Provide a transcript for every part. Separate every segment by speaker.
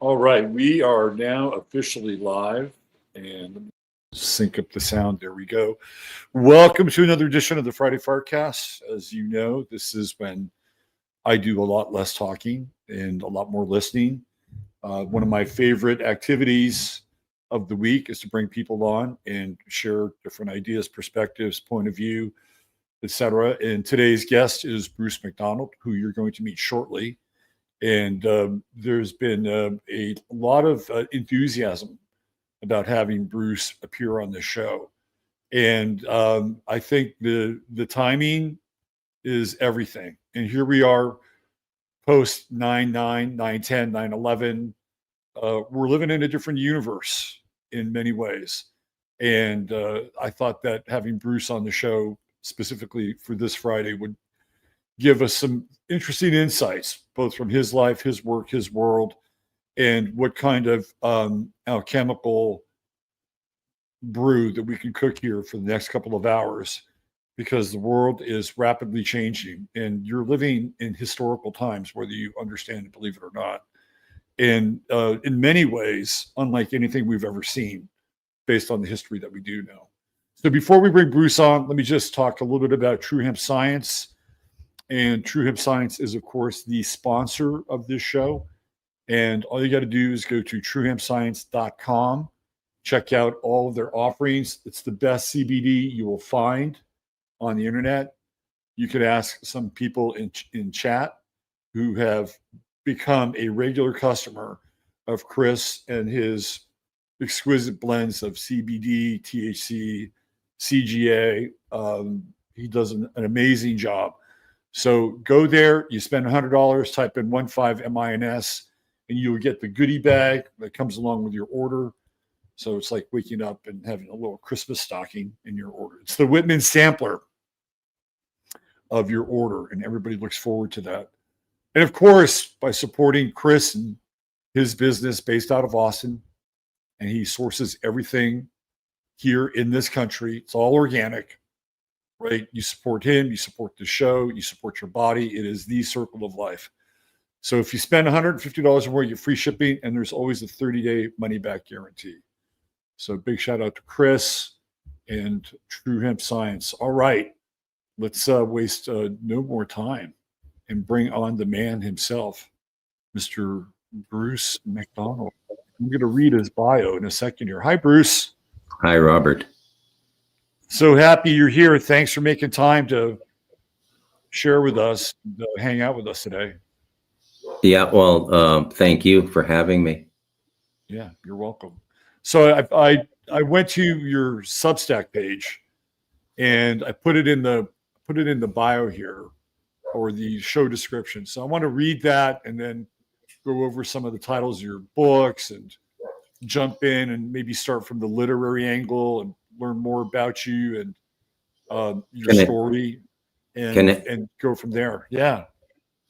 Speaker 1: All right, we are now officially live, and let me sync up the sound. There we go. Welcome to another edition of the Friday FARcast. As you know, this is when I do a lot less talking and a lot more listening. One of my favorite activities of the week is to bring people on and share different ideas, perspectives, point of view, etc. And today's guest is Bruce McDonald, who you're going to meet shortly. And there's been a lot of enthusiasm about having Bruce appear on the show. And I think the timing is everything. And here we are post 9/9, 9/10, 9/11. We're living in a different universe in many ways. And I thought that having Bruce on the show specifically for this Friday would give us some interesting insights, both from his life, his work, his world, and what kind of alchemical brew that we can cook here for the next couple of hours, because the world is rapidly changing and you're living in historical times, whether you understand and believe it or not. And in many ways, unlike anything we've ever seen based on the history that we do know. So before we bring Bruce on, let me just talk a little bit about True Hemp Science. And True Hemp Science is, of course, the sponsor of this show. And all you got to do is go to truehempscience.com, check out all of their offerings. It's the best CBD you will find on the internet. You could ask some people in chat who have become a regular customer of Chris and his exquisite blends of CBD, THC, CGA. He does an amazing job. So go there, you spend $100, type in 15MINS, and you'll get the goodie bag that comes along with your order. So it's like waking up and having a little Christmas stocking in your order. It's the Whitman sampler of your order, and everybody looks forward to that. And of course, by supporting Chris and his business based out of Austin, and he sources everything here in this country. It's all organic. Right? You support him, you support the show, you support your body. It is the circle of life. So if you spend $150 or more, you get free shipping, and there's always a 30-day money-back guarantee. So big shout out to Chris and True Hemp Science. All right, let's waste no more time and bring on the man himself, Mr. Bruce McDonald. I'm going to read his bio in a second here. Hi, Bruce.
Speaker 2: Hi, Robert.
Speaker 1: So happy you're here. Thanks for making time to share with us, hang out with us today.
Speaker 2: Yeah, well, thank you for having me.
Speaker 1: Yeah, you're welcome. So I went to your Substack page, and I put it in the bio here, or the show description. So I want to read that and then go over some of the titles of your books and jump in and maybe start from the literary angle and learn more about you and your story and go from there. Yeah.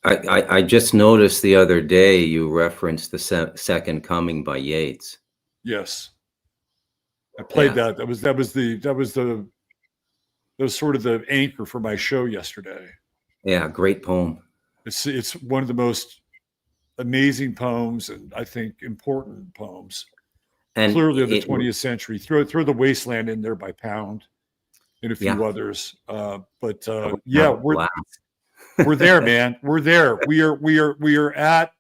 Speaker 2: I just noticed the other day you referenced the Second Coming by Yeats.
Speaker 1: Yes. I played that. That was sort of the anchor for my show yesterday.
Speaker 2: Yeah, great poem.
Speaker 1: It's one of the most amazing poems, and I think important poems. And clearly of the 20th century. Throw the Wasteland in there by Pound and a few others. We're there, man. We're there. We are at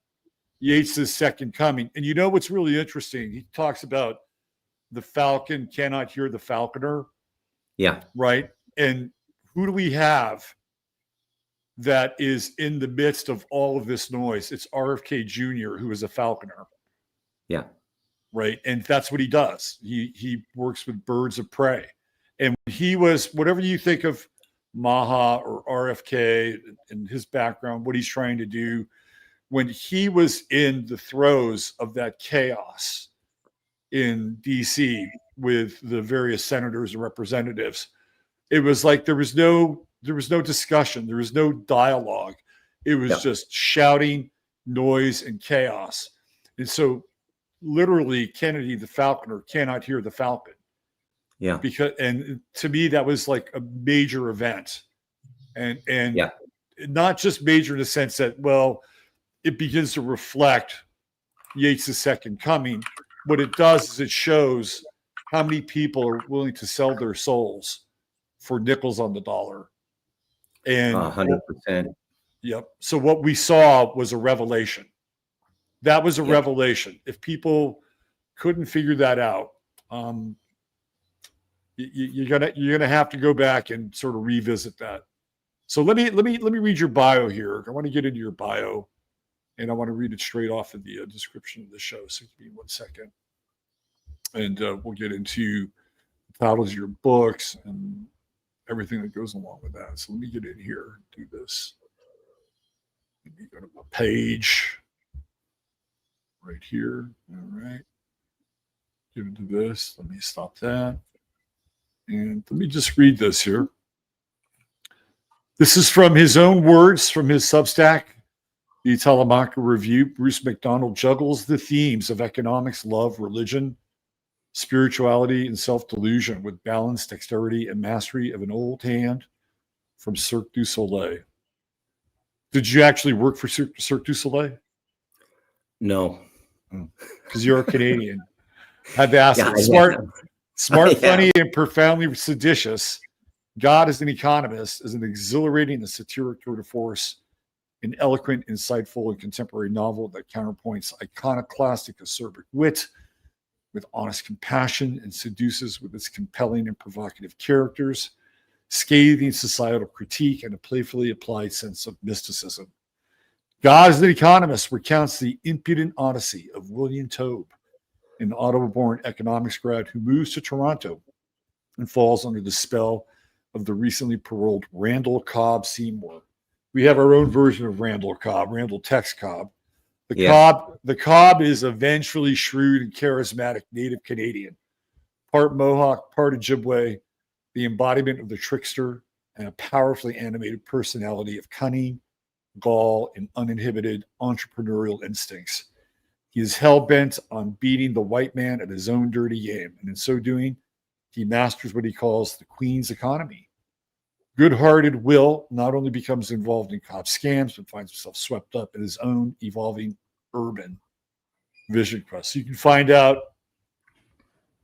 Speaker 1: Yeats's Second Coming. And you know what's really interesting? He talks about the falcon cannot hear the falconer.
Speaker 2: Yeah.
Speaker 1: Right. And who do we have that is in the midst of all of this noise? It's RFK Jr., who is a falconer.
Speaker 2: Yeah.
Speaker 1: Right. And that's what he does. He works with birds of prey. And he was, whatever you think of Maha or RFK and his background, what he's trying to do, when he was in the throes of that chaos in DC with the various senators and representatives, it was like there was no discussion, there was no dialogue. It was just shouting, noise, and chaos. And so literally Kennedy the falconer cannot hear the falcon.
Speaker 2: Yeah.
Speaker 1: And to me, that was like a major event. And not just major in the sense that, well, it begins to reflect Yeats' Second Coming, what it does is it shows how many people are willing to sell their souls for nickels on the dollar. And
Speaker 2: 100%.
Speaker 1: yep. So what we saw was a revelation. That was a
Speaker 2: Yep.
Speaker 1: revelation. If people couldn't figure that out, you're gonna have to go back and sort of revisit that. So let me read your bio here. I want to get into your bio, and I want to read it straight off of the description of the show. So give me 1 second, and we'll get into the titles of your books and everything that goes along with that. So let me get in here and do this. Let me go to my page right here. All right. Get into this. Let me stop that. And let me just read this here. This is from his own words from his Substack, the Talamanca Review. Bruce McDonald juggles the themes of economics, love, religion, spirituality, and self-delusion with balance, dexterity, and mastery of an old hand from Cirque du Soleil. Did you actually work for Cirque du Soleil?
Speaker 2: No.
Speaker 1: Because you're a Canadian. I've asked
Speaker 2: Yeah,
Speaker 1: it. Smart,
Speaker 2: Yeah.
Speaker 1: funny, and profoundly seditious. God as an economist is an exhilarating and satiric tour de force, an eloquent, insightful, and contemporary novel that counterpoints iconoclastic acerbic wit with honest compassion and seduces with its compelling and provocative characters, scathing societal critique, and a playfully applied sense of mysticism. God as an economist recounts the impudent odyssey of William Taube, an Ottawa-born economics grad who moves to Toronto and falls under the spell of the recently paroled Randall Cobb Seymour. We have our own version of Randall Cobb, Randall Tex Cobb. The Cobb is a vengefully shrewd and charismatic native Canadian, part Mohawk, part Ojibwe, the embodiment of the trickster and a powerfully animated personality of cunning, gall, and uninhibited entrepreneurial instincts. He is hell-bent on beating the white man at his own dirty game, and in so doing, he masters what he calls the Queen's economy. Good-hearted Will not only becomes involved in cop scams, but finds himself swept up in his own evolving urban vision quest. So you can find out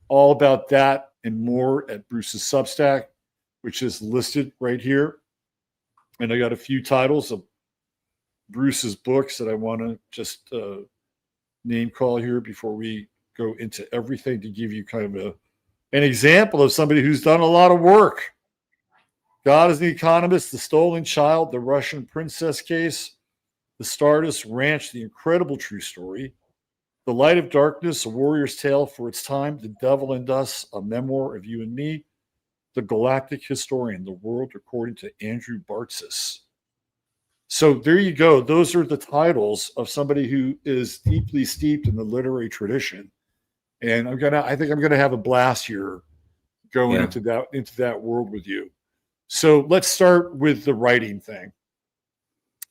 Speaker 1: all about that and more at Bruce's Substack, which is listed right here. And I got a few titles of Bruce's books that I want to just name call here before we go into everything to give you kind of an example of somebody who's done a lot of work. God as the Economist, The Stolen Child, The Russian Princess Case, The Stardust Ranch, The Incredible True Story, The Light of Darkness, A Warrior's Tale for Its Time, The Devil and Us, A Memoir of You and Me, The Galactic Historian, The World According to Andrew Bartzis. So there you go. Those are the titles of somebody who is deeply steeped in the literary tradition. And I think I'm gonna have a blast here going into that world with you. So let's start with the writing thing.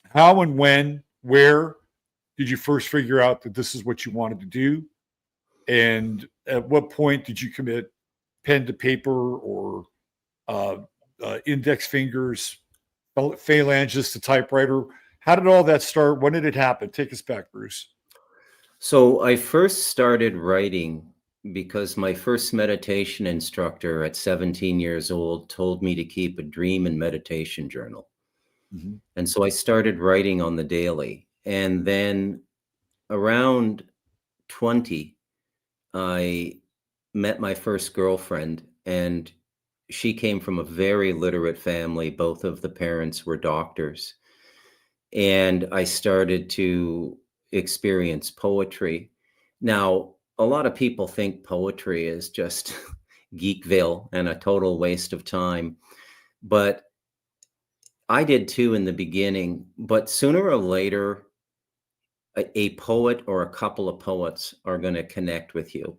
Speaker 1: How and when, where did you first figure out that this is what you wanted to do? And at what point did you commit pen to paper or index fingers, phalanges to typewriter? How did all that start? When did it happen? Take us back, Bruce.
Speaker 2: So I first started writing because my first meditation instructor at 17 years old told me to keep a dream and meditation journal. Mm-hmm. And so I started writing on the daily. And then around 20, I met my first girlfriend, and she came from a very literate family. Both of the parents were doctors. And I started to experience poetry. Now, a lot of people think poetry is just geekville and a total waste of time. But I did too in the beginning. But sooner or later, a poet or a couple of poets are going to connect with you.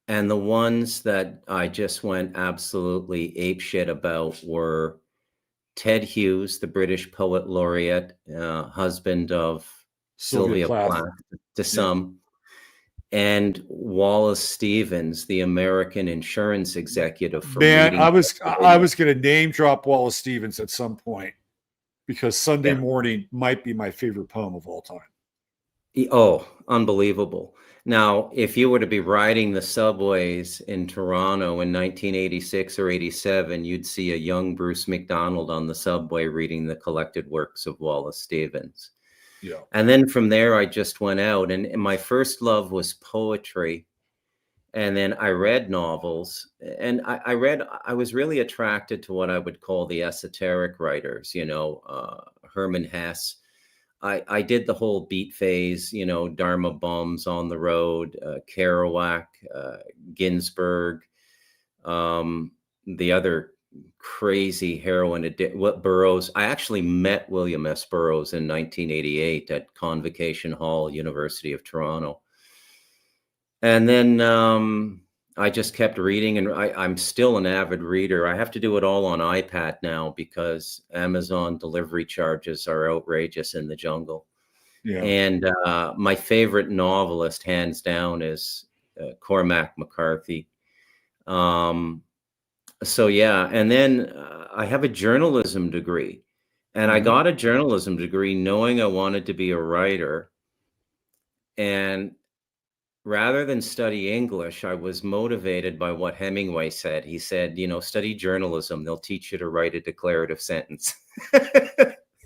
Speaker 2: And the ones that I just went absolutely apeshit about were Ted Hughes, the British poet laureate, husband of Sylvia Plath to some, and Wallace Stevens, the American insurance executive.
Speaker 1: Man, I was going to name drop Wallace Stevens at some point because Sunday Morning might be my favorite poem of all time.
Speaker 2: Oh, unbelievable. Now, if you were to be riding the subways in Toronto in 1986 or 87, you'd see a young Bruce McDonald on the subway reading the collected works of Wallace Stevens.
Speaker 1: Yeah.
Speaker 2: And then from there, I just went out, and my first love was poetry. And then I read novels, and I was really attracted to what I would call the esoteric writers, Herman Hesse. I did the whole beat phase, Dharma Bums on the Road, Kerouac, Ginsberg, the other crazy heroin Burroughs. I actually met William S. Burroughs in 1988 at Convocation Hall, University of Toronto. And then I just kept reading, and I'm still an avid reader. I have to do it all on iPad now because Amazon delivery charges are outrageous in the jungle.
Speaker 1: Yeah.
Speaker 2: And my favorite novelist, hands down, is Cormac McCarthy. So yeah, and then I have a journalism degree, and I got a journalism degree knowing I wanted to be a writer. And rather than study English, I was motivated by what Hemingway said. He said, study journalism. They'll teach you to write a declarative sentence.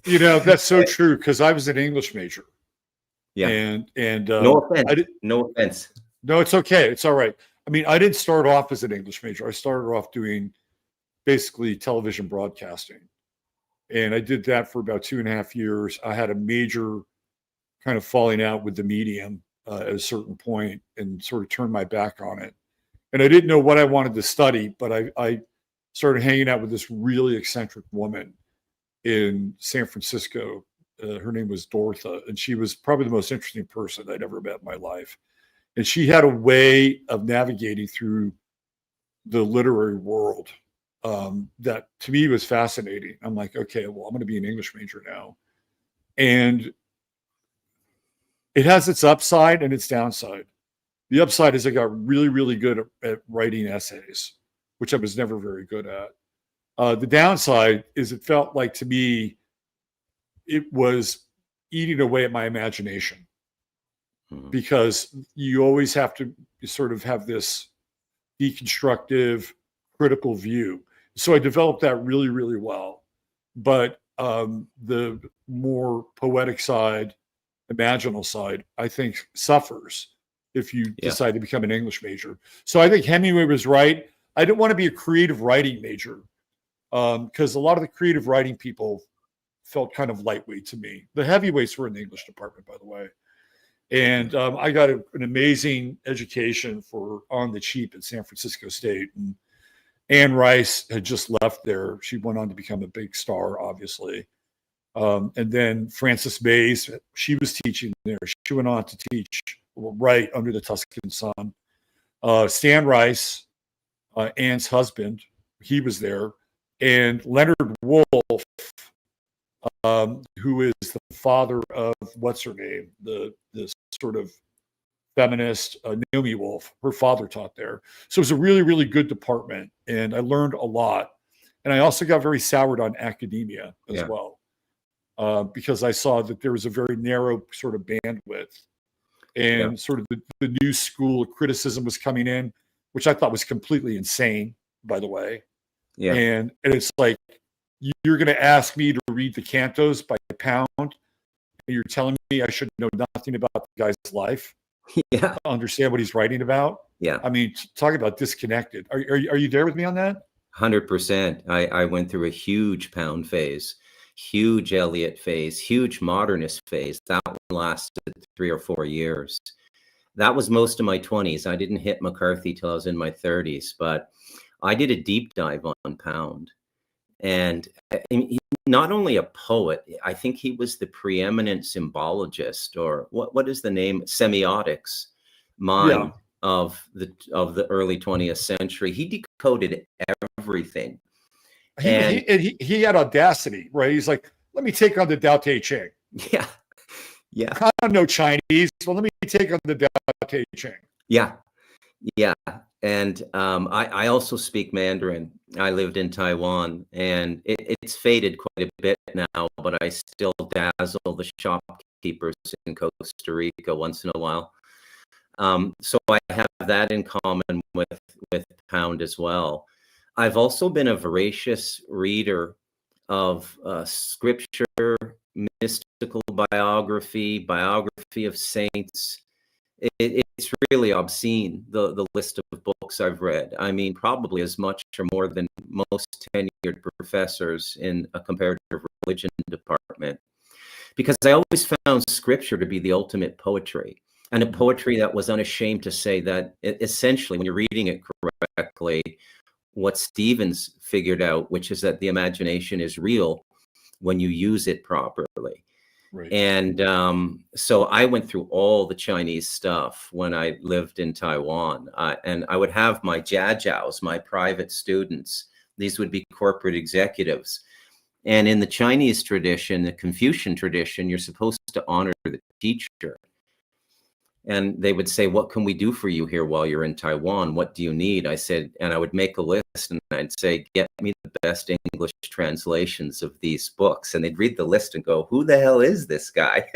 Speaker 1: That's so true, because I was an English major.
Speaker 2: Yeah.
Speaker 1: And
Speaker 2: no offense. No offense.
Speaker 1: No, it's okay. It's all right. I mean, I didn't start off as an English major. I started off doing basically television broadcasting. And I did that for about 2.5 years. I had a major kind of falling out with the medium at a certain point and sort of turned my back on it. And I didn't know what I wanted to study, but I started hanging out with this really eccentric woman in San Francisco. Her name was Dortha, and she was probably the most interesting person I'd ever met in my life. And she had a way of navigating through the literary world that to me was fascinating. I'm like, okay, well, I'm going to be an English major now. And it has its upside and its downside. The upside is I got really, really good at writing essays, which I was never very good at. The downside is it felt like, to me, it was eating away at my imagination, because you always have to sort of have this deconstructive, critical view. So I developed that really, really well. But the more poetic side, imaginal side, I think suffers if you decide to become an English major. So I think Hemingway was right. I didn't want to be a creative writing major because a lot of the creative writing people felt kind of lightweight to me. The heavyweights were in the English department, by the way. And I got an amazing education for on the cheap at San Francisco State. And Anne Rice had just left there. She went on to become a big star, obviously. And then Frances Mays, she was teaching there. She went on to teach right under the Tuscan sun. Stan Rice, Anne's husband, he was there. And Leonard Woolf, who is the father of, what's her name, the sort of feminist, Naomi Wolf, her father taught there. So it was a really, really good department. And I learned a lot. And I also got very soured on academia as well. Because I saw that there was a very narrow sort of bandwidth, and sort of the new school of criticism was coming in, which I thought was completely insane, by the way. Yeah. And it's like, you're going to ask me to read the cantos by Pound, and you're telling me I should know nothing about the guy's life, to understand what he's writing about. Yeah. I mean, talking about disconnected. Are you there with me on that?
Speaker 2: 100%. I went through a huge Pound phase. Huge Eliot phase, huge modernist phase. That one lasted 3 or 4 years. That was most of my 20s. I didn't hit McCarthy till I was in my 30s, but I did a deep dive on Pound. And not only a poet, I think he was the preeminent symbologist, or what is the name? Semiotics mind of the early 20th century. He decoded everything.
Speaker 1: He had audacity, right? He's like, let me take on the Tao Te Ching.
Speaker 2: Yeah.
Speaker 1: I don't know Chinese, so let me take on the Tao Te Ching.
Speaker 2: Yeah. And I also speak Mandarin. I lived in Taiwan, and it's faded quite a bit now, but I still dazzle the keepers in Costa Rica once in a while. So I have that in common with Pound as well. I've also been a voracious reader of scripture, mystical biography of saints. It's really obscene, the list of books I've read. I mean, probably as much or more than most tenured professors in a comparative religion department, because I always found scripture to be the ultimate poetry, and a poetry that was unashamed to say that essentially, when you're reading it correctly, what Stevens figured out, which is that the imagination is real when you use it properly.
Speaker 1: Right.
Speaker 2: And so I went through all the Chinese stuff when I lived in Taiwan, and I would have my jiajiaos, my private students. These would be corporate executives. And in the Chinese tradition, the Confucian tradition, you're supposed to honor the teacher. And they would say, what can we do for you here while you're in Taiwan? What do you need? I said, and I would make a list and I'd say, get me the best English translations of these books. And they'd read the list and go, who the hell is this guy?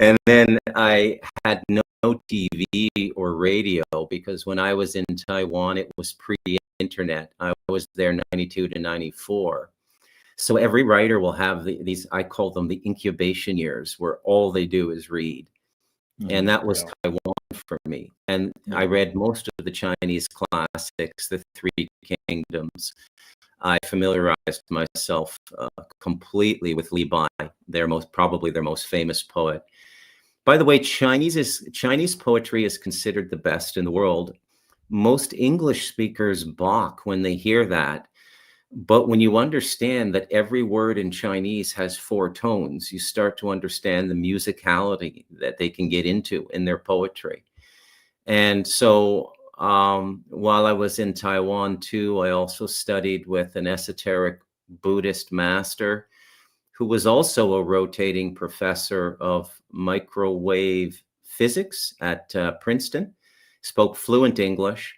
Speaker 2: And then I had no TV or radio, because when I was in Taiwan, it was pre-internet. I was there 92 to 94. So every writer will have these, I call them the incubation years, where all they do is read. And that was Taiwan for me. And I read most of the Chinese classics, the Three Kingdoms. I familiarized myself completely with Li Bai, probably their most famous poet. By the way, Chinese poetry is considered the best in the world. Most English speakers balk when they hear that. But when you understand that every word in Chinese has 4 tones, you start to understand the musicality that they can get into in their poetry. And so while I was in Taiwan too, I also studied with an esoteric Buddhist master who was also a rotating professor of microwave physics at Princeton, spoke fluent English.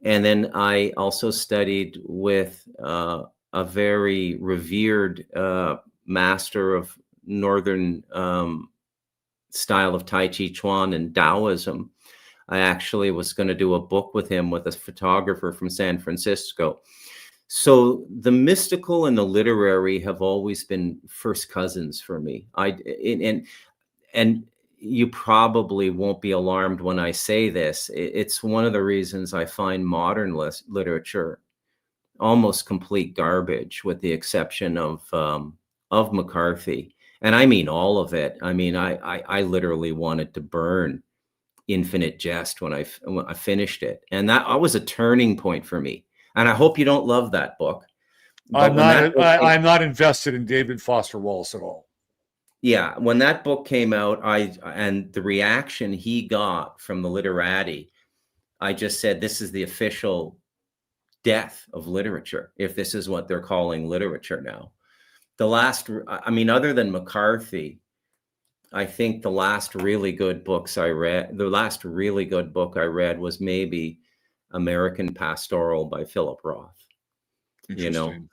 Speaker 2: And then I also studied with a very revered master of Northern style of Tai Chi Chuan and Taoism. I actually was going to do a book with him, with a photographer from San Francisco. So the mystical and the literary have always been first cousins for me. And you probably won't be alarmed when I say this. It's one of the reasons I find modern literature almost complete garbage, with the exception of McCarthy. And I mean all of it. I mean, I literally wanted to burn Infinite Jest when I finished it. And that was a turning point for me. And I hope you don't love that book.
Speaker 1: I'm not invested in David Foster Wallace at all.
Speaker 2: Yeah, when that book came out, and the reaction he got from the literati, I just said, this is the official death of literature, if this is what they're calling literature now. Other than McCarthy, I think the last really good book I read was maybe American Pastoral by Philip Roth.
Speaker 1: Interesting.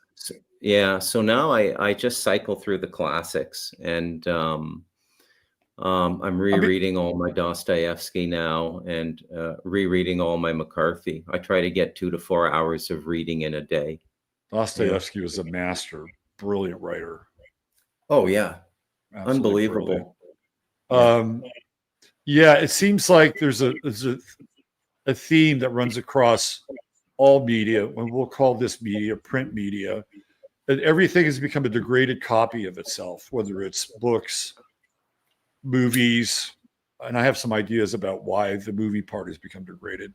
Speaker 2: So now I just cycle through the classics, and I'm rereading all my Dostoevsky now, and rereading all my McCarthy. I try to get 2 to 4 hours of reading in a day.
Speaker 1: Dostoevsky was a master, brilliant writer.
Speaker 2: Oh yeah,
Speaker 1: absolutely
Speaker 2: unbelievable.
Speaker 1: It seems like there's a theme that runs across all media, and we'll call this media print media, that everything has become a degraded copy of itself, whether it's books, movies, and I have some ideas about why the movie part has become degraded.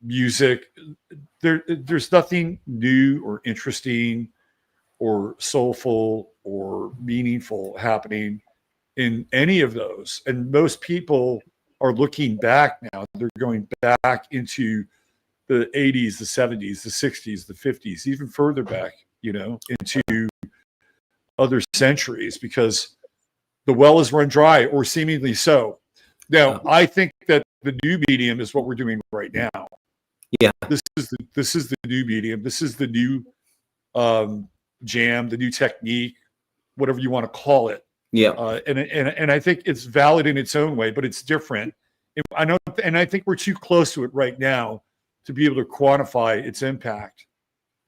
Speaker 1: Music, there's nothing new or interesting or soulful or meaningful happening in any of those. And most people are looking back now. They're going back into the 80s, the 70s, the 60s, the 50s, even further back, into other centuries, because the well is run dry, or seemingly so. Now, I think that the new medium is what we're doing right now.
Speaker 2: Yeah.
Speaker 1: This is the new medium. This is the new jam, the new technique, whatever you want to call it.
Speaker 2: Yeah.
Speaker 1: And I think it's valid in its own way, but it's different. I know, and I think we're too close to it right now to be able to quantify its impact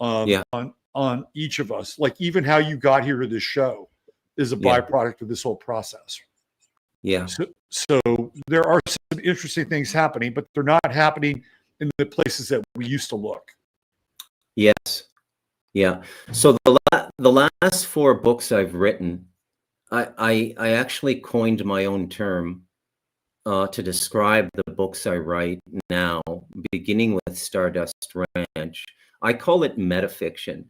Speaker 1: on each of us. Like even how you got here to this show is a byproduct of this whole process.
Speaker 2: Yeah.
Speaker 1: So there are some interesting things happening, but they're not happening in the places that we used to look.
Speaker 2: Yes. Yeah. So the last 4 books I've written, I actually coined my own term to describe the books I write now, beginning with Stardust Ranch. I call it metafiction.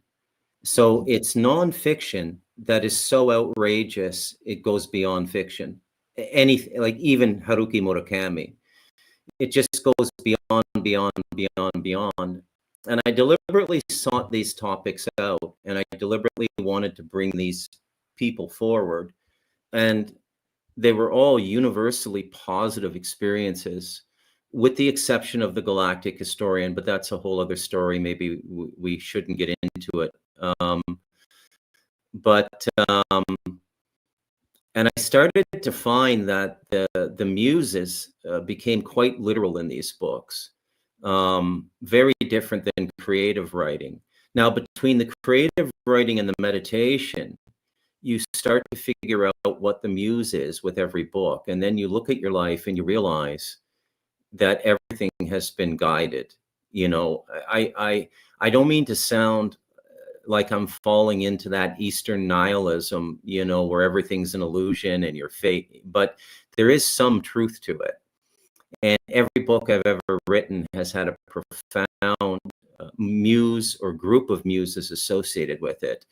Speaker 2: So it's nonfiction that is so outrageous it goes beyond fiction. Anything like even Haruki Murakami, it just goes beyond, beyond, beyond, beyond. And I deliberately sought these topics out, and I deliberately wanted to bring these people forward. And they were all universally positive experiences, with the exception of the galactic historian, but that's a whole other story. Maybe we shouldn't get into it. And I started to find that the muses became quite literal in these books, very different than creative writing. Now, between the creative writing and the meditation, you start to figure out what the muse is with every book. And then you look at your life and you realize that everything has been guided. You know, I don't mean to sound like I'm falling into that Eastern nihilism, you know, where everything's an illusion and your fate, but there is some truth to it. And every book I've ever written has had a profound muse or group of muses associated with it.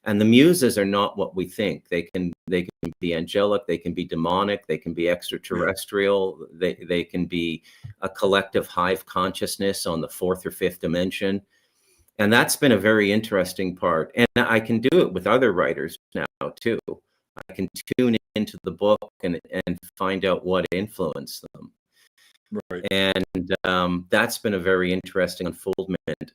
Speaker 2: And the muses are not what we think. They can be angelic, they can be demonic, they can be extraterrestrial, they can be a collective hive consciousness on the 4th or 5th dimension. And that's been a very interesting part. And I can do it with other writers now too. I can tune into the book and find out what influenced them.
Speaker 1: Right.
Speaker 2: And that's been a very interesting unfoldment.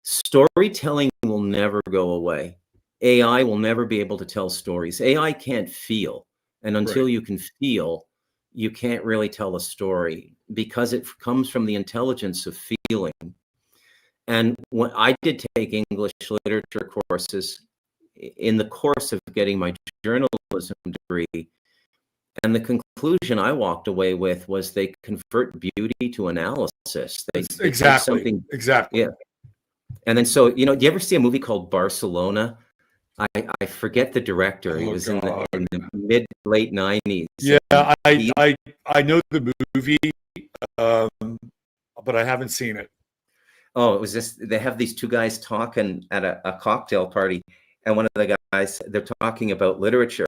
Speaker 2: Storytelling will never go away. AI will never be able to tell stories. AI can't feel. And until you can feel, you can't really tell a story, because it comes from the intelligence of feeling. And when I did take English literature courses, in the course of getting my journalism degree, and the conclusion I walked away with was they convert beauty to analysis. They
Speaker 1: exactly.
Speaker 2: Yeah. And then, so, you know, do you ever see a movie called Barcelona? I forget the director. He was in the mid-late 90s.
Speaker 1: Yeah, I know the movie, but I haven't seen it.
Speaker 2: Oh, it was just, they have these 2 guys talking at a cocktail party, and one of the guys, they're talking about literature,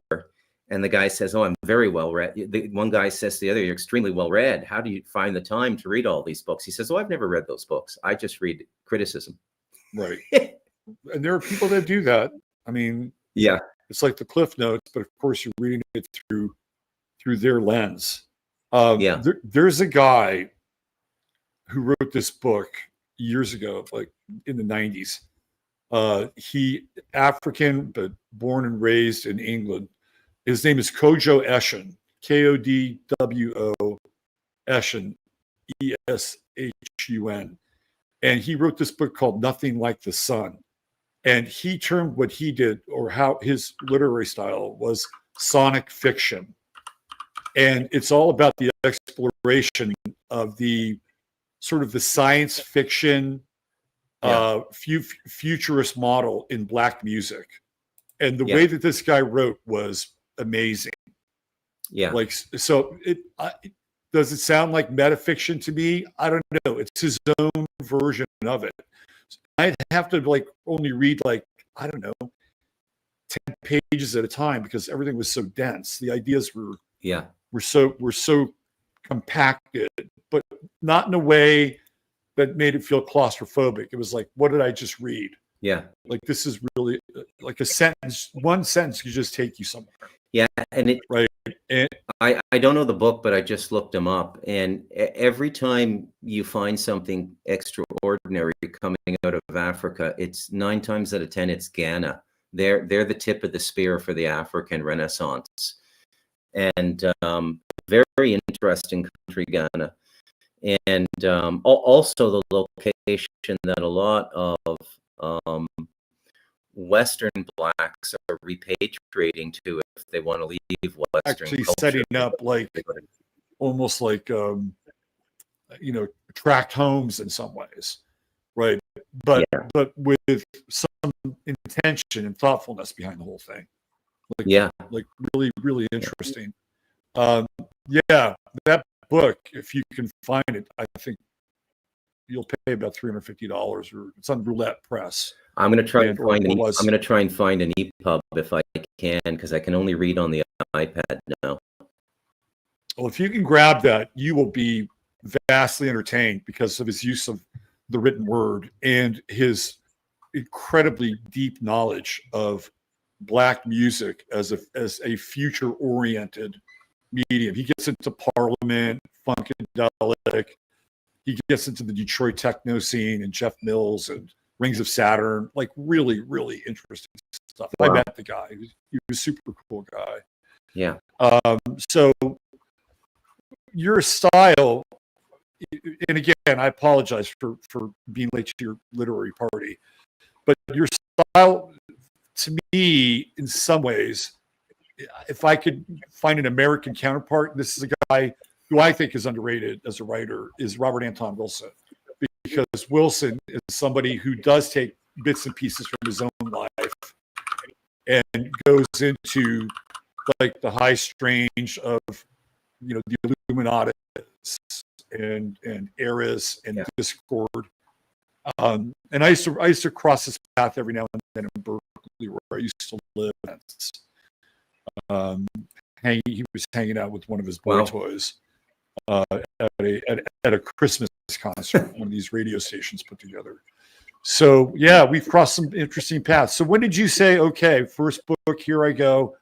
Speaker 2: and the guy says, "Oh, I'm very well read." The one guy says to the other, "You're extremely well read. How do you find the time to read all these books?" He says, "Oh, I've never read those books. I just read criticism."
Speaker 1: Right. And there are people that do that. I mean,
Speaker 2: yeah,
Speaker 1: it's like the Cliff Notes, but of course you're reading it through their lens. There's a guy who wrote this book years ago, like in the 90s. He African, but born and raised in England. His name is Kojo Eshin, Kodwo Eshin, Eshun. And he wrote this book called Nothing Like the Sun. And he termed what he did, or how his literary style was, sonic fiction. And it's all about the exploration of the sort of the science fiction, futurist model in Black music. And the way that this guy wrote was amazing.
Speaker 2: Yeah.
Speaker 1: Like, so does it sound like metafiction to me? I don't know. It's his own version of it. I'd have to like only read like, I don't know, 10 pages at a time, because everything was so dense. The ideas were so compacted, but not in a way that made it feel claustrophobic. It was like, what did I just read?
Speaker 2: Yeah.
Speaker 1: Like, this is really like a sentence. One sentence could just take you somewhere.
Speaker 2: Yeah. And
Speaker 1: And
Speaker 2: I don't know the book, but I just looked him up. And every time you find something extraordinary coming out of Africa, it's 9 times out of 10, it's Ghana. They're the tip of the spear for the African Renaissance. And very interesting country, Ghana. And also the location that a lot of Western blacks are repatriating to if they want to leave Western
Speaker 1: Actually
Speaker 2: culture.
Speaker 1: setting up like almost like tract homes in some ways, right? But with some intention and thoughtfulness behind the whole thing. Like really, really interesting. Yeah, that book, if you can find it, I think you'll pay about $350, or it's on Roulette Press.
Speaker 2: I'm going to try and find I'm going to try and find an EPUB if I can, because I can only read on the iPad now.
Speaker 1: Well, if you can grab that, you will be vastly entertained because of his use of the written word and his incredibly deep knowledge of Black music as a future-oriented medium. He gets into Parliament, Funkadelic. He gets into the Detroit techno scene and Jeff Mills and Rings of Saturn. Like really, really interesting stuff. Wow. I met the guy. He was a super cool guy.
Speaker 2: Yeah.
Speaker 1: So your style, and again, I apologize for being late to your literary party, but your style, to me, in some ways, if I could find an American counterpart, this is a guy who I think is underrated as a writer, is Robert Anton Wilson. Because Wilson is somebody who does take bits and pieces from his own life and goes into like the high strange of, the Illuminati and eras and Discord. And I used to cross this path every now and then in Berkeley, where I used to live. He was hanging out with one of his boy toys at a Christmas concert, one of these radio stations put together. So yeah, we've crossed some interesting paths. So when did you say, okay, first book, here I go,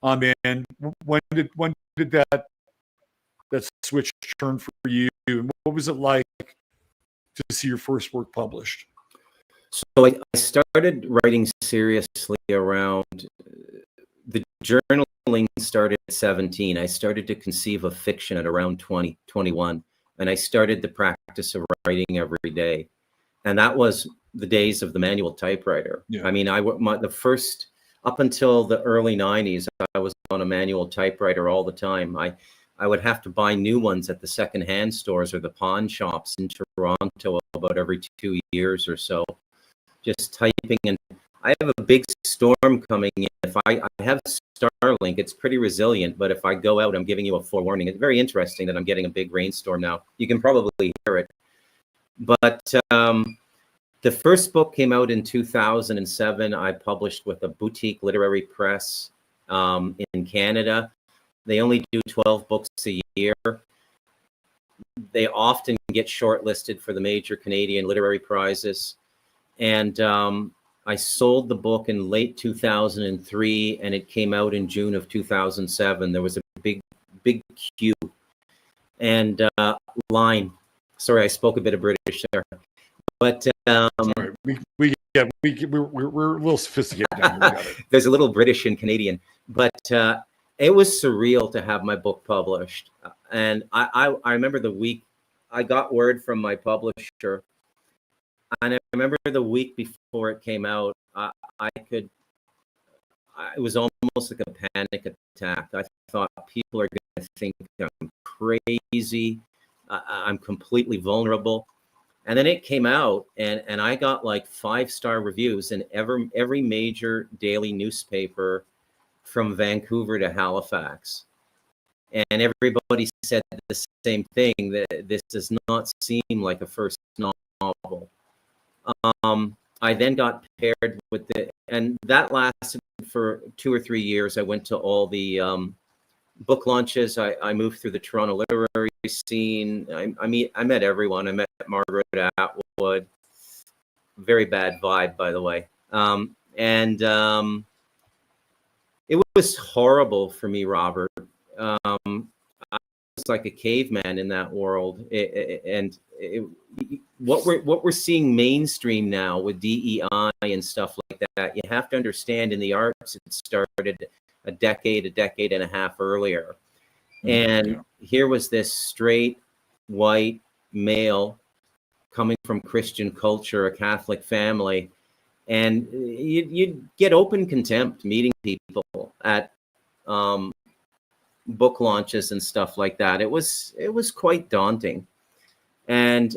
Speaker 1: I'm in? When did that switch turn for you? And what was it like to see your first work published?
Speaker 2: So I started writing seriously around the journaling started at 17. I started to conceive of fiction at around 20, 21. And I started the practice of writing every day. And that was the days of the manual typewriter. Yeah. I mean, up until the early 90s, I was on a manual typewriter all the time. I would have to buy new ones at the secondhand stores or the pawn shops in Toronto about every 2 years or so, just typing. And I have a big storm coming in. If I have Starlink, it's pretty resilient, but if I go out, I'm giving you a forewarning. It's very interesting that I'm getting a big rainstorm now. You can probably hear it. But the first book came out in 2007. I published with a boutique literary press in Canada. They only do 12 books a year. They often get shortlisted for the major Canadian literary prizes. And I sold the book in late 2003, and it came out in June of 2007. There was a big queue and line. Sorry, I spoke a bit of British there, but
Speaker 1: sorry, we're a little sophisticated down here.
Speaker 2: There's a little British and Canadian, but it was surreal to have my book published. And I remember the week I got word from my publisher. And I remember the week before it came out, it was almost like a panic attack. I thought people are going to think I'm crazy. I'm completely vulnerable. And then it came out and I got like 5-star reviews in every major daily newspaper from Vancouver to Halifax. And everybody said the same thing, that this does not seem like a first novel. I then got paired with and that lasted for 2 or 3 years. I went to all the book launches. I moved through the Toronto literary scene. I met everyone. I met Margaret Atwood. Very bad vibe, by the way. It was horrible for me, Robert. I was like a caveman in that world, what we're seeing mainstream now with DEI and stuff like like that. You have to understand in the arts, it started a decade and a half earlier. And here was this straight, white male coming from Christian culture, a Catholic family. And you'd get open contempt meeting people at book launches and stuff like that. It was quite daunting. And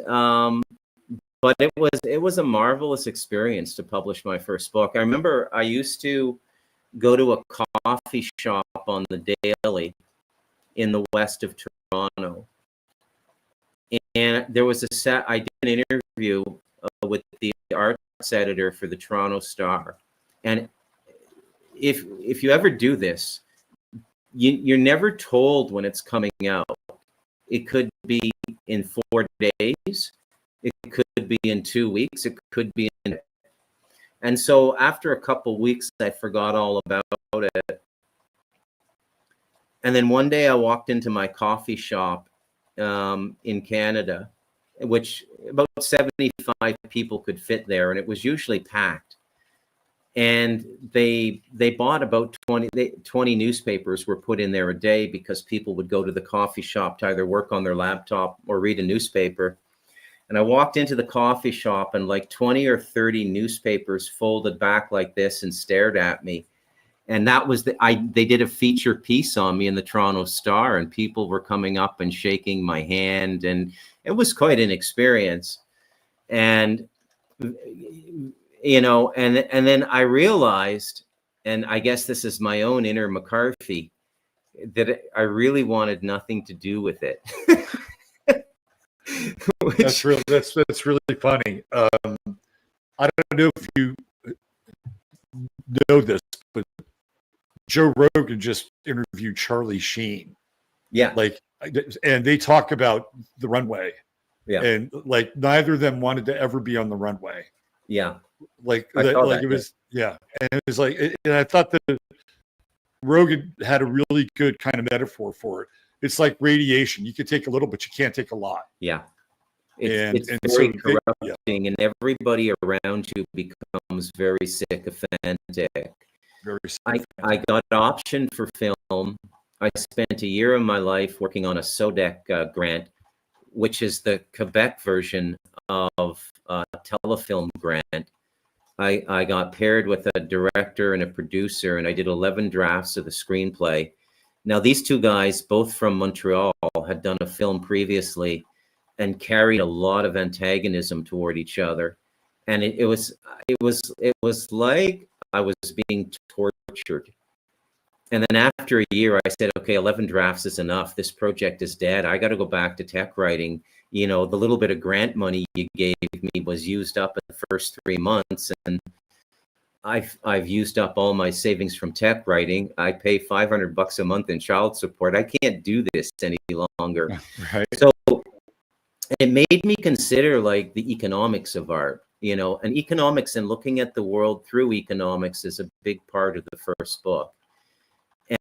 Speaker 2: but it was a marvelous experience to publish my first book. I remember I used to go to a coffee shop on the Daily in the west of Toronto, and there was I did an interview with the arts editor for the Toronto Star. And if you ever do this, you're never told when it's coming out. It could be in 4 days. It could be in 2 weeks. It could be in. And so after a couple weeks, I forgot all about it. And then one day I walked into my coffee shop in Canada, which about 75 people could fit there, and it was usually packed. And they bought about 20 newspapers were put in there a day, because people would go to the coffee shop to either work on their laptop or read a newspaper. And I walked into the coffee shop, and like 20 or 30 newspapers folded back like this and stared at me. And that was they did a feature piece on me in the Toronto Star, and people were coming up and shaking my hand, and it was quite an experience. And you know, and then I realized, and I guess this is my own inner McCarthy, that I really wanted nothing to do with it.
Speaker 1: That's really funny. I don't know if you know this, but Joe Rogan just interviewed Charlie Sheen.
Speaker 2: Yeah.
Speaker 1: And they talk about the runway.
Speaker 2: Yeah.
Speaker 1: And like neither of them wanted to ever be on the runway.
Speaker 2: Yeah.
Speaker 1: And it was like, and I thought that Rogan had a really good kind of metaphor for it. It's like radiation. You can take a little, but you can't take a lot.
Speaker 2: Yeah. It's very corrupting, and everybody around you becomes very sycophantic. I got optioned for film. I spent a year of my life working on a SODEC grant, which is the Quebec version of telefilm grant. I got paired with a director and a producer, and I did 11 drafts of the screenplay. Now, these two guys, both from Montreal, had done a film previously and carried a lot of antagonism toward each other. And it was like I was being tortured. And then after a year, I said, okay, 11 drafts is enough. This project is dead. I got to go back to tech writing. You know, the little bit of grant money you gave me was used up in the first 3 months. And I've used up all my savings from tech writing. I pay $500 a month in child support. I can't do this any longer.
Speaker 1: Right.
Speaker 2: So it made me consider like the economics of art, you know, and economics and looking at the world through economics is a big part of the first book.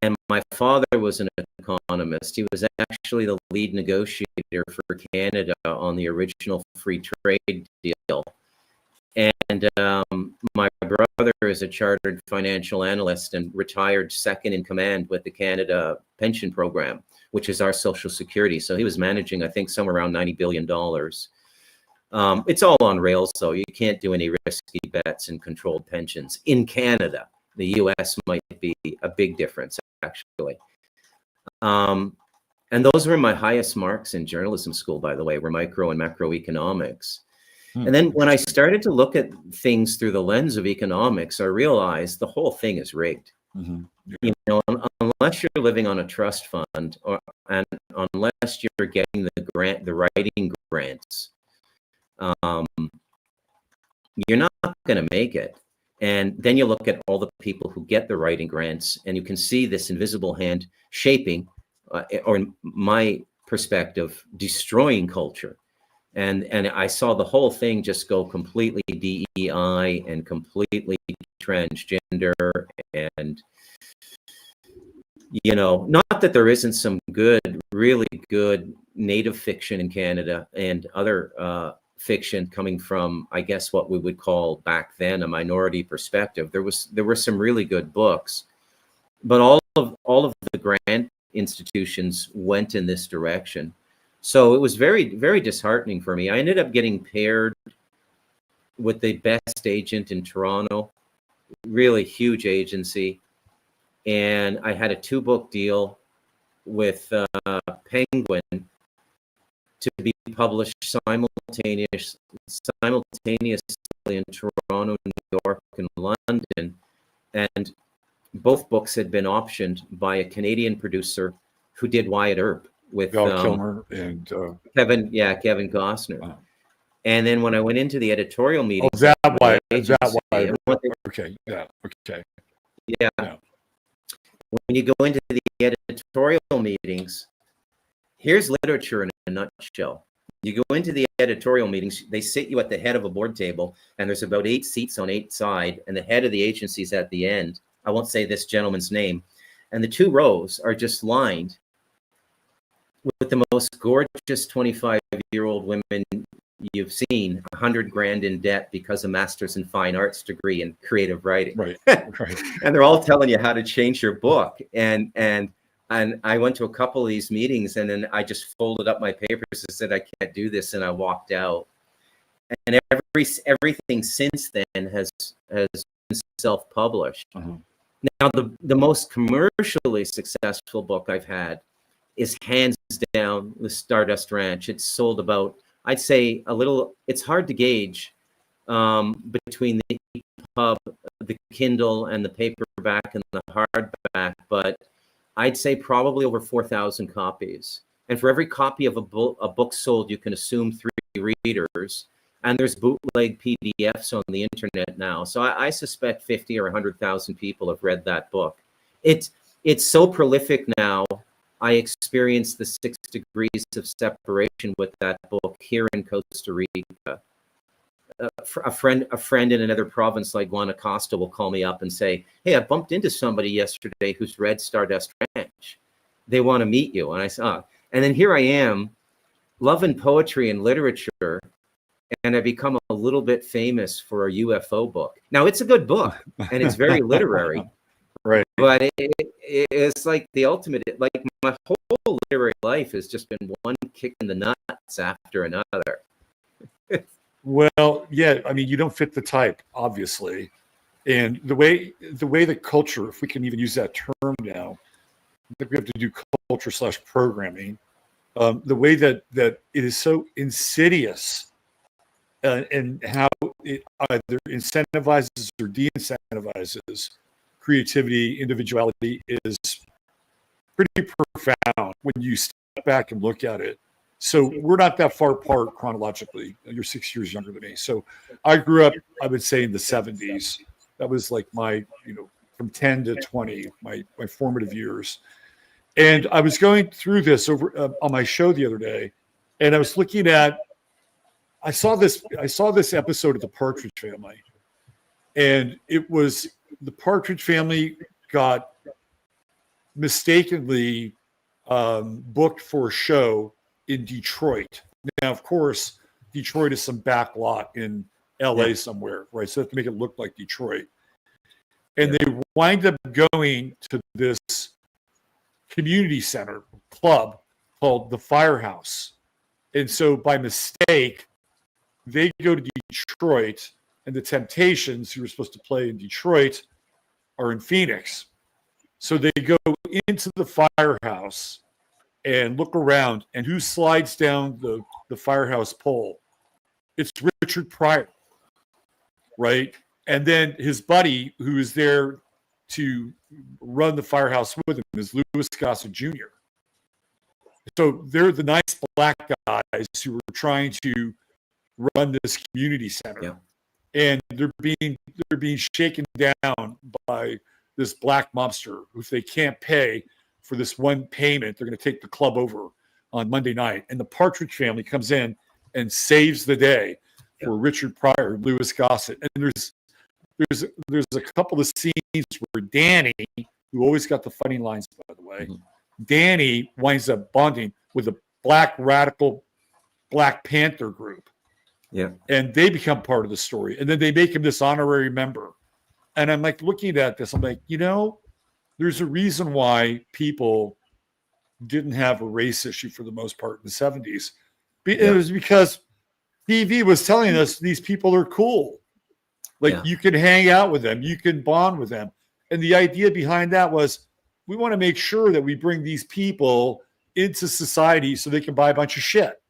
Speaker 2: And my father was an economist. He was actually the lead negotiator for Canada on the original free trade deal. And my brother is a chartered financial analyst and retired second in command with the Canada pension program, which is our social security. So he was managing, I think, somewhere around $90 billion. It's all on rails, so you can't do any risky bets in controlled pensions in Canada. The US might be a big difference, actually. And those were my highest marks in journalism school, by the way, were micro and macroeconomics. And then when I started to look at things through the lens of economics, I realized the whole thing is rigged. Mm-hmm. You know, unless you're living on a trust fund, and unless you're getting the writing grants, you're not going to make it. And then you look at all the people who get the writing grants, and you can see this invisible hand shaping, or in my perspective, destroying culture. And I saw the whole thing just go completely DEI and completely transgender. And, you know, not that there isn't some good, really good native fiction in Canada and other fiction coming from, I guess, what we would call back then a minority perspective. There were some really good books, but all of the grant institutions went in this direction. So it was very, very disheartening for me. I ended up getting paired with the best agent in Toronto, really huge agency. And I had a 2-book deal with Penguin to be published simultaneously in Toronto, New York, and London. And both books had been optioned by a Canadian producer who did Wyatt Earp with
Speaker 1: Val Kilmer and
Speaker 2: Kevin Costner.
Speaker 1: Wow.
Speaker 2: And then when I went into the editorial meeting,
Speaker 1: okay, yeah, okay,
Speaker 2: yeah. When you go into the editorial meetings, here's literature in a nutshell. You go into the editorial meetings, they sit you at the head of a board table, and there's about 8 seats on each side, and the head of the agency is at the end. I won't say this gentleman's name. And the 2 rows are just lined with the most gorgeous 25-year-old women you've seen, $100,000 in debt because of master's in fine arts degree and creative writing.
Speaker 1: Right.
Speaker 2: And they're all telling you how to change your book. And I went to a couple of these meetings, and then I just folded up my papers and said, I can't do this. And I walked out. And everything since then has been self-published.
Speaker 1: Uh-huh.
Speaker 2: Now, the most commercially successful book I've had is hands down The Stardust Ranch. It's sold about, I'd say, it's hard to gauge between the EPUB, the Kindle, and the paperback and the hardback, but I'd say probably over 4,000 copies. And for every copy of a book sold, you can assume 3 readers. And there's bootleg PDFs on the internet now. So I suspect 50 or 100,000 people have read that book. It's so prolific now. I experienced the 6 degrees of separation with that book here in Costa Rica. A friend in another province like Guanacaste will call me up and say, hey, I bumped into somebody yesterday who's read Stardust Ranch. They want to meet you. And I said, oh. And then here I am, loving poetry and literature, and I become a little bit famous for a UFO book. Now, it's a good book, and it's very literary.
Speaker 1: Right.
Speaker 2: But it's like the ultimate, like my whole literary life has just been one kick in the nuts after another.
Speaker 1: Well, yeah, I mean, you don't fit the type, obviously. And the way the culture, if we can even use that term now, I think we have to do culture/programming. The way that it is so insidious, and how it either incentivizes or de-incentivizes creativity, individuality, is pretty profound when you step back and look at it. So we're not that far apart chronologically. You're 6 years younger than me. So I grew up, I would say, in the 70s. That was like my, from 10 to 20, my formative years. And I was going through this over on my show the other day, and I was looking at, I saw this episode of The Partridge Family, and it was the Partridge Family got mistakenly booked for a show in Detroit. Now, of course, Detroit is some back lot in LA somewhere, right? So they have to make it look like Detroit. And they wind up going to this community center club called the Firehouse. And so by mistake, they go to Detroit, and the Temptations, who were supposed to play in Detroit, are in Phoenix. So they go into the Firehouse and look around, and who slides down the Firehouse pole? It's Richard Pryor, right? And then his buddy, who is there to run the Firehouse with him, is Louis Gossett Jr. So they're the nice black guys who were trying to run this community center, and they're being shaken down by this black mobster who, if they can't pay for this one payment, they're going to take the club over on Monday night. And the Partridge Family comes in and saves the day for Richard Pryor, Louis Gossett. And there's a couple of scenes where Danny, who always got the funny lines, by the way, Danny winds up bonding with a black radical Black Panther group.
Speaker 2: Yeah.
Speaker 1: And they become part of the story. And then they make him this honorary member. And I'm like looking at this, I'm like, there's a reason why people didn't have a race issue for the most part in the 70s. It was because TV was telling us these people are cool. Like you can hang out with them, you can bond with them. And the idea behind that was we want to make sure that we bring these people into society so they can buy a bunch of shit.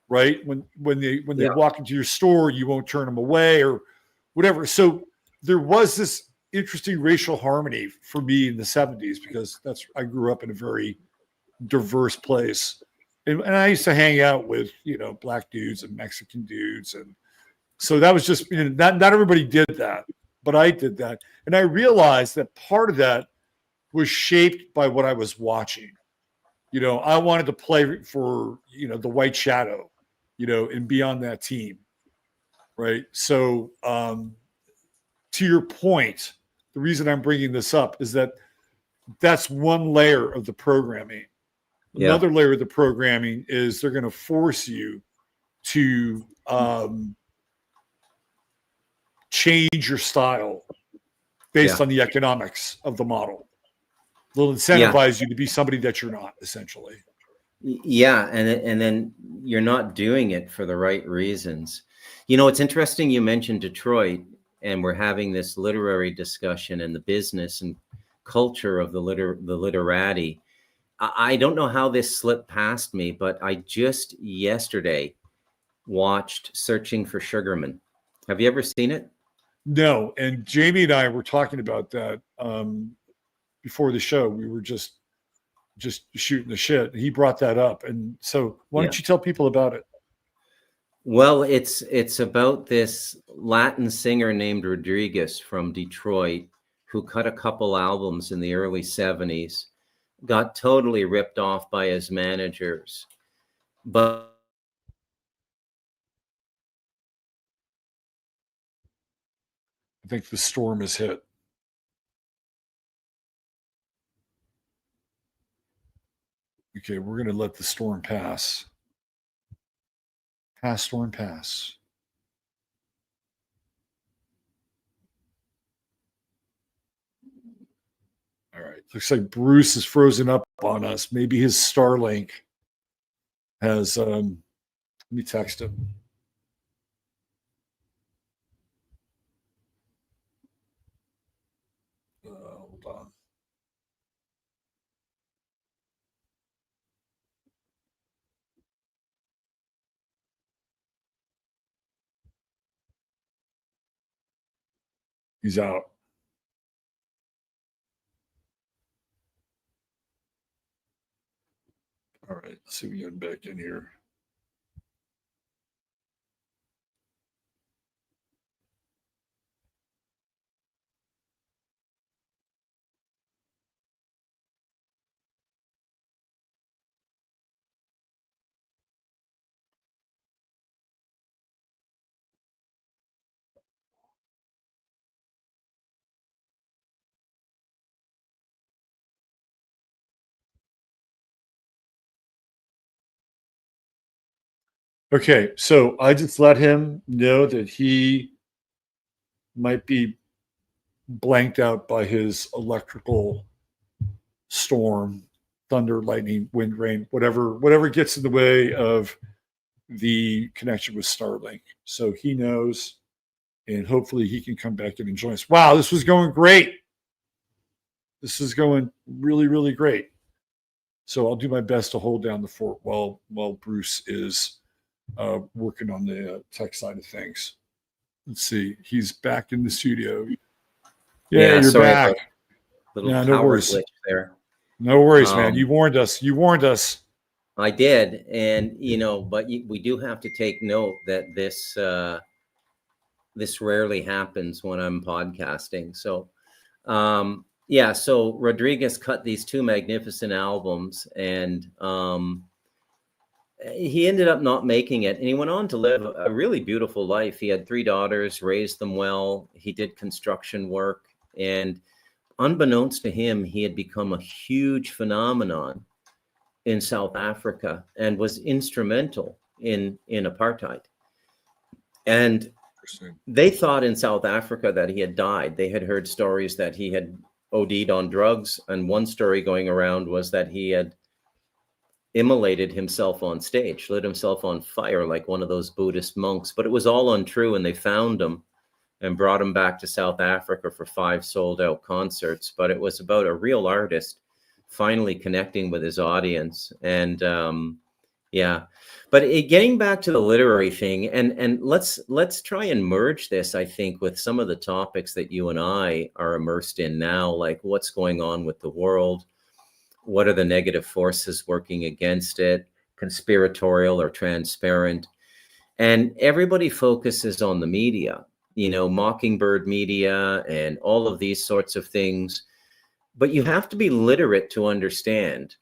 Speaker 1: Right? When they walk into your store, you won't turn them away or whatever. So there was this interesting racial harmony for me in the 70s because I grew up in a very diverse place. And I used to hang out with, black dudes and Mexican dudes. And so that was just, not everybody did that, but I did that. And I realized that part of that was shaped by what I was watching. I wanted to play for, the White Shadow, and be on that team. Right. So to your point, the reason I'm bringing this up is that that's one layer of the programming. Another layer of the programming is they're going to force you to change your style based on the economics of the model. They'll incentivize you to be somebody that you're not, essentially.
Speaker 2: Yeah, and then you're not doing it for the right reasons. It's interesting you mentioned Detroit, and we're having this literary discussion and the business and culture of the literati. I don't know how this slipped past me, but I just yesterday watched Searching for Sugarman. Have you ever seen it?
Speaker 1: No, and Jamie and I were talking about that before the show. We were just shooting the shit. He brought that up, and so why don't you tell people about it?
Speaker 2: Well, it's about this Latin singer named Rodriguez from Detroit who cut a couple albums in the early 70s, got totally ripped off by his managers, but
Speaker 1: I think the storm has hit. Okay, we're going to let the storm pass. Pass, storm, pass. All right. Looks like Bruce is frozen up on us. Maybe his Starlink has. Let me text him. Hold on. He's out. All right, let's see if we get back in here. Okay, so I just let him know that he might be blanked out by his electrical storm, thunder, lightning, wind, rain, whatever gets in the way of the connection with Starlink. So he knows, and hopefully he can come back in and join us. Wow, this was going great. This is going really, really great. So I'll do my best to hold down the fort while Bruce is working on the tech side of things. Let's see. He's back in the studio. Yeah, you're back.
Speaker 2: Little power glitch there.
Speaker 1: No worries, man. You warned us.
Speaker 2: I did, and but we do have to take note that this rarely happens when I'm podcasting. So, so Rodriguez cut these two magnificent albums, and he ended up not making it, and he went on to live a really beautiful life. He had 3 daughters, raised them well. He did construction work, and unbeknownst to him, he had become a huge phenomenon in South Africa and was instrumental in apartheid. And
Speaker 1: Interesting.
Speaker 2: they thought in South Africa that he had died. They had heard stories that he had OD'd on drugs. And one story going around was that he had immolated himself on stage, lit himself on fire like one of those Buddhist monks. But it was all untrue. And they found him and brought him back to South Africa for 5 sold-out concerts. But it was about a real artist finally connecting with his audience. And yeah, but getting back to the literary thing, and let's try and merge this, I think, with some of the topics that you and I are immersed in now, like what's going on with the world, what are the negative forces working against it, conspiratorial or transparent, and everybody focuses on the media, Mockingbird media and all of these sorts of things, but you have to be literate to understand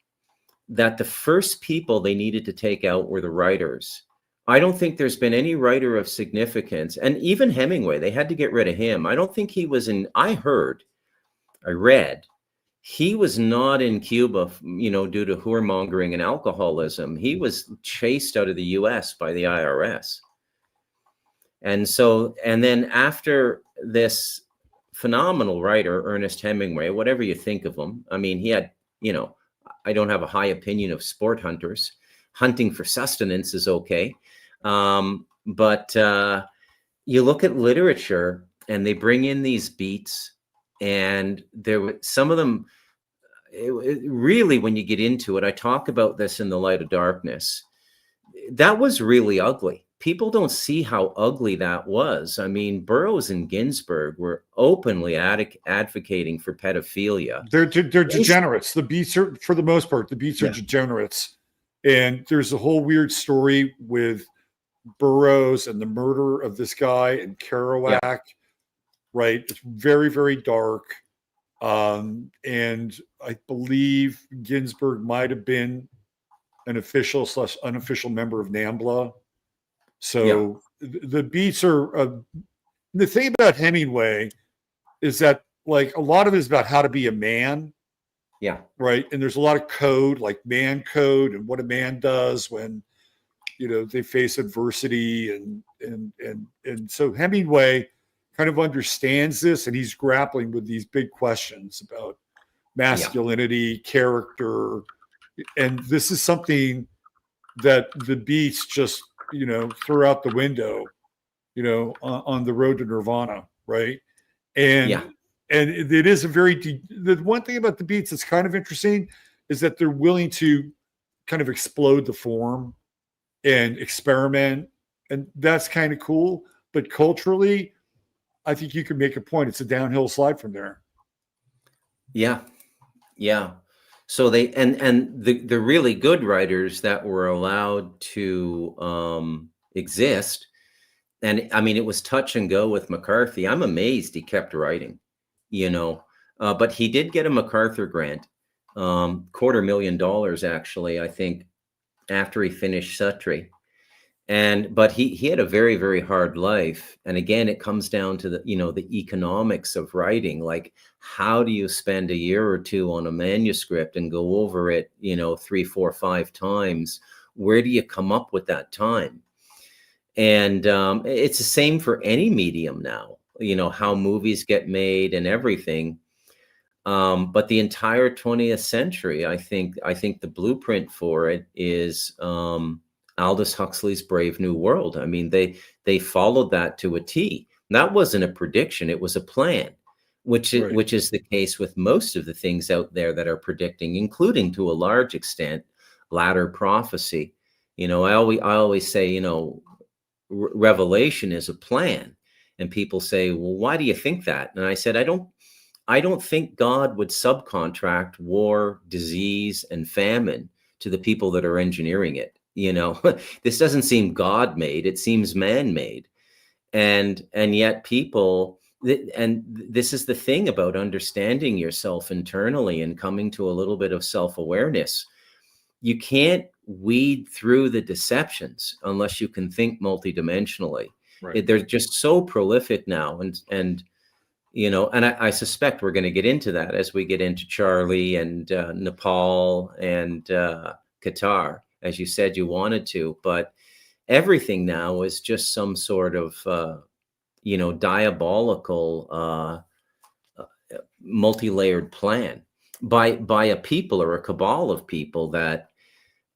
Speaker 2: that the first people they needed to take out were the writers. I don't think there's been any writer of significance. And even Hemingway, they had to get rid of him. I don't think he was I read, he was not in Cuba, due to whoremongering and alcoholism. He was chased out of the US by the IRS. And then after this phenomenal writer, Ernest Hemingway, whatever you think of him, I mean, he had, I don't have a high opinion of sport hunters. Hunting for sustenance is okay. But you look at literature and they bring in these beats, and there were some of them, really, when you get into it, I talk about this in The Light of Darkness. That was really ugly. People don't see how ugly that was. I mean, Burroughs and Ginsberg were openly advocating for pedophilia.
Speaker 1: They're degenerates. The beats are, for the most part, degenerates. And there's a whole weird story with Burroughs and the murder of this guy in Kerouac, right? It's very, very dark. And I believe Ginsberg might have been an official / unofficial member of NAMBLA. So the beats are the thing about Hemingway is that, like, a lot of it is about how to be a man.
Speaker 2: Yeah.
Speaker 1: Right. And there's a lot of code, like man code, and what a man does when, they face adversity. And so Hemingway kind of understands this, and he's grappling with these big questions about masculinity, character. And this is something that the beats just, threw out the window, on the road to Nirvana. Right. And it is the one thing about the beats that's kind of interesting is that they're willing to kind of explode the form and experiment. And that's kind of cool. But culturally, I think you can make a point. It's a downhill slide from there.
Speaker 2: Yeah. Yeah. So they, and the really good writers that were allowed to exist. And I mean, it was touch and go with McCarthy. I'm amazed he kept writing, but he did get a MacArthur grant, $250,000 actually, I think, after he finished Suttree. But he had a very, very hard life. And again, it comes down to the economics of writing. Like, how do you spend a year or two on a manuscript and go over it, 3, 4, 5 times? Where do you come up with that time? And it's the same for any medium now, how movies get made and everything. But the entire 20th century, I think the blueprint for it is Aldous Huxley's Brave New World. I mean, they followed that to a T. That wasn't a prediction; it was a plan, which is the case with most of the things out there that are predicting, including to a large extent latter prophecy. I always say, Revelation is a plan, and people say, "Well, why do you think that?" And I said, I don't think God would subcontract war, disease, and famine to the people that are engineering it. This doesn't seem God-made; it seems man-made, and yet people. And this is the thing about understanding yourself internally and coming to a little bit of self-awareness. You can't weed through the deceptions unless you can think multidimensionally. Right. They're just so prolific now, and I suspect we're going to get into that as we get into Charlie and Nepal and Qatar, as you said you wanted to. But everything now is just some sort of, diabolical, multi-layered plan by a people or a cabal of people that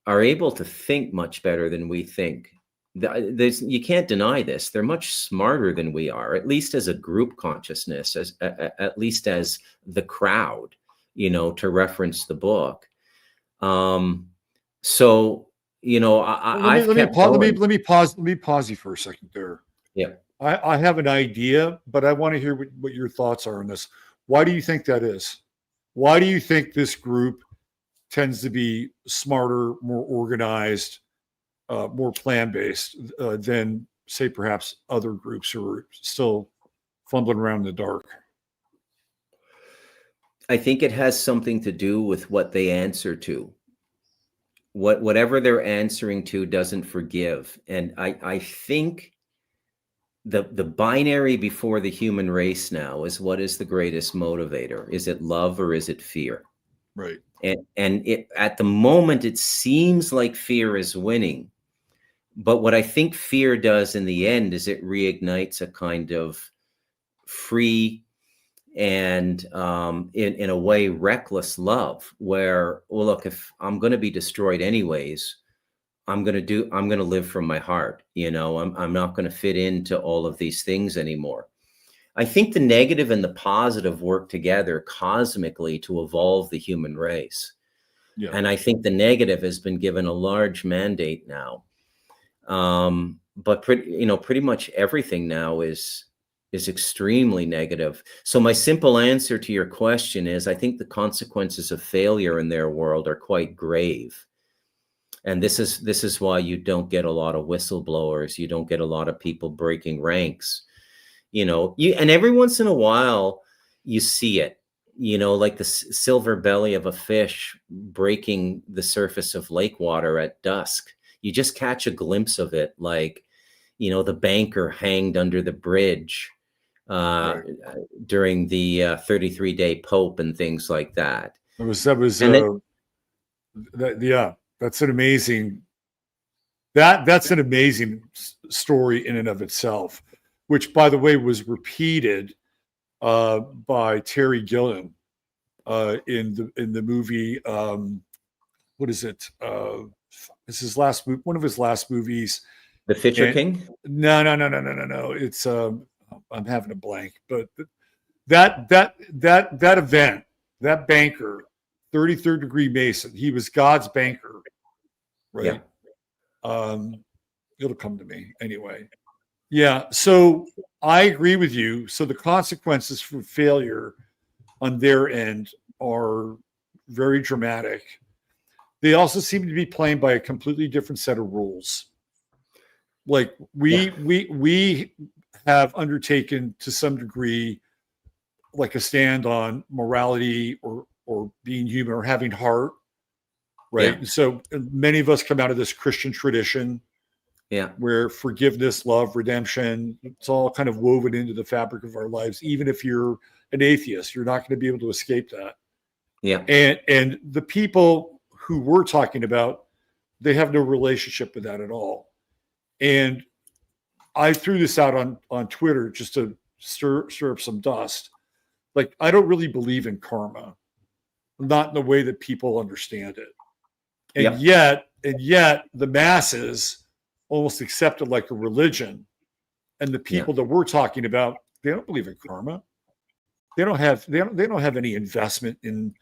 Speaker 2: are able to think much better than we think. You can't deny this. They're much smarter than we are, at least as a group consciousness, at least as the crowd, to reference the book. So, I've kept going.
Speaker 1: Let me pause you for a second there.
Speaker 2: Yeah.
Speaker 1: I have an idea, but I want to hear what your thoughts are on this. Why do you think that is? Why do you think this group tends to be smarter, more organized, more plan-based than, say, perhaps other groups who are still fumbling around in the dark?
Speaker 2: I think it has something to do with what they answer to. Whatever they're answering to doesn't forgive. And I think the binary before the human race now is, what is the greatest motivator? Is it love or is it fear?
Speaker 1: Right.
Speaker 2: And at the moment, it seems like fear is winning. But what I think fear does in the end is it reignites a kind of free and in a way reckless love, where, well, look, if I'm going to be destroyed anyways, I'm going to live from my heart. I'm not going to fit into all of these things anymore. I think the negative and the positive work together cosmically to evolve the human race. Yeah. And I think the negative has been given a large mandate now. But pretty much everything now is extremely negative. So my simple answer to your question is, I think the consequences of failure in their world are quite grave. And this is why you don't get a lot of whistleblowers. You don't get a lot of people breaking ranks. And every once in a while you see it, like the silver belly of a fish breaking the surface of lake water at dusk. You just catch a glimpse of it, like, the banker hanged under the bridge right. During the 33-day Pope and things like that.
Speaker 1: That's an amazing. That's an amazing story in and of itself, which, by the way, was repeated by Terry Gilliam in the movie. What is it? This is one of his last movies.
Speaker 2: The Fisher King?
Speaker 1: No. It's I'm having a blank, but that event, that banker, 33rd degree Mason, he was God's banker, right? Yeah. It'll come to me anyway. Yeah. So I agree with you. So the consequences for failure on their end are very dramatic. They also seem to be playing by a completely different set of rules. Like we have undertaken to some degree, like a stand on morality or being human or having heart, right? Yeah. So many of us come out of this Christian tradition, where forgiveness, love, redemption, it's all kind of woven into the fabric of our lives. Even if you're an atheist, you're not going to be able to escape that.
Speaker 2: Yeah.
Speaker 1: And the people who we're talking about, they have no relationship with that at all. And I threw this out on Twitter just to stir up some dust. Like, I don't really believe in karma, not in the way that people understand it. And yet the masses almost accept it like a religion. And the people that we're talking about, they don't believe in karma. They don't have any investment in,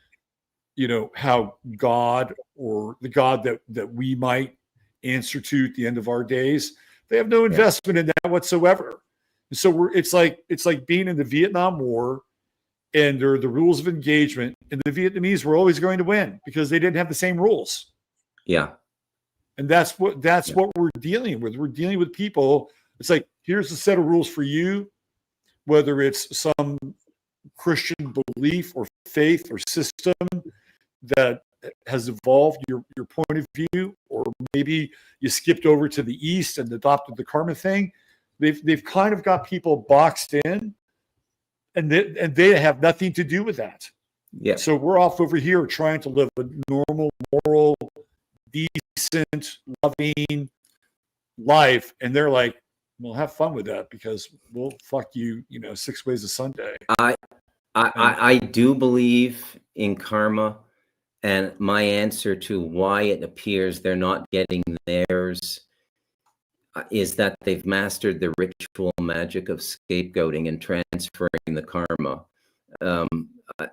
Speaker 1: how God or the God that we might answer to at the end of our days. They have no investment in that whatsoever. And so it's like being in the Vietnam War, and there are the rules of engagement, and the Vietnamese were always going to win because they didn't have the same rules.
Speaker 2: Yeah.
Speaker 1: And that's what we're dealing with. We're dealing with people. It's like, here's a set of rules for you, whether it's some Christian belief or faith or system that has evolved your point of view, or maybe you skipped over to the East and adopted the karma thing. They've kind of got people boxed in, and they have nothing to do with that.
Speaker 2: Yeah.
Speaker 1: So we're off over here trying to live a normal, moral, decent, loving, life, and they're like, well, have fun with that because we'll fuck you, 6 ways a Sunday.
Speaker 2: I do believe in karma, and my answer to why it appears they're not getting theirs is that they've mastered the ritual magic of scapegoating and transferring the karma.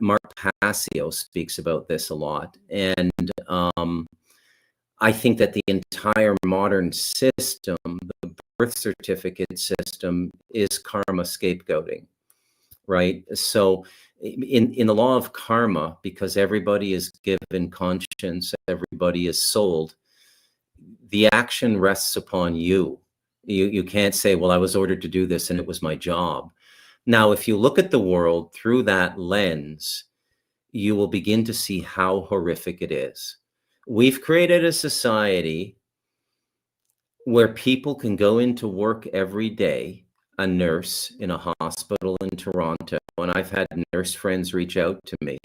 Speaker 2: Mark Passio speaks about this a lot, and I think that the entire modern system, the birth certificate system, is karma scapegoating, right? So in the law of karma, because everybody is given conscience, everybody is sold, the action rests upon you. You can't say, well, I was ordered to do this and it was my job. Now, if you look at the world through that lens, you will begin to see how horrific it is. We've created a society where people can go into work every day, a nurse in a hospital in Toronto, and I've had nurse friends reach out to me.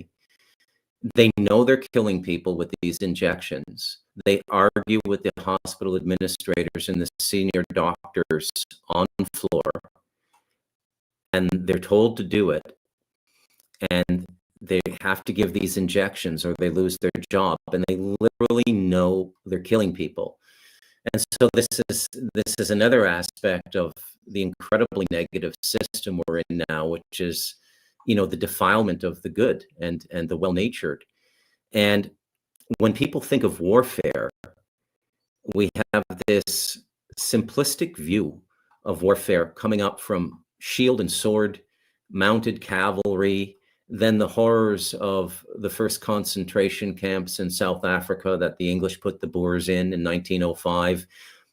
Speaker 2: They know they're killing people with these injections. They argue with the hospital administrators and the senior doctors on the floor, and they're told to do it. And they have to give these injections or they lose their job, and they literally know they're killing people. And so this is another aspect of the incredibly negative system we're in now, which is, the defilement of the good and the well-natured. And when people think of warfare, we have this simplistic view of warfare coming up from shield and sword, mounted cavalry, then the horrors of the first concentration camps in South Africa that the English put the Boers in 1905.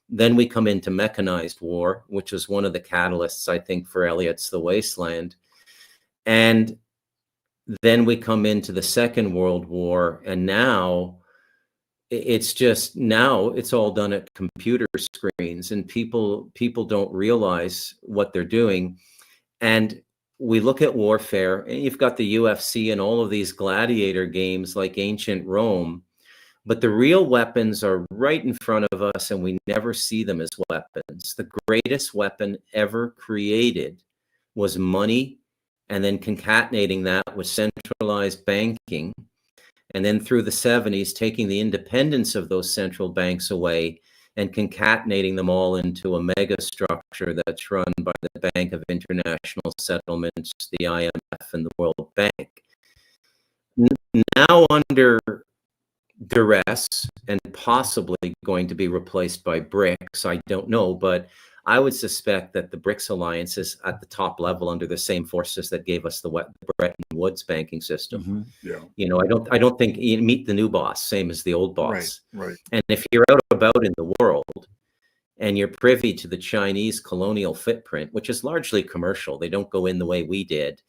Speaker 2: Then we come into mechanized war, which was one of the catalysts, I think, for Eliot's The Wasteland. And then we come into the Second World War, and now it's all done at computer screens, and people don't realize what they're doing. And we look at warfare, and you've got the UFC and all of these gladiator games like ancient Rome, but the real weapons are right in front of us, and we never see them as weapons. The greatest weapon ever created was money, and then concatenating that with centralized banking, and then through the 70s, taking the independence of those central banks away and concatenating them all into a mega structure that's run by the Bank of International Settlements, the IMF, and the World Bank. Now under duress and possibly going to be replaced by BRICS, I don't know, but I would suspect that the BRICS alliance is at the top level under the same forces that gave us the Bretton Woods banking system.
Speaker 1: Mm-hmm. Yeah.
Speaker 2: I don't think you meet the new boss, same as the old boss.
Speaker 1: Right.
Speaker 2: And if you're out about in the world and you're privy to the Chinese colonial footprint, which is largely commercial, they don't go in the way we did.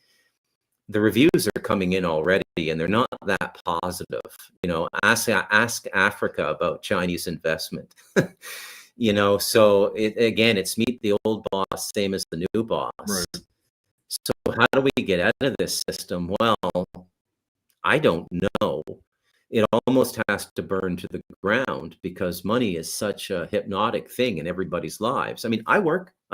Speaker 2: The reviews are coming in already, and they're not that positive. Ask Africa about Chinese investment. So it's meet the old boss, same as the new boss.
Speaker 1: Right.
Speaker 2: So how do we get out of this system? Well, I don't know. It almost has to burn to the ground because money is such a hypnotic thing in everybody's lives. I mean, I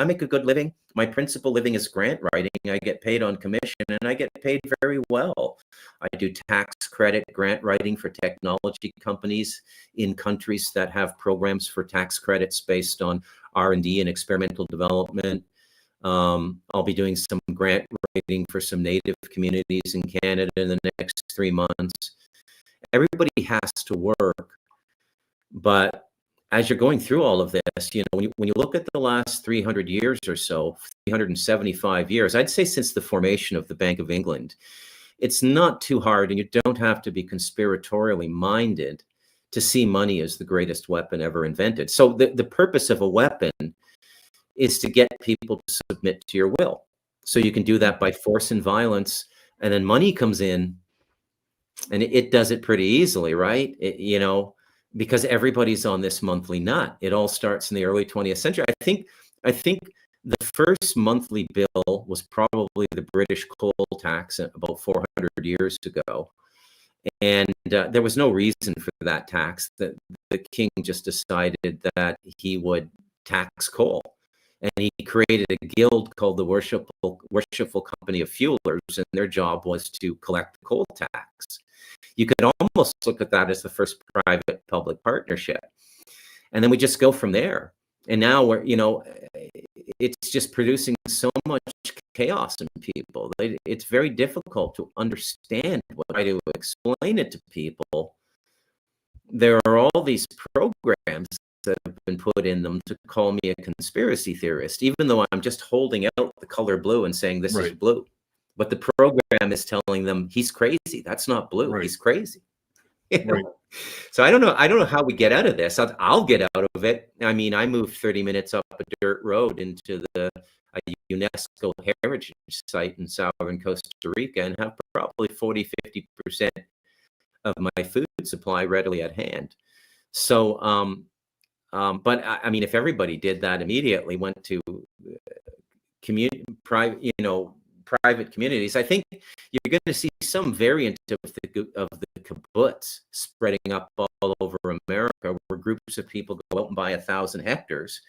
Speaker 2: make a good living. My principal living is grant writing. I get paid on commission, and I get paid very well. I do tax credit grant writing for technology companies in countries that have programs for tax credits based on R&D and experimental development. I'll be doing some grant writing for some native communities in Canada in the next 3 months. Everybody has to work, but as you're going through all of this, when you look at the last 300 years or so, 375 years, I'd say since the formation of the Bank of England, it's not too hard, and you don't have to be conspiratorially minded to see money as the greatest weapon ever invented. So the purpose of a weapon is to get people to submit to your will. So you can do that by force and violence, and then money comes in, and it does it pretty easily, right? Because everybody's on this monthly nut. It all starts in the early 20th century. I think the first monthly bill was probably the British coal tax about 400 years ago. And there was no reason for that tax. The king just decided that he would tax coal. And he created a guild called the Worshipful Company of Fuelers, and their job was to collect the coal tax. You could almost look at that as the first private-public partnership. And then we just go from there. And now it's just producing so much chaos in people. It's very difficult to understand what I do to explain it to people. There are all these programs that have been put in them to call me a conspiracy theorist, even though I'm just holding out the color blue and saying this is blue. But the program is telling them he's crazy. That's not blue. He's crazy. So I don't know how we get out of this. I'll get out of it. I mean, I moved 30 minutes up a dirt road into a UNESCO heritage site in southern Costa Rica and have probably 40-50% of my food supply readily at hand. So, but I mean, if everybody did that immediately, went to private communities, I think you're going to see some variant of the kibbutz spreading up all over America, where groups of people go out and buy 1,000 hectares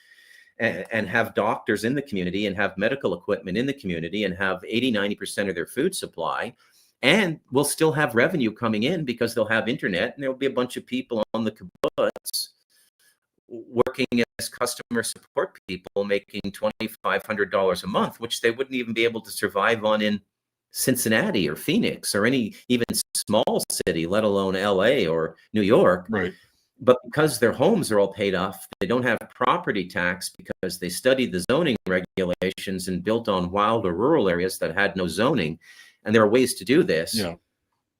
Speaker 2: and have doctors in the community and have medical equipment in the community and have 80-90% of their food supply, and will still have revenue coming in because they'll have internet, and there'll be a bunch of people on the kibbutz working as customer support people making $2,500 a month, which they wouldn't even be able to survive on in Cincinnati or Phoenix or any even small city, let alone LA or New York. But because their homes are all paid off, they don't have property tax because they studied the zoning regulations and built on wild or rural areas that had no zoning. And there are ways to do this.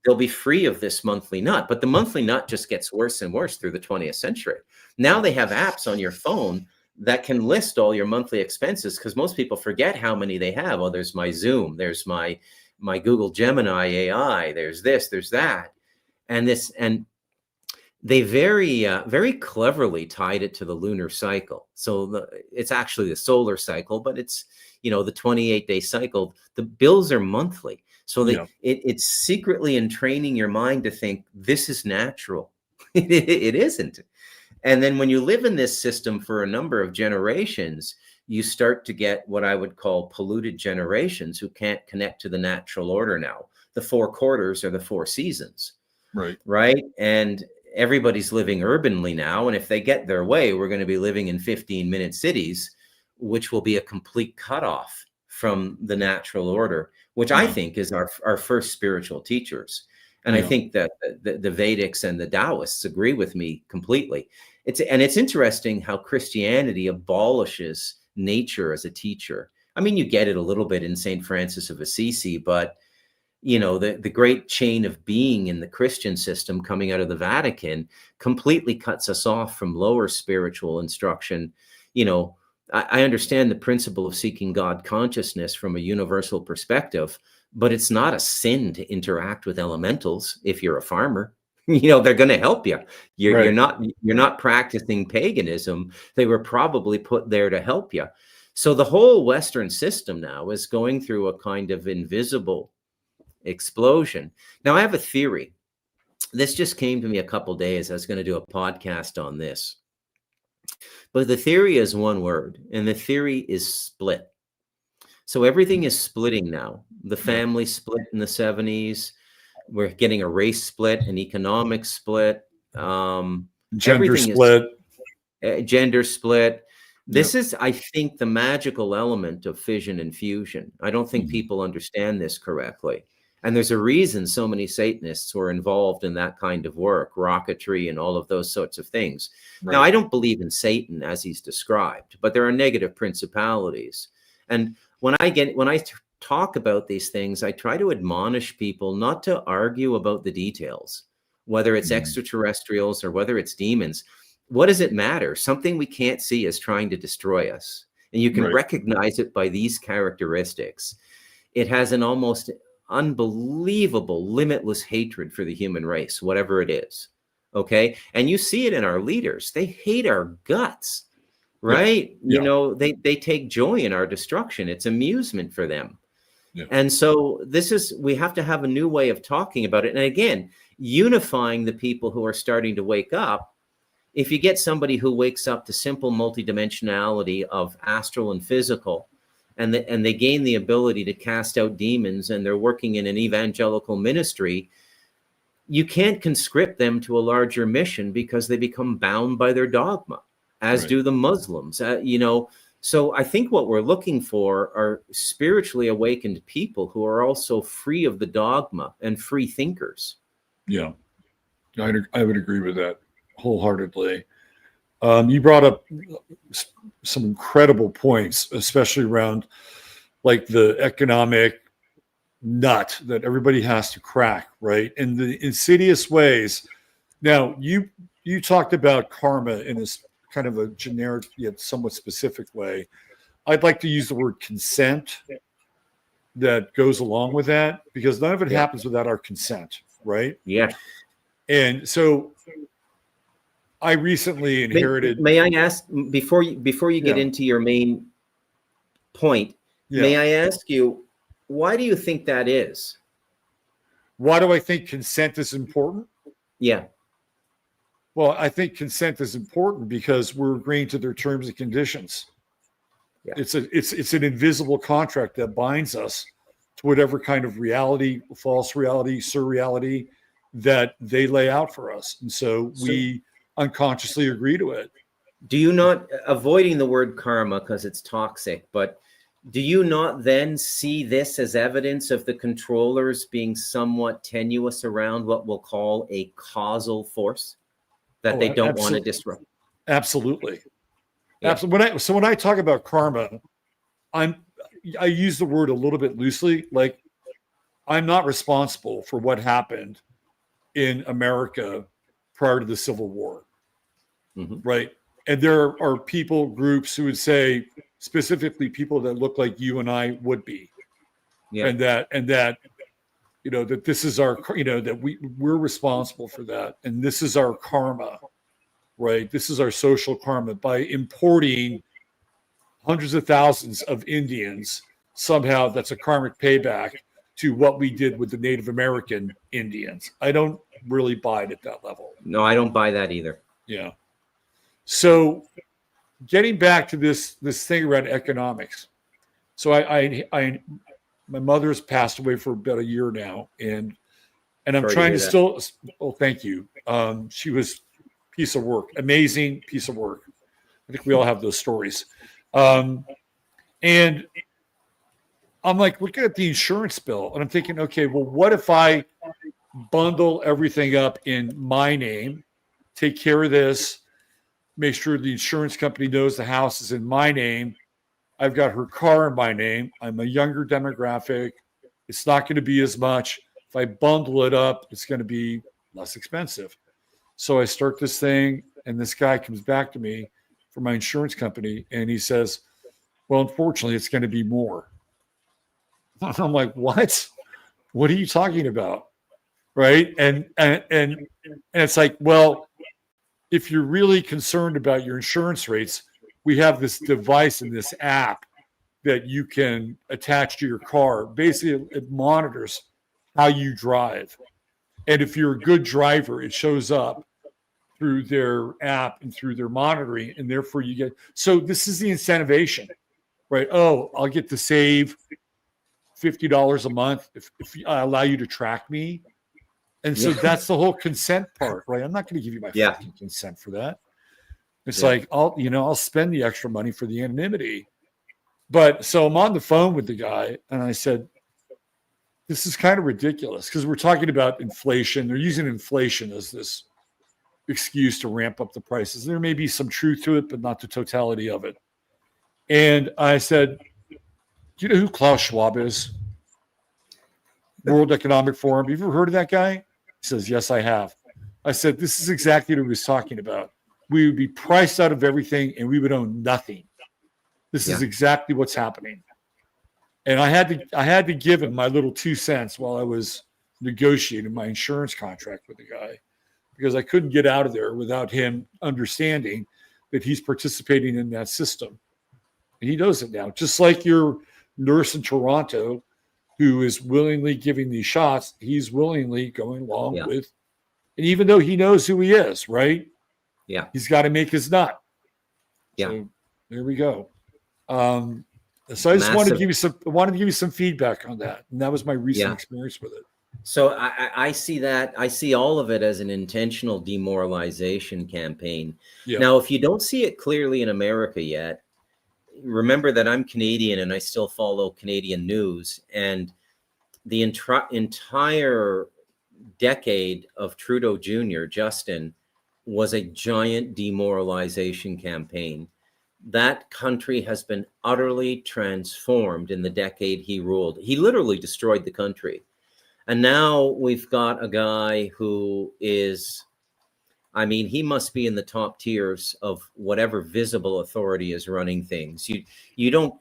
Speaker 2: They'll be free of this monthly nut. But the monthly nut just gets worse and worse through the 20th century. Now they have apps on your phone that can list all your monthly expenses, because most people forget how many they have. Oh, there's my Zoom, there's my Google Gemini AI, there's this, there's that. And they very cleverly tied it to the lunar cycle. So it's actually the solar cycle, but it's, the 28-day cycle. The bills are monthly. So it's secretly entraining your mind to think this is natural. It isn't. And then when you live in this system for a number of generations, you start to get what I would call polluted generations who can't connect to the natural order now. The 4 quarters are the 4 seasons. Right. And everybody's living urbanly now. And if they get their way, we're going to be living in 15-minute cities, which will be a complete cutoff from the natural order, which I think is our first spiritual teachers. And I think that the Vedics and the Taoists agree with me completely. It's interesting how Christianity abolishes nature as a teacher. I mean, you get it a little bit in St. Francis of Assisi, but the great chain of being in the Christian system coming out of the Vatican completely cuts us off from lower spiritual instruction. I understand the principle of seeking God consciousness from a universal perspective, but it's not a sin to interact with elementals. If you're a farmer, they're going to help you. You're not practicing paganism. They were probably put there to help you. So the whole Western system now is going through a kind of invisible explosion. Now, I have a theory. This just came to me a couple days. I was going to do a podcast on this. But the theory is one word, and the theory is split. So everything is splitting now. The family split in the 70s. We're getting a race split, an economic split.
Speaker 1: Gender split.
Speaker 2: Gender split. This is, I think, the magical element of fission and fusion. I don't think people understand this correctly. And there's a reason so many Satanists were involved in that kind of work, rocketry and all of those sorts of things. Now, I don't believe in Satan as he's described, but there are negative principalities. And when I talk about these things, I try to admonish people not to argue about the details, whether it's extraterrestrials or whether it's demons. What does it matter? Something we can't see is trying to destroy us. And you can recognize it by these characteristics. It has an almost unbelievable, limitless hatred for the human race, whatever it is. Okay. And you see it in our leaders. They hate our guts, right? They take joy in our destruction. It's amusement for them. And so we have to have a new way of talking about it. And again, unifying the people who are starting to wake up if you get somebody who wakes up to simple multidimensionality of astral and physical, and they gain the ability to cast out demons, and they're working in an evangelical ministry, you can't conscript them to a larger mission because they become bound by their dogma, as
Speaker 1: Right.
Speaker 2: do the Muslims. So I think what we're looking for are spiritually awakened people who are also free of the dogma and free thinkers.
Speaker 1: Yeah, I would agree with that wholeheartedly. You brought up some incredible points, especially around like the economic nut that everybody has to crack, right? And the insidious ways. Now, you talked about karma in this kind of a generic yet somewhat specific way. I'd like to use the word consent that goes along with that, because none of it happens without our consent, right?
Speaker 2: Yeah.
Speaker 1: And so I recently inherited.
Speaker 2: May I ask, before you get into your main point, may I ask you, why do you think that is?
Speaker 1: Why do I think consent is important?
Speaker 2: Yeah.
Speaker 1: Well, I think consent is important because we're agreeing to their terms and conditions. Yeah. It's an invisible contract that binds us to whatever kind of reality, false reality, surreality that they lay out for us. And so we unconsciously agree to it.
Speaker 2: Do you not, avoiding the word karma because it's toxic, but do you not then see this as evidence of the controllers being somewhat tenuous around what we'll call a causal force that they don't want to disrupt?
Speaker 1: Absolutely. Yeah. Absolutely. When I talk about karma, I use the word a little bit loosely. Like, I'm not responsible for what happened in America prior to the Civil War, right? And there are people, groups who would say, specifically people that look like you and I would be, and that that this is our, that we're responsible for that, and this is our karma, right? This is our social karma by importing hundreds of thousands of Indians. Somehow that's a karmic payback to what we did with the Native American Indians. I don't really buy it at that level.
Speaker 2: No, I don't buy that either.
Speaker 1: Yeah. So getting back to this thing around economics. So my mother's passed away for about a year now, and I'm trying to still. Oh, thank you. She was a piece of work, amazing piece of work. I think we all have those stories. And I'm like looking at the insurance bill, and I'm thinking, okay, well, what if I bundle everything up in my name, take care of this, make sure the insurance company knows the house is in my name. I've got her car in my name. I'm a younger demographic. It's not going to be as much. If I bundle it up, it's going to be less expensive. So I start this thing, and this guy comes back to me from my insurance company, and he says, well, unfortunately, it's going to be more. I'm like, what? What are you talking about? Right? And it's like, well, if you're really concerned about your insurance rates, we have this device and this app that you can attach to your car. Basically, it monitors how you drive. And if you're a good driver, it shows up through their app and through their monitoring, and therefore you get. So this is the incentivation, right? Oh, I'll get to save $50 a month if I allow you to track me. And so that's the whole consent part, right? I'm not going to give you my fucking consent for that. It's like, I'll spend the extra money for the anonymity. But so I'm on the phone with the guy, and I said, this is kind of ridiculous, because we're talking about inflation. They're using inflation as this excuse to ramp up the prices. There may be some truth to it, but not the totality of it. And I said, do you know who Klaus Schwab is? World Economic Forum. Have you ever heard of that guy? He says, yes, I have. I said, this is exactly what he was talking about. We would be priced out of everything, and we would own nothing. This is exactly what's happening. And I had to give him my little 2 cents while I was negotiating my insurance contract with the guy, because I couldn't get out of there without him understanding that he's participating in that system. And he knows it now. Just like your nurse in Toronto who is willingly giving these shots, he's willingly going along with, and even though he knows who he is, right?
Speaker 2: Yeah.
Speaker 1: He's got to make his nut.
Speaker 2: Yeah.
Speaker 1: So there we go. So I just wanted to give you some feedback on that, and that was my recent experience with it.
Speaker 2: So I see that. I see all of it as an intentional demoralization campaign.
Speaker 1: Yeah.
Speaker 2: Now, if you don't see it clearly in America yet, remember that I'm Canadian and I still follow Canadian news. And the entire decade of Trudeau Jr., Justin, was a giant demoralization campaign. That country has been utterly transformed in the decade he ruled. He literally destroyed the country. And now we've got a guy who is, I mean, he must be in the top tiers of whatever visible authority is running things. You don't,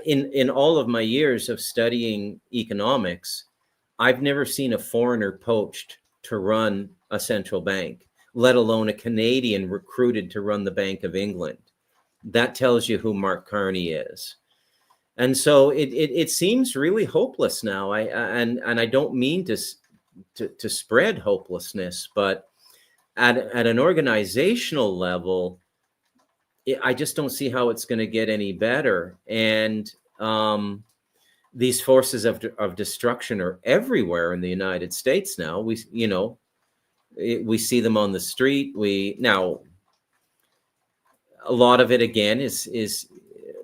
Speaker 2: in all of my years of studying economics, I've never seen a foreigner poached to run a central bank, let alone a Canadian recruited to run the Bank of England. That tells you who Mark Carney is. And so it seems really hopeless now. And I don't mean to spread hopelessness, but at an organizational level, I just don't see how it's going to get any better. And these forces of destruction are everywhere in the United States now. We see them on the street. Now a lot of it again is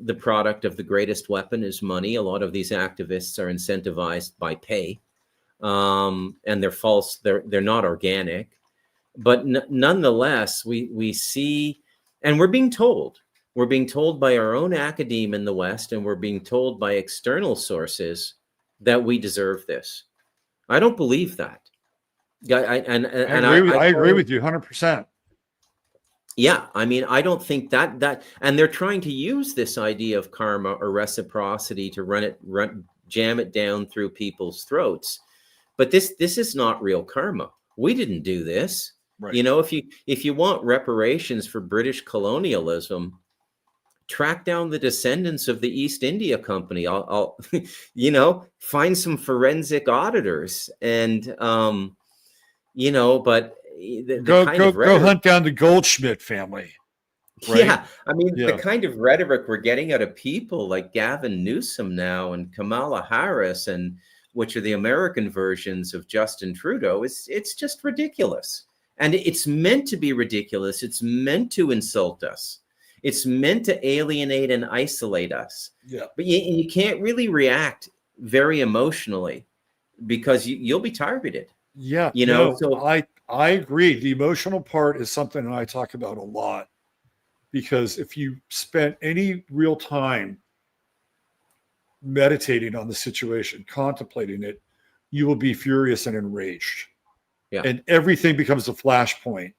Speaker 2: the product of the greatest weapon is money. A lot of these activists are incentivized by pay, and they're false. They're not organic, but nonetheless, we see, and we're being told by our own academe in the West, and we're being told by external sources that we deserve this. I don't believe that. I
Speaker 1: agree with you 100%.
Speaker 2: Yeah, I mean, I don't think that, and they're trying to use this idea of karma or reciprocity to jam it down through people's throats. But this is not real karma. We didn't do this. Right. You know, if you want reparations for British colonialism, track down the descendants of the East India Company. I'll find some forensic auditors and but
Speaker 1: go hunt down the Goldschmidt family.
Speaker 2: Right? Yeah, I mean, the kind of rhetoric we're getting out of people like Gavin Newsom now and Kamala Harris, and which are the American versions of Justin Trudeau, it's just ridiculous. And it's meant to be ridiculous. It's meant to insult us. It's meant to alienate and isolate us. Yeah. But you can't really react very emotionally because you'll be targeted.
Speaker 1: Yeah. So I agree. The emotional part is something that I talk about a lot, because if you spent any real time meditating on the situation, contemplating it, you will be furious and enraged. Yeah. And everything becomes a flashpoint,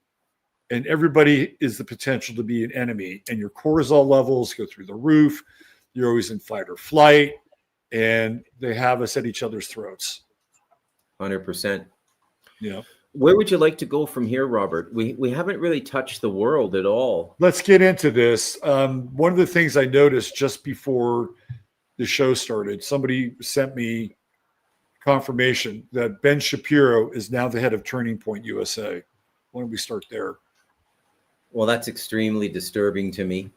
Speaker 1: and everybody is the potential to be an enemy, and your cortisol levels go through the roof. You're always in fight or flight, and they have us at each other's throats.
Speaker 2: 100%.
Speaker 1: Yeah.
Speaker 2: Where would you like to go from here, Robert? We haven't really touched the world at all.
Speaker 1: Let's get into this. One of the things I noticed just before the show started, somebody sent me confirmation that Ben Shapiro is now the head of Turning Point USA. Why don't we start there?
Speaker 2: Well, that's extremely disturbing to me.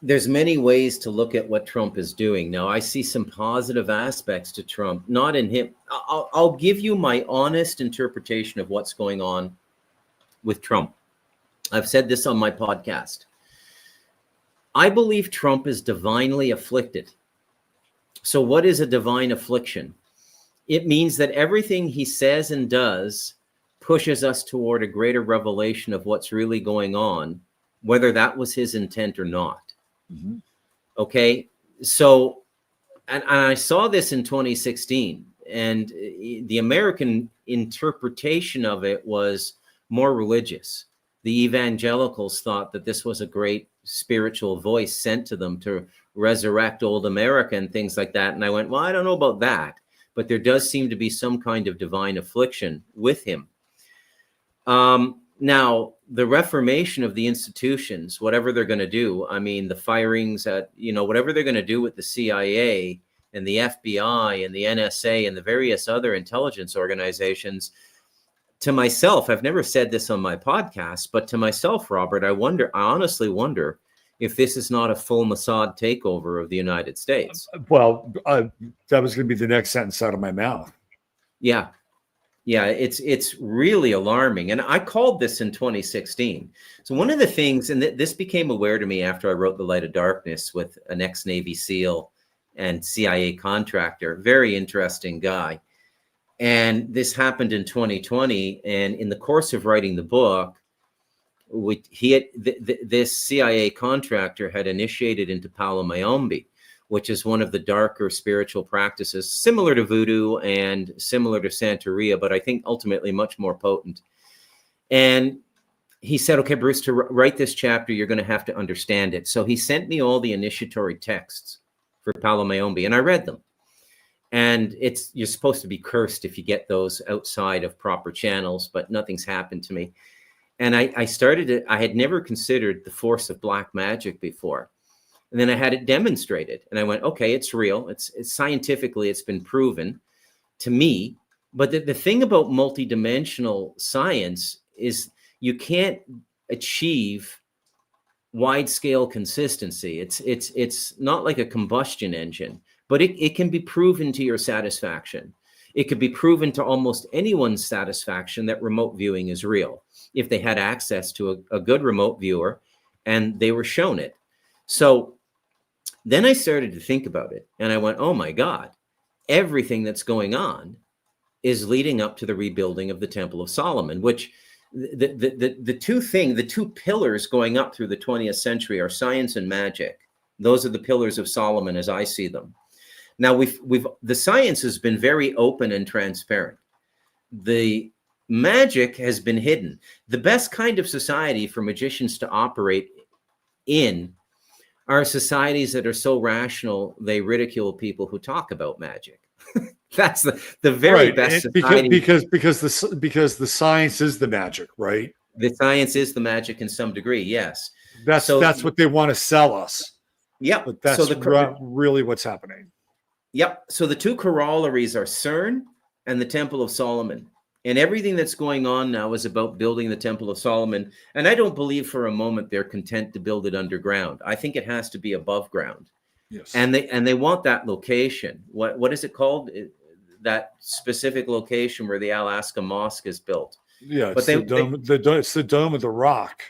Speaker 2: There's many ways to look at what Trump is doing. Now, I see some positive aspects to Trump, not in him. I'll give you my honest interpretation of what's going on with Trump. I've said this on my podcast. I believe Trump is divinely afflicted. So what is a divine affliction? It means that everything he says and does pushes us toward a greater revelation of what's really going on, whether that was his intent or not. Mm-hmm. Okay. So, and I saw this in 2016, and the American interpretation of it was more religious. The evangelicals thought that this was a great spiritual voice sent to them to resurrect old America and things like that. And I went, well, I don't know about that, but there does seem to be some kind of divine affliction with him. Now, the reformation of the institutions, whatever they're going to do, I mean, the firings at, whatever they're going to do with the CIA and the FBI and the NSA and the various other intelligence organizations, to myself, I've never said this on my podcast, but to myself, Robert, I honestly wonder if this is not a full Mossad takeover of the United States.
Speaker 1: Well, that was going to be the next sentence out of my mouth.
Speaker 2: Yeah. Yeah, it's really alarming. And I called this in 2016. So one of the things, and this became aware to me after I wrote The Light of Darkness with an ex-Navy SEAL and CIA contractor, very interesting guy. And this happened in 2020. And in the course of writing the book, this CIA contractor had initiated into Palo Mayombe, which is one of the darker spiritual practices, similar to voodoo and similar to Santeria, but I think ultimately much more potent. And he said, okay, Bruce, to write this chapter, you're going to have to understand it. So he sent me all the initiatory texts for Palo Mayombe, and I read them. And you're supposed to be cursed if you get those outside of proper channels, but nothing's happened to me. And I had never considered the force of black magic before. And then I had it demonstrated, and I went, okay, it's real. It's scientifically, it's been proven to me. But the thing about multidimensional science is you can't achieve wide scale consistency. It's not like a combustion engine, but it can be proven to your satisfaction. It could be proven to almost anyone's satisfaction that remote viewing is real if they had access to a good remote viewer and they were shown it. So then I started to think about it, and I went, oh my God, everything that's going on is leading up to the rebuilding of the Temple of Solomon, which the two pillars going up through the 20th century are science and magic. Those are the pillars of Solomon as I see them. Now the science has been very open and transparent. The magic has been hidden. The best kind of society for magicians to operate in are societies that are so rational they ridicule people who talk about magic. That's the very best society.
Speaker 1: Because the science is the magic, right?
Speaker 2: The science is the magic in some degree, yes.
Speaker 1: That's what they want to sell us.
Speaker 2: Yep.
Speaker 1: But that's really what's happening.
Speaker 2: Yep. So the two corollaries are CERN and the Temple of Solomon. And everything that's going on now is about building the Temple of Solomon. And I don't believe for a moment they're content to build it underground. I think it has to be above ground.
Speaker 1: Yes.
Speaker 2: And they want that location. What is it called? That specific location where the Alaska Mosque is built.
Speaker 1: Yeah, it's the Dome of the Rock,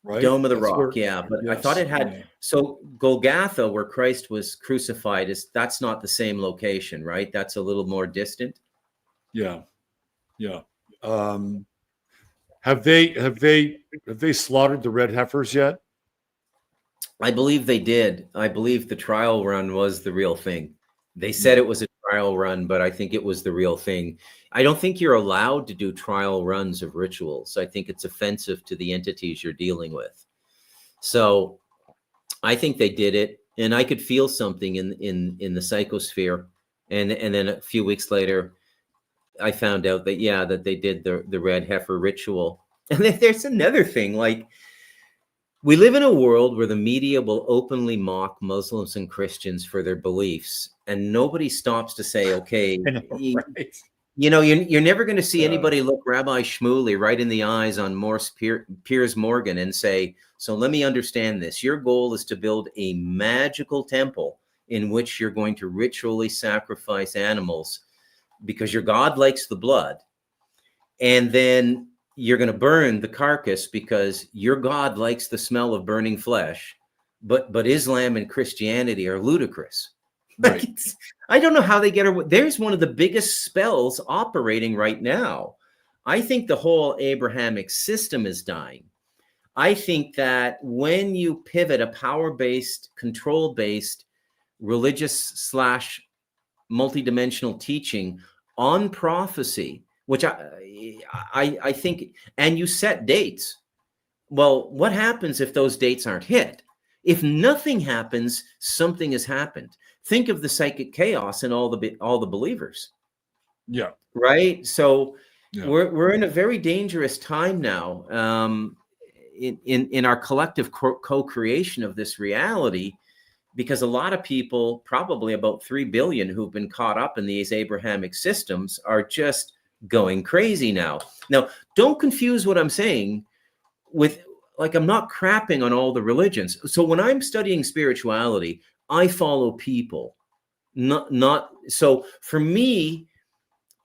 Speaker 1: right?
Speaker 2: Dome of the Rock, yeah. But yes, I thought it had so Golgotha, where Christ was crucified, that's not the same location, right? That's a little more distant.
Speaker 1: Yeah. Yeah. Have they slaughtered the red heifers yet?
Speaker 2: I believe they did. I believe the trial run was the real thing. They said it was a trial run, but I think it was the real thing. I don't think you're allowed to do trial runs of rituals. I think it's offensive to the entities you're dealing with. So I think they did it, and I could feel something in the psychosphere. And then a few weeks later, I found out that they did the red heifer ritual. And then there's another thing, like we live in a world where the media will openly mock Muslims and Christians for their beliefs, and nobody stops to say, okay, right. You're never going to see anybody look Rabbi Shmuley right in the eyes on Piers Morgan and say, so let me understand this. Your goal is to build a magical temple in which you're going to ritually sacrifice animals because your God likes the blood. And then you're going to burn the carcass because your God likes the smell of burning flesh. But Islam and Christianity are ludicrous. Right. I don't know how they get away. There's one of the biggest spells operating right now. I think the whole Abrahamic system is dying. I think that when you pivot a power-based, control-based, religious / multidimensional teaching on prophecy, which I think, and you set dates. Well, what happens if those dates aren't hit? If nothing happens, something has happened. Think of the psychic chaos in all the believers.
Speaker 1: Yeah.
Speaker 2: Right. So we're in a very dangerous time now. In our collective co-creation of this reality, because a lot of people, probably about 3 billion who've been caught up in these Abrahamic systems, are just going crazy now. Now, don't confuse what I'm saying with, like, I'm not crapping on all the religions. So when I'm studying spirituality, I follow people, not. So for me,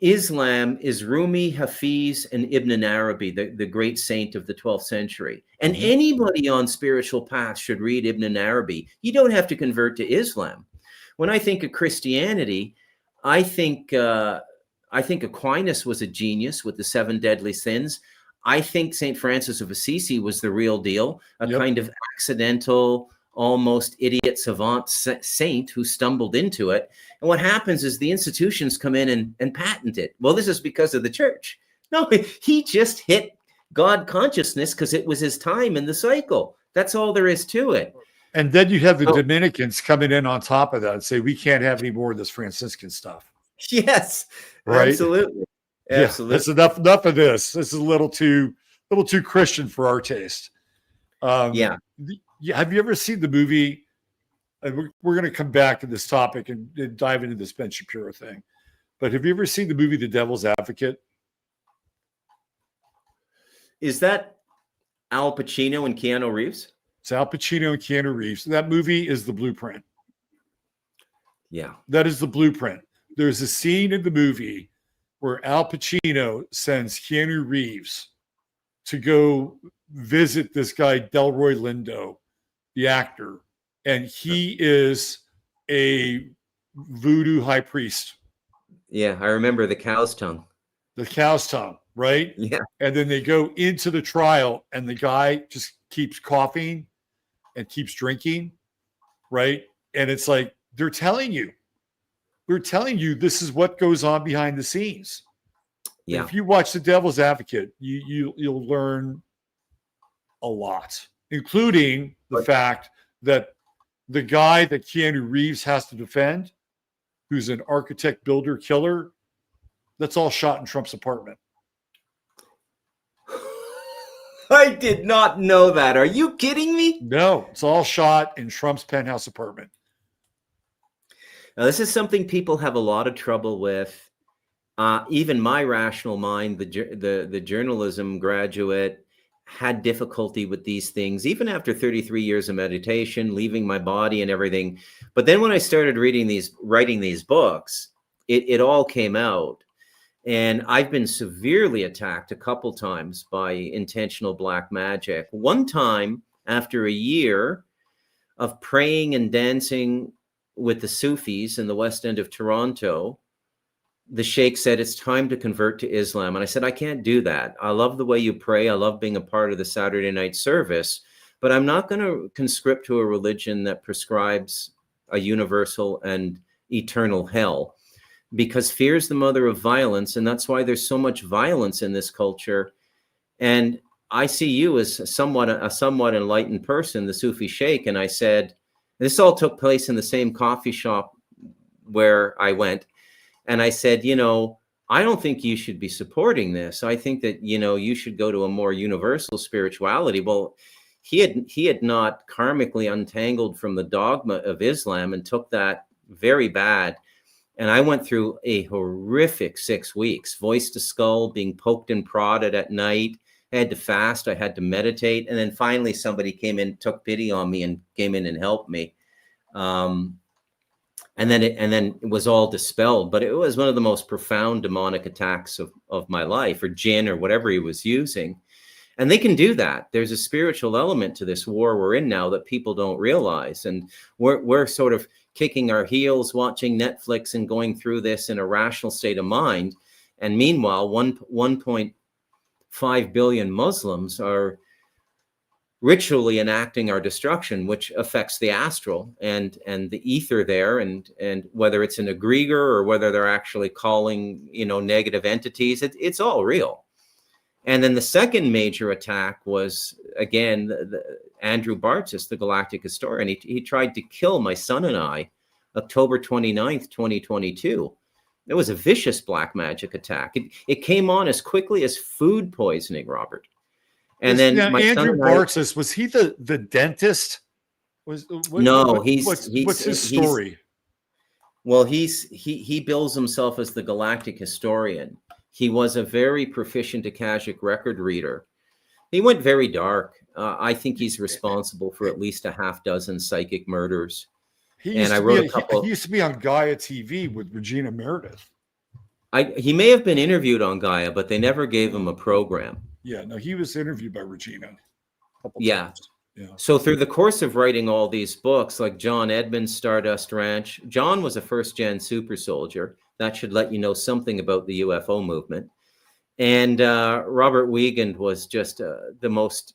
Speaker 2: Islam is Rumi, Hafiz, and Ibn Arabi, the great saint of the 12th century. And anybody on spiritual path should read Ibn Arabi. You don't have to convert to Islam. When I think of Christianity, I think Aquinas was a genius with the 7 deadly sins. I think St. Francis of Assisi was the real deal, a kind of accidental, almost idiot savant saint who stumbled into it. And what happens is the institutions come in and patent it. Well, this is because of the church. No, he just hit God consciousness because it was his time in the cycle. That's all there is to it.
Speaker 1: And then you have the Dominicans coming in on top of that and say, we can't have any more of this Franciscan stuff.
Speaker 2: Yes,
Speaker 1: right.
Speaker 2: Absolutely.
Speaker 1: Yeah, that's enough of this. This is a little too Christian for our taste. Have you ever seen the movie? And we're going to come back to this topic and dive into this Ben Shapiro thing. But have you ever seen the movie The Devil's Advocate?
Speaker 2: Is that Al Pacino and Keanu Reeves?
Speaker 1: It's Al Pacino and Keanu Reeves. That movie is the blueprint.
Speaker 2: Yeah.
Speaker 1: That is the blueprint. There's a scene in the movie where Al Pacino sends Keanu Reeves to go visit this guy, Delroy Lindo, the actor. And he is a voodoo high priest.
Speaker 2: Yeah, I remember the cow's tongue.
Speaker 1: The cow's tongue, right?
Speaker 2: Yeah.
Speaker 1: And then they go into the trial and the guy just keeps coughing and keeps drinking, right? And it's like, they're telling you this is what goes on behind the scenes. Yeah. If you watch The Devil's Advocate, you'll learn a lot, including the fact that the guy that Keanu Reeves has to defend, who's an architect, builder, killer, that's all shot in Trump's apartment.
Speaker 2: I did not know that. Are you kidding me?
Speaker 1: No, it's all shot in Trump's penthouse apartment.
Speaker 2: Now, this is something people have a lot of trouble with. Even my rational mind, the journalism graduate, had difficulty with these things, even after 33 years of meditation, leaving my body and everything. But then when I started writing these books, it all came out. And I've been severely attacked a couple times by intentional black magic. One time, after a year of praying and dancing with the Sufis in the West End of Toronto, the sheikh said, it's time to convert to Islam. And I said, I can't do that. I love the way you pray. I love being a part of the Saturday night service, but I'm not going to conscript to a religion that prescribes a universal and eternal hell, because fear is the mother of violence. And that's why there's so much violence in this culture. And I see you as a somewhat enlightened person, the Sufi sheikh. And I said, this all took place in the same coffee shop where I went. And I said, I don't think you should be supporting this. I think that, you should go to a more universal spirituality. Well, he had not karmically untangled from the dogma of Islam and took that very bad. And I went through a horrific 6 weeks, voice to skull, being poked and prodded at night. I had to fast. I had to meditate. And then finally somebody came in, took pity on me and came in and helped me. And then it was all dispelled, but it was one of the most profound demonic attacks of my life, or jinn, or whatever he was using. And they can do that. There's a spiritual element to this war we're in now that people don't realize. And we're sort of kicking our heels, watching Netflix and going through this in a rational state of mind. And meanwhile, 1.5 billion Muslims are ritually enacting our destruction, which affects the astral and the ether there, and whether it's an egregor or whether they're actually calling negative entities, it's all real. And then the second major attack was, again, Andrew Bartzis, the galactic historian. He tried to kill my son and I, October 29th, 2022. It was a vicious black magic attack. It came on as quickly as food poisoning, Robert. And then
Speaker 1: now, Andrew Bartzis, was he the dentist? What's his story?
Speaker 2: He bills himself as the galactic historian. He was a very proficient Akashic record reader. He went very dark. I think he's responsible for at least a half dozen psychic murders. And I wrote a couple.
Speaker 1: He used to be on Gaia TV with Regina Meredith.
Speaker 2: He may have been interviewed on Gaia, but they never gave him a program.
Speaker 1: Yeah, no, he was interviewed by Regina.
Speaker 2: Yeah.
Speaker 1: Times. Yeah.
Speaker 2: So through the course of writing all these books, like John Edmonds' Stardust Ranch, John was a first-gen super soldier. That should let you know something about the UFO movement. And Robert Wiegand was just the most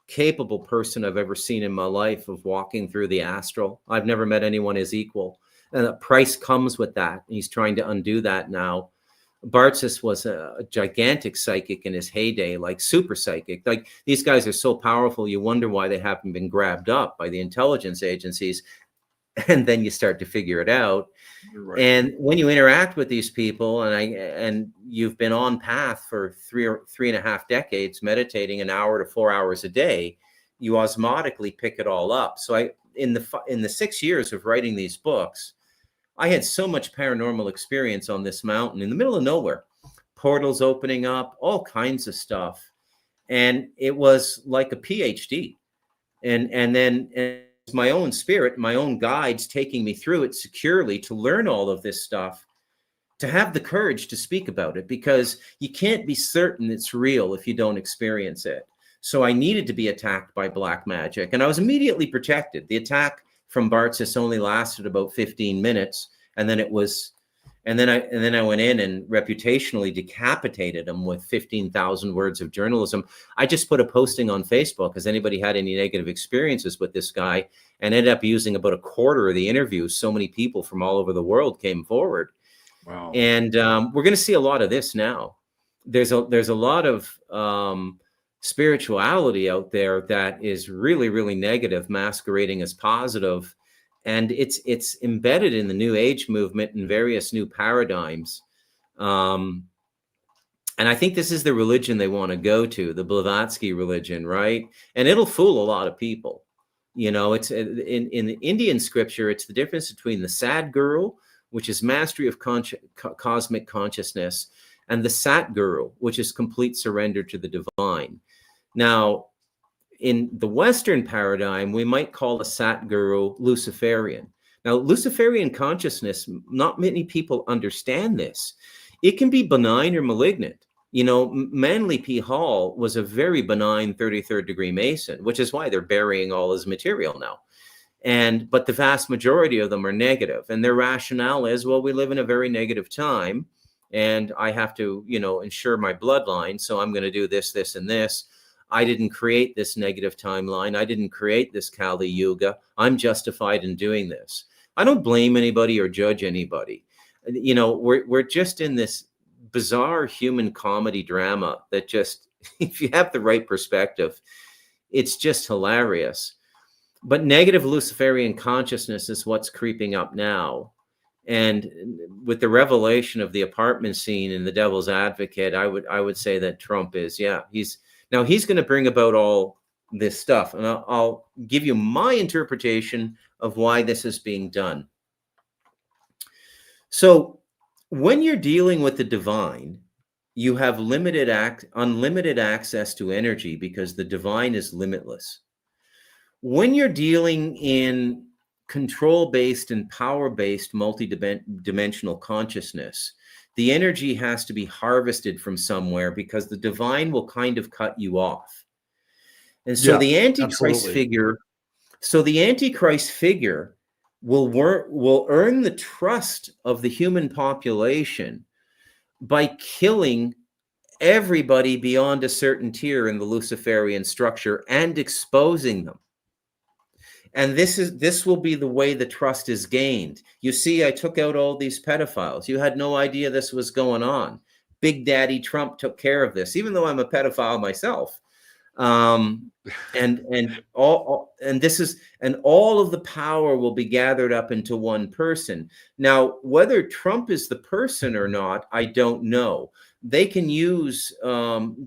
Speaker 2: capable person I've ever seen in my life of walking through the astral. I've never met anyone his equal. And a price comes with that. He's trying to undo that now. Bartzis was a gigantic psychic in his heyday, like super psychic. Like, these guys are so powerful, you wonder why they haven't been grabbed up by the intelligence agencies. And then you start to figure it out. Right. And when you interact with these people, and you've been on path for 3.5 decades, meditating an hour to 4 hours a day, you osmotically pick it all up. So in the 6 years of writing these books, I had so much paranormal experience on this mountain in the middle of nowhere, portals opening up, all kinds of stuff. And it was like a PhD. And then my own spirit, my own guides taking me through it securely to learn all of this stuff, to have the courage to speak about it, because you can't be certain it's real if you don't experience it. So I needed to be attacked by black magic, and I was immediately protected. The attack from Bartzis only lasted about 15 minutes, and then I went in and reputationally decapitated him with 15,000 words of journalism. I just put a posting on Facebook, has anybody had any negative experiences with this guy, and ended up using about a quarter of the interviews. So many people from all over the world came forward. Wow. And we're going to see a lot of this now. There's a lot of spirituality out there that is really, really negative, masquerading as positive. And it's embedded in the New Age movement and various new paradigms. And I think this is the religion they want to go to, the Blavatsky religion, right? And it'll fool a lot of people. You know, it's in the Indian scripture, it's the difference between the Sadguru, which is mastery of cosmic consciousness, and the Satguru, which is complete surrender to the divine. Now, in the Western paradigm, we might call a Satguru Luciferian. Now, Luciferian consciousness, not many people understand this. It can be benign or malignant. You know, Manly P. Hall was a very benign 33rd degree Mason, which is why they're burying all his material now. But the vast majority of them are negative. And their rationale is, well, we live in a very negative time, and I have to, ensure my bloodline. So I'm going to do this, this, and this. I didn't create this negative timeline. I didn't create this Kali Yuga. I'm justified in doing this. I don't blame anybody or judge anybody. We're just in this bizarre human comedy drama that just, if you have the right perspective, it's just hilarious. But negative Luciferian consciousness is what's creeping up now. And with the revelation of the apartment scene in The Devil's Advocate, I would say that Trump is, he's going to bring about all this stuff. And I'll give you my interpretation of why this is being done. So when you're dealing with the divine, you have unlimited access to energy because the divine is limitless. When you're dealing in control-based and power-based multi-dimensional consciousness, the energy has to be harvested from somewhere because the divine will kind of cut you off. And so the Antichrist figure will earn the trust of the human population by killing everybody beyond a certain tier in the Luciferian structure and exposing them. And this will be the way the trust is gained. You see, I took out all these pedophiles. You had no idea this was going on. Big Daddy Trump took care of this, even though I'm a pedophile myself. And all of the power will be gathered up into one person. Now, whether Trump is the person or not, I don't know. They can use,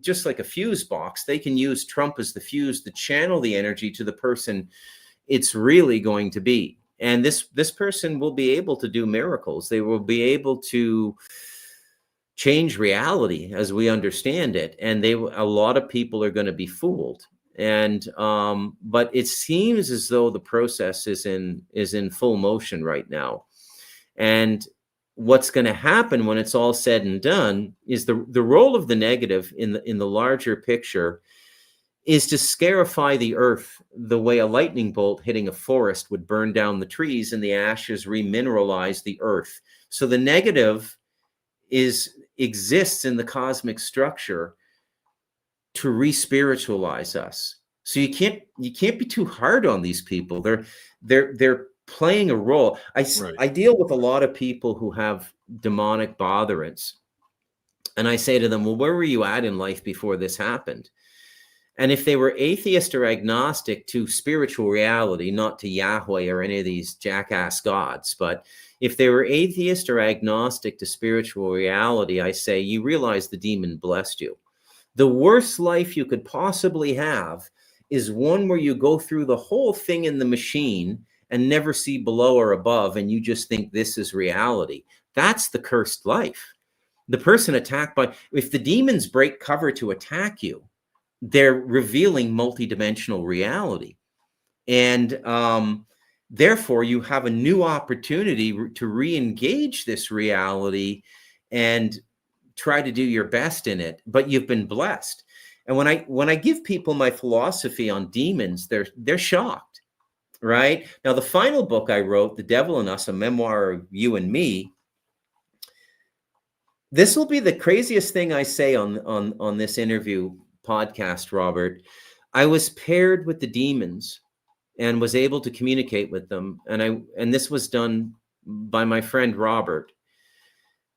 Speaker 2: just like a fuse box, they can use Trump as the fuse to channel the energy to the person it's really going to be. And this person will be able to do miracles. They will be able to change reality as we understand it, and a lot of people are going to be fooled. And but it seems as though the process is in full motion right now. And what's going to happen when it's all said and done is the role of the negative in the larger picture is to scarify the earth the way a lightning bolt hitting a forest would burn down the trees and the ashes remineralize the earth. So the negative exists in the cosmic structure to re-spiritualize us. So you can't be too hard on these people. They're playing a role. I deal with a lot of people who have demonic botherance, and I say to them, well, where were you at in life before this happened? And if they were atheist or agnostic to spiritual reality, not to Yahweh or any of these jackass gods, but if they were atheist or agnostic to spiritual reality, I say, you realize the demon blessed you. The worst life you could possibly have is one where you go through the whole thing in the machine and never see below or above, and you just think this is reality. That's the cursed life. The person attacked if the demons break cover to attack you, they're revealing multidimensional reality. And therefore, you have a new opportunity to re-engage this reality and try to do your best in it, but you've been blessed. And when I give people my philosophy on demons, they're shocked, right? Now, the final book I wrote, The Devil in Us, a memoir of you and me, this will be the craziest thing I say on this interview podcast, Robert. I was paired with the demons and was able to communicate with them. And this was done by my friend Robert.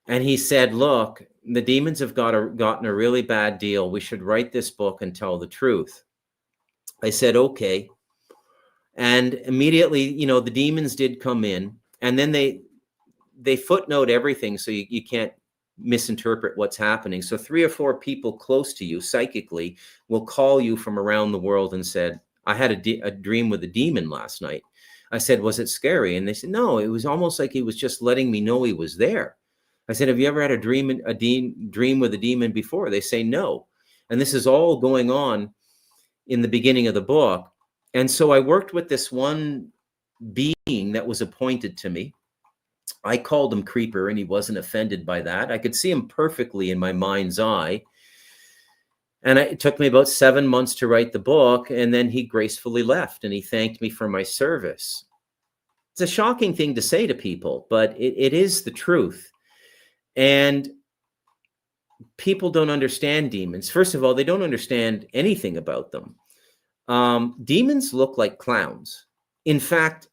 Speaker 2: And he said, look, the demons have gotten a really bad deal. We should write this book and tell the truth. I said, okay. And immediately, the demons did come in, and then they footnote everything so you can't misinterpret what's happening. So 3 or 4 people close to you psychically will call you from around the world and said, I had a dream with a demon last night. I said, was it scary? And they said, no, it was almost like he was just letting me know he was there. I said, have you ever had a dream with a demon before? They say no. And this is all going on in the beginning of the book. And so I worked with this one being that was appointed to me. I called him Creeper, and he wasn't offended by that. I could see him perfectly in my mind's eye. And it took me about 7 months to write the book, and then he gracefully left, and he thanked me for my service. It's a shocking thing to say to people, but it is the truth. And people don't understand demons. First of all, they don't understand anything about them. Demons look like clowns. In fact,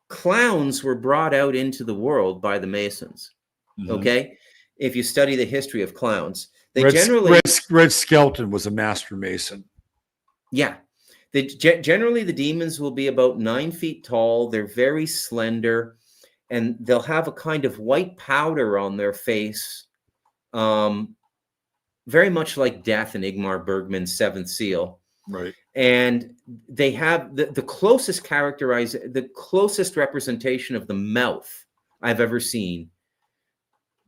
Speaker 2: clowns were brought out into the world by the Masons. Mm-hmm. Okay, if you study the history of clowns,
Speaker 1: Red Skelton was a master Mason.
Speaker 2: Yeah, generally the demons will be about 9 feet tall. They're very slender, and they'll have a kind of white powder on their face, very much like Death in Ingmar Bergman's Seventh Seal.
Speaker 1: Right.
Speaker 2: And they have the closest representation of the mouth I've ever seen,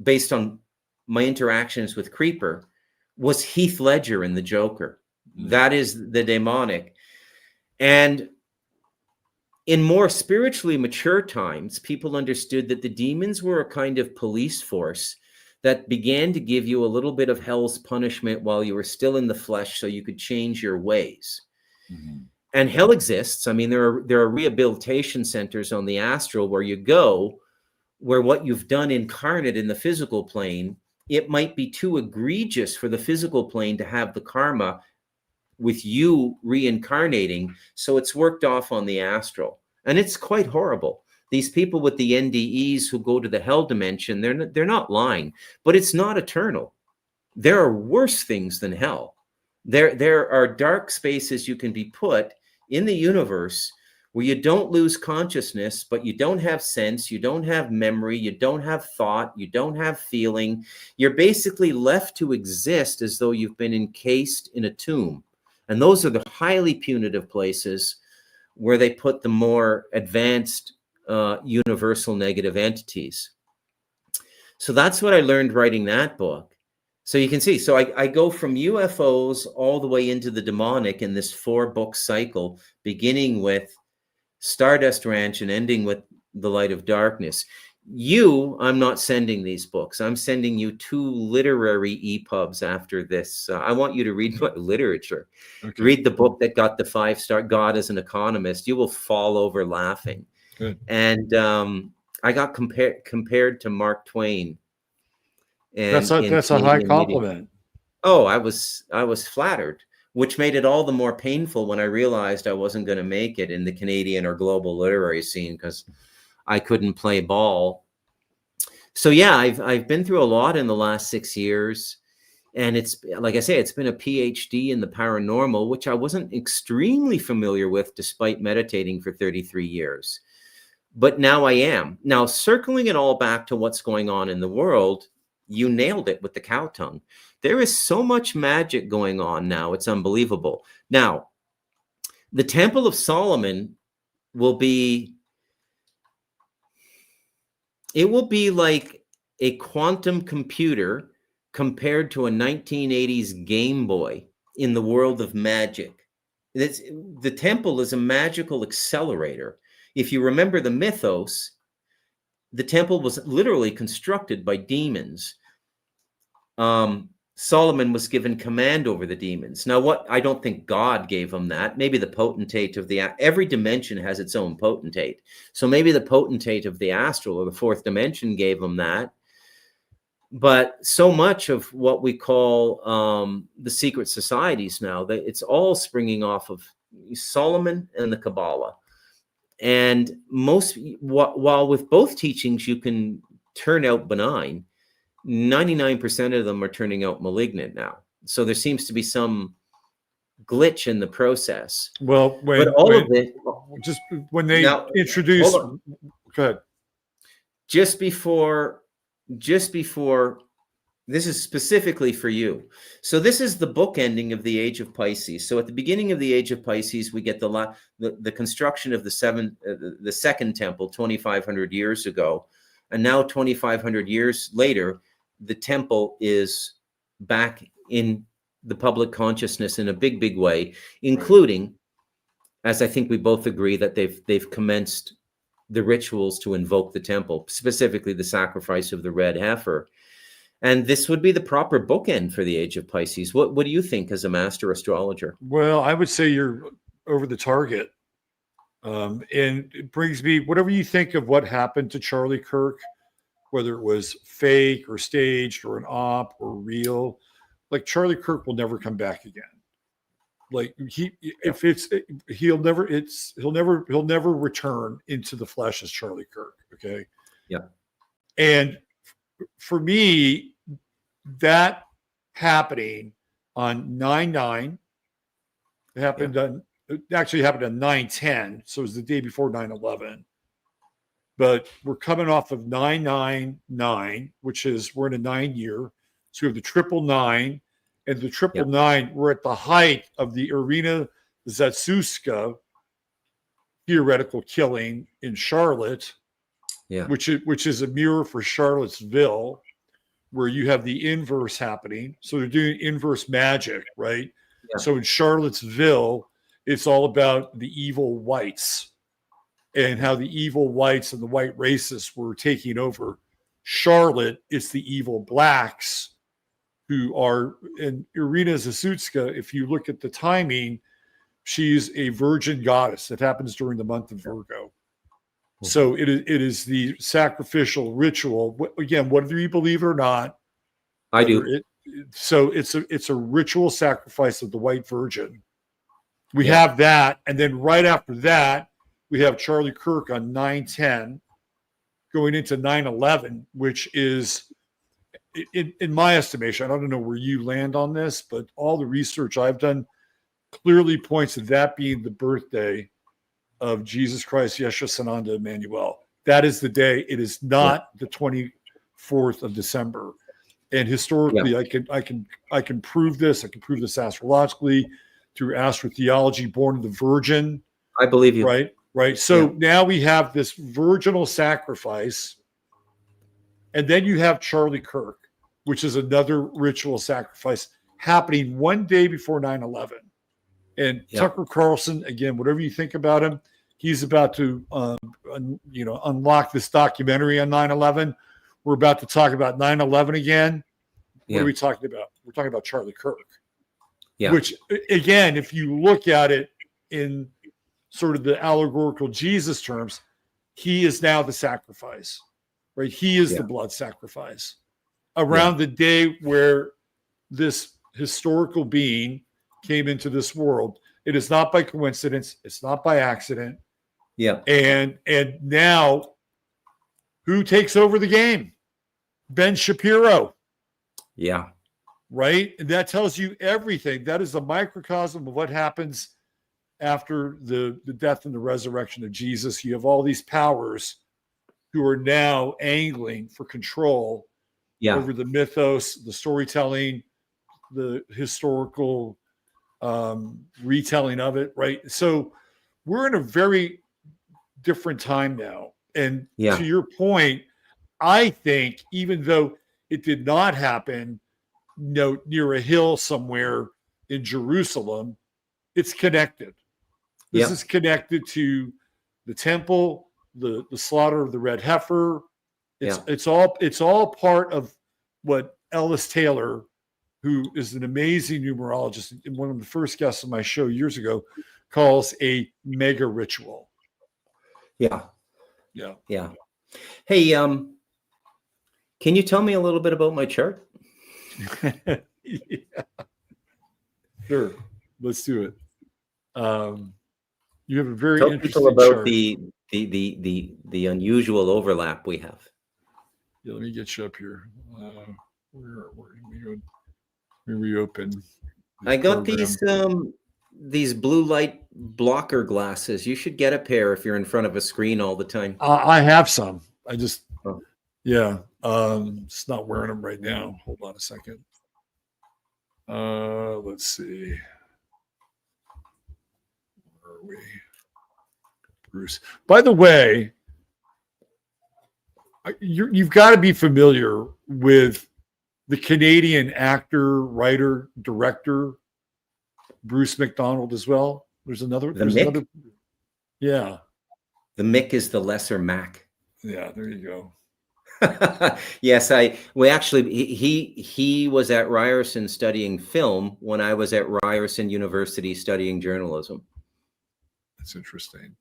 Speaker 2: based on my interactions with Creeper, was Heath Ledger in The Joker. Mm. That is the demonic. And in more spiritually mature times, people understood that the demons were a kind of police force that began to give you a little bit of hell's punishment while you were still in the flesh so you could change your ways. Mm-hmm. And hell exists. I mean, there are rehabilitation centers on the astral where you go, where what you've done incarnate in the physical plane, it might be too egregious for the physical plane to have the karma with you reincarnating. So it's worked off on the astral. And it's quite horrible. These people with the NDEs who go to the hell dimension, they're not lying, but it's not eternal. There are worse things than hell. There are dark spaces you can be put in the universe where you don't lose consciousness, but you don't have sense, you don't have memory, you don't have thought, you don't have feeling. You're basically left to exist as though you've been encased in a tomb. And those are the highly punitive places where they put the more advanced universal negative entities. So that's what I learned writing that book. So you can see, so I go from UFOs all the way into the demonic in this 4-book cycle, beginning with Stardust Ranch and ending with The Light of Darkness. I'm not sending these books. I'm sending you 2 literary EPUBs after this. I want you to read my literature.
Speaker 1: Okay.
Speaker 2: Read the book that got the 5-star, God as an Economist. You will fall over laughing.
Speaker 1: Good.
Speaker 2: And I got compared to Mark Twain. And
Speaker 1: That's a high compliment.
Speaker 2: Oh, I was flattered, which made it all the more painful when I realized I wasn't going to make it in the Canadian or global literary scene because I couldn't play ball. So yeah, I've been through a lot in the last 6 years, and it's, like I say, it's been a PhD in the paranormal, which I wasn't extremely familiar with despite meditating for 33 years. But now I am. Now, circling it all back to what's going on in the world, you nailed it with the cow tongue. There is so much magic going on now. It's unbelievable. Now, the Temple of Solomon will be like a quantum computer compared to a 1980s Game Boy in the world of magic. The temple is a magical accelerator. If you remember the mythos, the temple was literally constructed by demons. Solomon was given command over the demons. Now, I don't think God gave him that. Maybe the potentate of every dimension has its own potentate. So maybe the potentate of the astral or the 4th dimension gave him that. But so much of what we call the secret societies now, it's all springing off of Solomon and the Kabbalah. And while with both teachings you can turn out benign, 99% of them are turning out malignant now. So there seems to be some glitch in the process.
Speaker 1: Well, when they introduce, go ahead.
Speaker 2: Just before, this is specifically for you. So this is the book ending of the Age of Pisces. So at the beginning of the Age of Pisces, we get the construction of the second temple 2,500 years ago. And now 2,500 years later, the temple is back in the public consciousness in a big, big way, including, as I think we both agree, that they've commenced the rituals to invoke the temple, specifically the sacrifice of the red heifer. And this would be the proper bookend for the Age of Pisces. What do you think as a master astrologer?
Speaker 1: Well, I would say you're over the target. And it brings me, whatever you think of what happened to Charlie Kirk, whether it was fake or staged or an op or real, like Charlie Kirk will never come back again. Like he'll never return into the flesh as Charlie Kirk. Okay.
Speaker 2: Yeah.
Speaker 1: And for me, that happening on 9/9, it happened actually happened on 9/10. So it was the day before 9/11. But we're coming off of 999, which is we're in a 9 year. So we have the 999, and the 999, we're at the height of the Irina Zatsuska theoretical killing in Charlotte, which is a mirror for Charlottesville, where you have the inverse happening. So they're doing inverse magic, right? Yeah. So in Charlottesville, it's all about the evil whites and how the evil whites and the white racists were taking over. Charlotte, it's the evil blacks who are, and Irina Zasutska, if you look at the timing, she's a virgin goddess. It happens during the month of Virgo. So it is the sacrificial ritual. Again, whether you believe it or not,
Speaker 2: I do.
Speaker 1: So it's a ritual sacrifice of the White Virgin. We have that, and then right after that, we have Charlie Kirk on 9/10, going into 9/11, which is, in my estimation, I don't know where you land on this, but all the research I've done clearly points to that being the birthday of Jesus Christ, Yeshua Sananda Emmanuel. That is the day. It is not the 24th of December. And historically, I can prove this. I can prove this astrologically through astrotheology, born of the Virgin.
Speaker 2: I believe you.
Speaker 1: Right. So now we have this virginal sacrifice, and then you have Charlie Kirk. which is another ritual sacrifice happening one day before 9/11. And Tucker Carlson, again, whatever you think about him, he's about to, unlock this documentary on 9/11. We're about to talk about 9/11 again. What are we talking about? We're talking about Charlie Kirk. Yeah. Which, again, if you look at it in sort of the allegorical Jesus terms, he is now the sacrifice, right? He is the blood sacrifice around the day where this historical being came into this world. It is not by coincidence. It's not by accident. Yeah. And now who takes over the game? Ben Shapiro. Yeah. Right? And that tells you everything. That is a microcosm of what happens after the death and the resurrection of Jesus. You have all these powers who are now angling for control over the mythos, the storytelling, the historical retelling of it, right? So we're in a very different time now. And to your point, I think even though it did not happen near a hill somewhere in Jerusalem, it's connected. This is connected to the temple, the slaughter of the red heifer. It's all part of what Ellis Taylor, who is an amazing numerologist and one of the first guests on my show years ago, calls a mega ritual. Yeah.
Speaker 2: Hey, can you tell me a little bit about my chart?
Speaker 1: Sure. Let's do it. You have a very
Speaker 2: Tell
Speaker 1: interesting
Speaker 2: people about
Speaker 1: chart.
Speaker 2: the unusual overlap we have.
Speaker 1: Yeah, let me get you up here. Where let me reopen.
Speaker 2: I got these blue light blocker glasses. You should get a pair if you're in front of a screen all the time.
Speaker 1: I have some. I just just not wearing them right now. Hold on a second. Let's see. Where are we? Bruce. By the way, you've got to be familiar with the Canadian actor, writer, director, Bruce McDonald as well. There's another. Yeah.
Speaker 2: The Mick is the lesser Mac.
Speaker 1: Yeah, there you go.
Speaker 2: Yes, he was at Ryerson studying film when I was at Ryerson University studying journalism.
Speaker 1: That's interesting.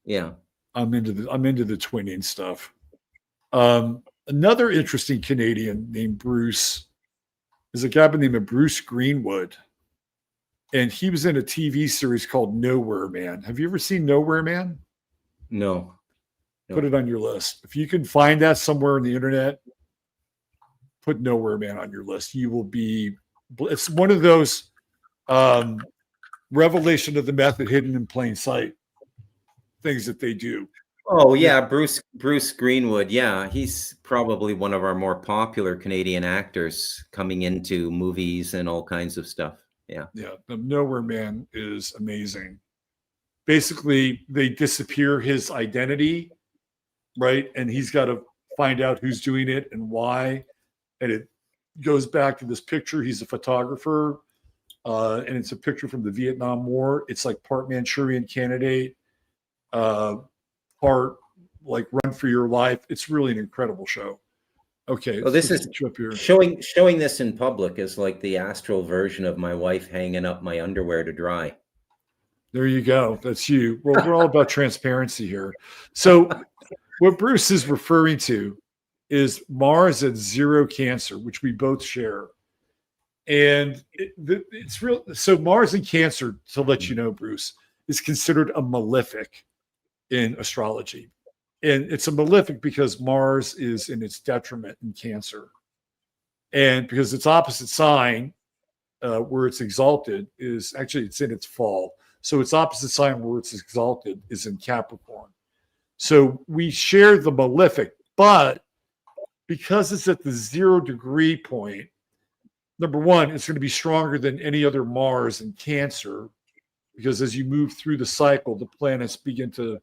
Speaker 2: Yeah.
Speaker 1: I'm into the twinning stuff. Another interesting Canadian named Bruce is a guy by the name of Bruce Greenwood. And he was in a TV series called Nowhere Man. Have you ever seen Nowhere Man?
Speaker 2: No.
Speaker 1: Put it on your list. If you can find that somewhere on the internet, put Nowhere Man on your list. You will be, it's one of those revelation of the method hidden in plain sight things that they do.
Speaker 2: Oh yeah, Bruce Greenwood. Yeah, he's probably one of our more popular Canadian actors coming into movies and all kinds of stuff. Yeah.
Speaker 1: The Nowhere Man is amazing. Basically, they disappear his identity, right? And he's got to find out who's doing it and why. And it goes back to this picture. He's a photographer, and it's a picture from the Vietnam War. It's like part Manchurian Candidate, part like Run for Your Life. It's really an incredible show. Okay.
Speaker 2: Well, this is showing this in public is like the astral version of my wife hanging up my underwear to dry.
Speaker 1: There you go. That's you. Well, we're all about transparency here. So what Bruce is referring to is Mars at 0 Cancer, which we both share. And it's real. So Mars in Cancer, to let you know, Bruce, is considered a malefic in astrology. And it's a malefic because Mars is in its detriment in Cancer. And because its opposite sign, where it's exalted, is actually it's in its fall. So its opposite sign where it's exalted is in Capricorn. So we share the malefic, but because it's at the 0 degree point, number one, it's going to be stronger than any other Mars in Cancer, because as you move through the cycle, the planets begin to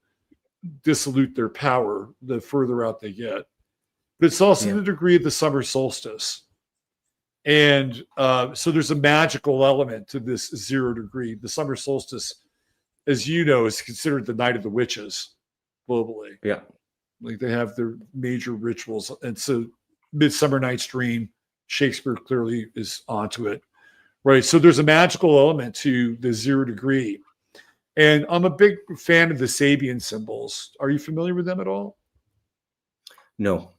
Speaker 1: dissolute their power the further out they get. But it's also the degree of the summer solstice. And so there's a magical element to this 0 degree. The summer solstice, as you know, is considered the night of the witches globally.
Speaker 2: Yeah.
Speaker 1: Like they have their major rituals. And so Midsummer Night's Dream, Shakespeare clearly is onto it, right? So there's a magical element to the 0 degree. And I'm a big fan of the Sabian symbols. Are you familiar with them at all?
Speaker 2: No.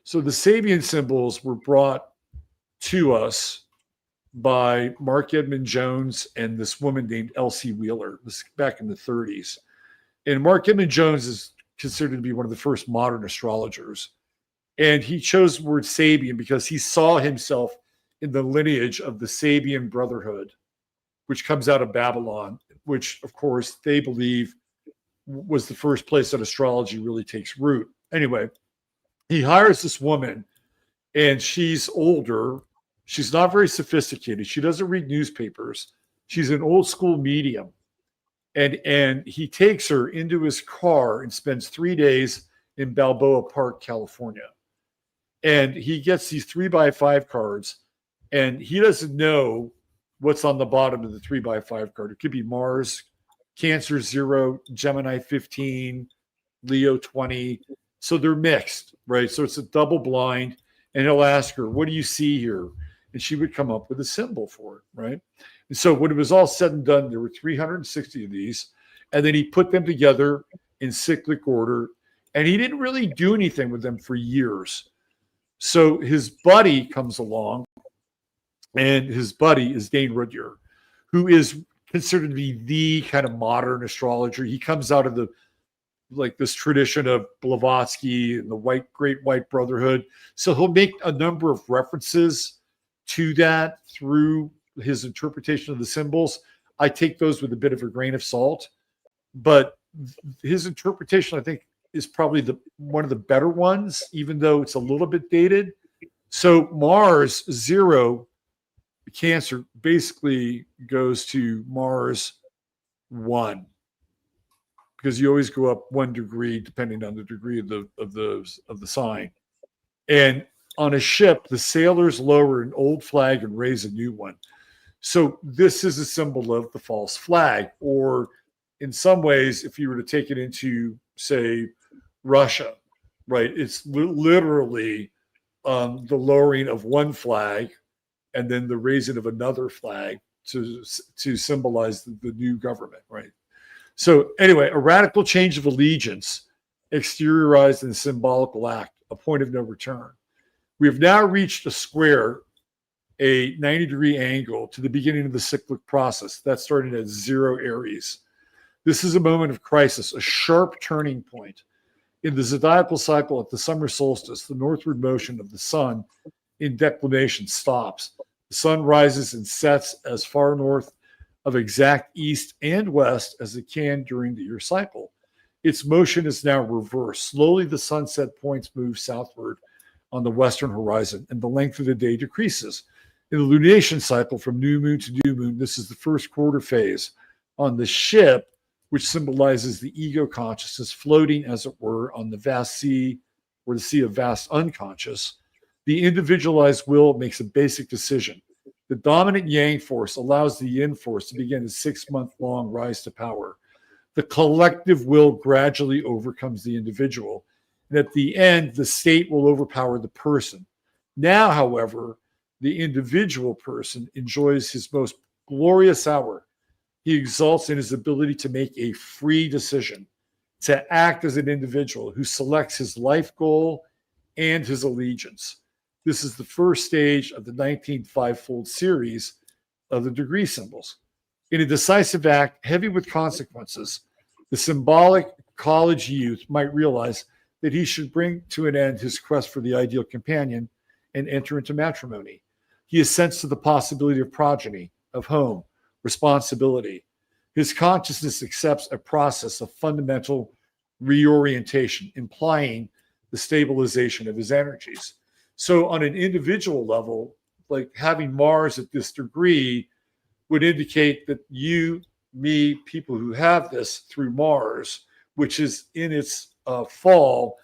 Speaker 1: So the Sabian symbols were brought to us by Mark Edmund Jones and this woman named Elsie Wheeler. This back in the 30s. And Mark Edmund Jones is considered to be one of the first modern astrologers. And he chose the word Sabian because he saw himself in the lineage of the Sabian Brotherhood, which comes out of Babylon, which, of course, they believe was the first place that astrology really takes root. Anyway, he hires this woman, and she's older. She's not very sophisticated. She doesn't read newspapers. She's an old school medium. And he takes her into his car and spends 3 days in Balboa Park, California. And he gets these 3x5 cards, and he doesn't know what's on the bottom of the 3x5 card. It could be Mars, Cancer 0, Gemini 15, Leo 20. So they're mixed, right? So it's a double blind. And he'll ask her, what do you see here? And she would come up with a symbol for it, right? And so when it was all said and done, there were 360 of these. And then he put them together in cyclic order. And he didn't really do anything with them for years. So his buddy comes along, and his buddy is Dane Rudhyar, who is considered to be the kind of modern astrologer. He comes out of the this tradition of Blavatsky and the Great White Brotherhood. So he'll make a number of references to that through his interpretation of the symbols. I take those with a bit of a grain of salt, but his interpretation, I think, is probably one of the better ones, even though it's a little bit dated. So Mars 0, Cancer, basically goes to Mars 1, because you always go up 1 degree depending on the degree of the sign. And on a ship, the sailors lower an old flag and raise a new one. So this is a symbol of the false flag, or in some ways, if you were to take it into, say, Russia, right? It's literally the lowering of one flag and then the raising of another flag to symbolize the new government, right? So anyway, a radical change of allegiance exteriorized in a symbolical act, a point of no return. We have now reached a square, a 90-degree angle to the beginning of the cyclic process. That started at 0 Aries. This is a moment of crisis, a sharp turning point. In the zodiacal cycle at the summer solstice, the northward motion of the sun in declination stops. The sun rises and sets as far north of exact east and west as it can during the year cycle. Its motion is now reversed. Slowly, the sunset points move southward on the western horizon, and the length of the day decreases. In the lunation cycle from new moon to new moon, this is the first quarter phase. On the ship, which symbolizes the ego consciousness floating, as it were, on the vast sea, or the sea of vast unconscious, the individualized will makes a basic decision. The dominant yang force allows the yin force to begin a 6-month-long rise to power. The collective will gradually overcomes the individual. And at the end, the state will overpower the person. Now, however, the individual person enjoys his most glorious hour. He exalts in his ability to make a free decision, to act as an individual who selects his life goal and his allegiance. This is the first stage of the 19th fivefold series of the degree symbols. In a decisive act, heavy with consequences, the symbolic college youth might realize that he should bring to an end his quest for the ideal companion and enter into matrimony. He assents to the possibility of progeny, of home, responsibility. His consciousness accepts a process of fundamental reorientation, implying the stabilization of his energies. So on an individual level, like having Mars at this degree would indicate that you, me, people who have this through Mars, which is in its fall,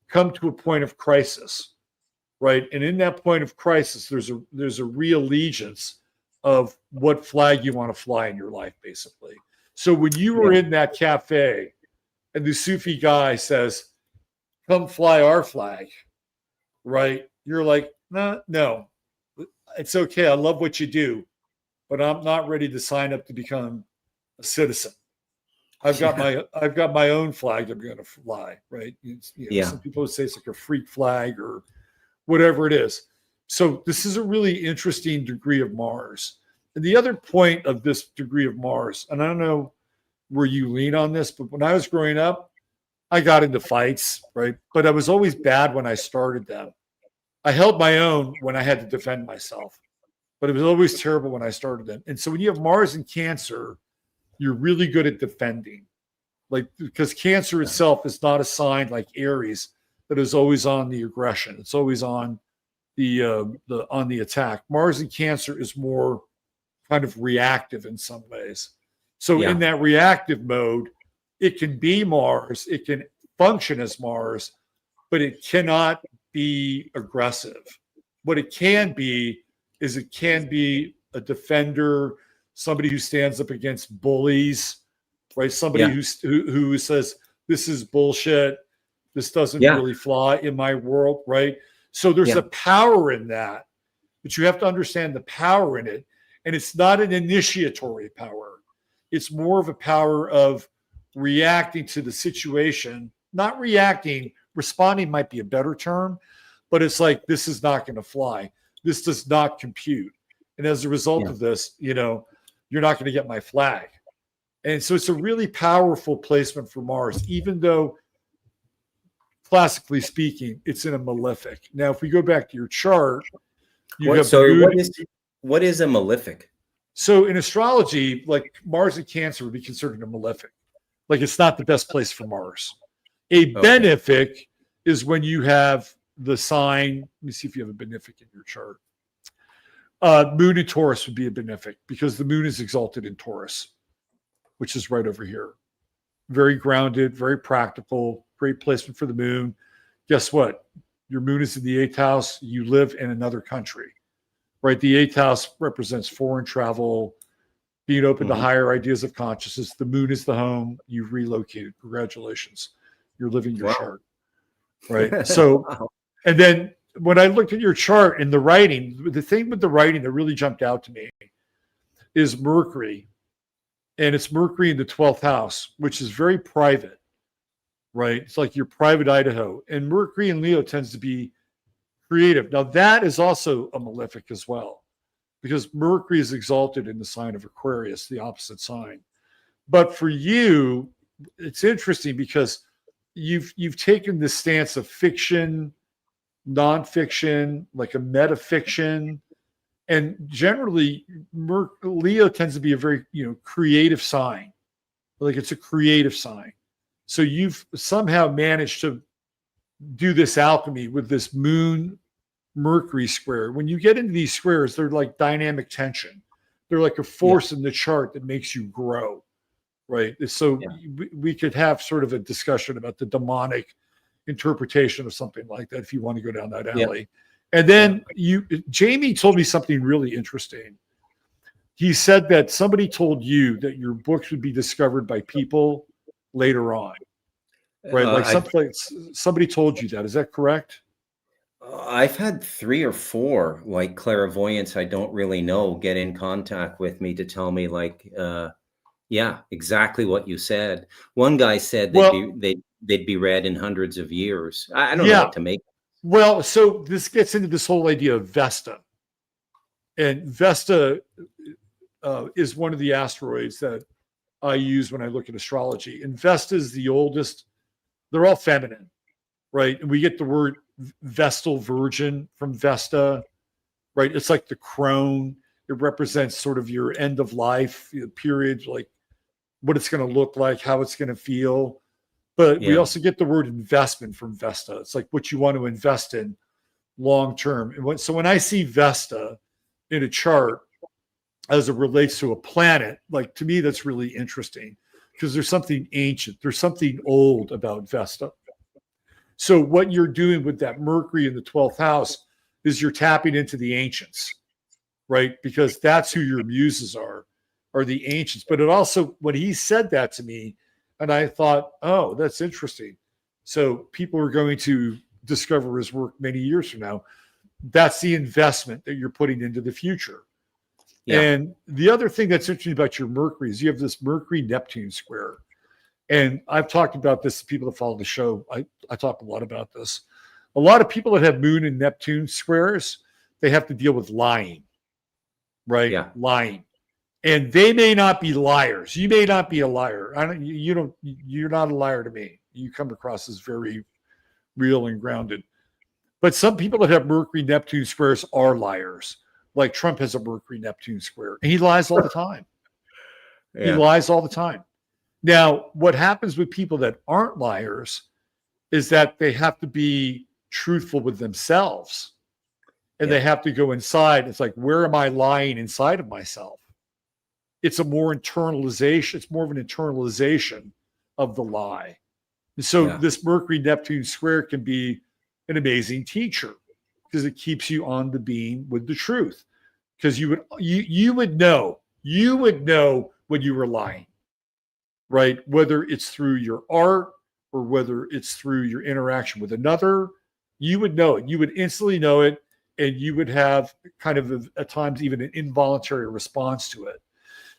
Speaker 1: come to a point of crisis. right? And in that point of crisis, there's a re-allegiance of what flag you want to fly in your life, basically. So when you were in that cafe and the Sufi guy says, come fly our flag, right? You're like, no, it's okay. I love what you do, but I'm not ready to sign up to become a citizen. I've got my own flag I'm going to fly, right? Some people would say it's like a freak flag or whatever it is. So this is a really interesting degree of Mars. And the other point of this degree of Mars, and I don't know where you lean on this, but when I was growing up, I got into fights, right? But I was always bad when I started them. I held my own when I had to defend myself, but it was always terrible when I started them. And so when you have Mars in Cancer, you're really good at defending, like, because Cancer itself is not a sign like Aries that is always on the aggression. It's always on the attack. Mars in Cancer is more kind of reactive in some ways. So in that reactive mode, it can be Mars, it can function as Mars, but it cannot be aggressive. What it can be is it can be a defender, somebody who stands up against bullies, right? Somebody who says, this is bullshit, this doesn't really fly in my world, right? So there's a power in that, but you have to understand the power in it. And it's not an initiatory power. It's more of a power of reacting to the situation, not reacting, responding might be a better term, but it's like, this is not going to fly. This does not compute. And as a result of this, you're not going to get my flag. And so it's a really powerful placement for Mars, even though classically speaking, it's in a malefic. Now, if we go back to your chart,
Speaker 2: what is a malefic?
Speaker 1: So in astrology, like Mars in Cancer would be considered a malefic. Like it's not the best place for Mars. A benefic is when you have the sign. Let me see if you have a benefic in your chart. Moon in Taurus would be a benefic because the moon is exalted in Taurus, which is right over here. Very grounded, very practical, great placement for the moon. Guess what? Your moon is in the 8th house. You live in another country, right? The 8th house represents foreign travel, being open to higher ideas of consciousness. The moon is the home. You've relocated. Congratulations. You're living your chart, right? So, and then when I looked at your chart and the writing, the thing with the writing that really jumped out to me is Mercury. And it's Mercury in the 12th house, which is very private, right? It's like your private Idaho. And Mercury in Leo tends to be creative. Now, that is also a malefic as well, because Mercury is exalted in the sign of Aquarius, the opposite sign. But for you, it's interesting because you've taken this stance of fiction, nonfiction, like a metafiction. And generally, Leo tends to be a very, creative sign. Like it's a creative sign. So you've somehow managed to do this alchemy with this moon Mercury square. When you get into these squares, they're like dynamic tension. They're like a force in the chart that makes you grow, right? So we could have sort of a discussion about the demonic interpretation of something like that if you want to go down that alley. Yeah. And then Jamie told me something really interesting. He said that somebody told you that your books would be discovered by people later on, right? Like somebody told you that. Is that correct?
Speaker 2: I've had 3 or 4 like clairvoyants I don't really know get in contact with me to tell me like, exactly what you said. One guy said they'd be read in hundreds of years. I don't know what to make.
Speaker 1: Well, so this gets into this whole idea of Vesta. And Vesta is one of the asteroids that I use when I look at astrology. And Vesta is the oldest. They're all feminine, right? And we get the word Vestal Virgin from Vesta, right? It's like the crone. It represents sort of your end of life period, like what it's going to look like, how it's going to feel. But we also get the word investment from Vesta. It's like what you want to invest in long term. And so when I see Vesta in a chart as it relates to a planet, like to me, that's really interesting because there's something ancient. There's something old about Vesta. So what you're doing with that Mercury in the 12th house, is you're tapping into the ancients, right? Because that's who your muses are the ancients. But it also, when he said that to me, and I thought, oh, that's interesting. So people are going to discover his work many years from now. That's the investment that you're putting into the future. Yeah. And the other thing that's interesting about your Mercury is you have this Mercury-Neptune square. And I've talked about this to people that follow the show. I talk a lot about this. A lot of people that have Moon and Neptune squares, they have to deal with lying, right? Yeah. Lying. And they may not be liars. You may not be a liar. You're not a liar to me. You come across as very real and grounded. But some people that have Mercury-Neptune squares are liars. Like Trump has a Mercury-Neptune square. And he lies all the time. Yeah. He lies all the time. Now, what happens with people that aren't liars is that they have to be truthful with themselves. And they have to go inside. It's like, where am I lying inside of myself? It's a more internalization. It's more of an internalization of the lie. And so this Mercury-Neptune square can be an amazing teacher because it keeps you on the beam with the truth. Because you would know when you were lying, right? Whether it's through your art or whether it's through your interaction with another, you would know it. You would instantly know it, and you would have kind of at times even an involuntary response to it.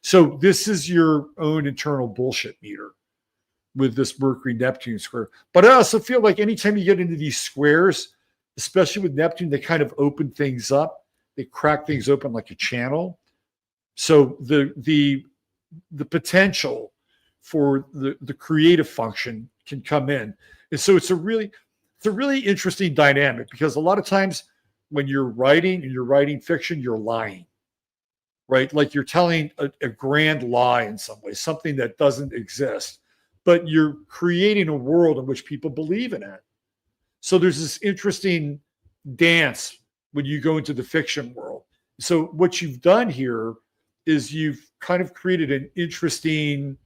Speaker 1: So this is your own internal bullshit meter with this Mercury-Neptune square. But I also feel like anytime you get into these squares, especially with Neptune, they kind of open things up. They crack things open like a channel. So the potential for the creative function can come in. And so it's a really interesting dynamic, because a lot of times when you're writing and you're writing fiction, you're lying, right? Like you're telling a grand lie in some way, something that doesn't exist, but you're creating a world in which people believe in it. So there's this interesting dance when you go into the fiction world. So what you've done here is you've kind of created an interesting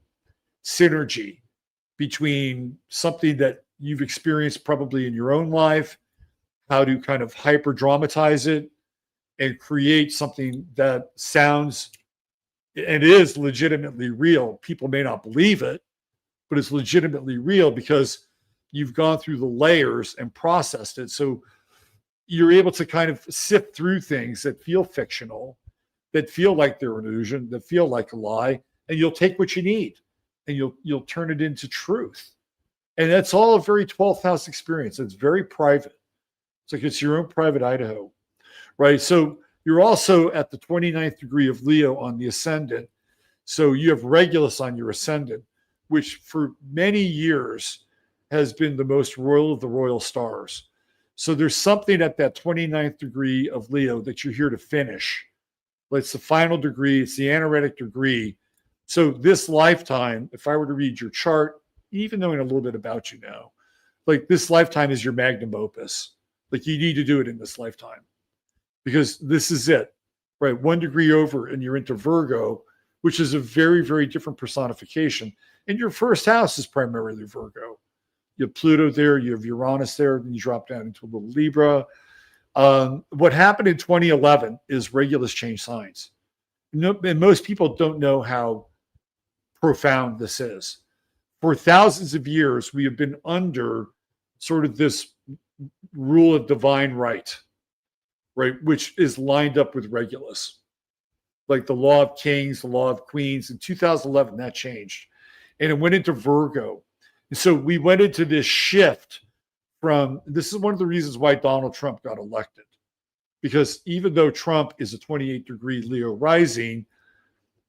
Speaker 1: synergy between something that you've experienced probably in your own life, how to kind of hyper dramatize it and create something that sounds and is legitimately real. People may not believe it, but it's legitimately real because you've gone through the layers and processed it. So you're able to kind of sift through things that feel fictional, that feel like they're an illusion, that feel like a lie, and you'll take what you need and you'll turn it into truth. And that's all a very 12th house experience. It's very private. It's like it's your own private Idaho, right? So you're also at the 29th degree of Leo on the ascendant. So you have Regulus on your ascendant, which for many years has been the most royal of the royal stars. So there's something at that 29th degree of Leo that you're here to finish. It's the final degree. It's the anaretic degree. So this lifetime, if I were to read your chart, even knowing a little bit about you now, like this lifetime is your magnum opus. Like you need to do it in this lifetime because this is it, right? 1 degree over and you're into Virgo, which is a very, very different personification. And your first house is primarily Virgo. You have Pluto there, you have Uranus there, then you drop down into a little Libra. What happened in 2011 is Regulus changed signs. And most people don't know how profound this is. For thousands of years, we have been under sort of this rule of divine right, which is lined up with Regulus. Like the law of kings, the law of queens. In 2011, that changed. And it went into Virgo. And so we went into this shift from, this is one of the reasons why Donald Trump got elected. Because even though Trump is a 28 degree Leo rising,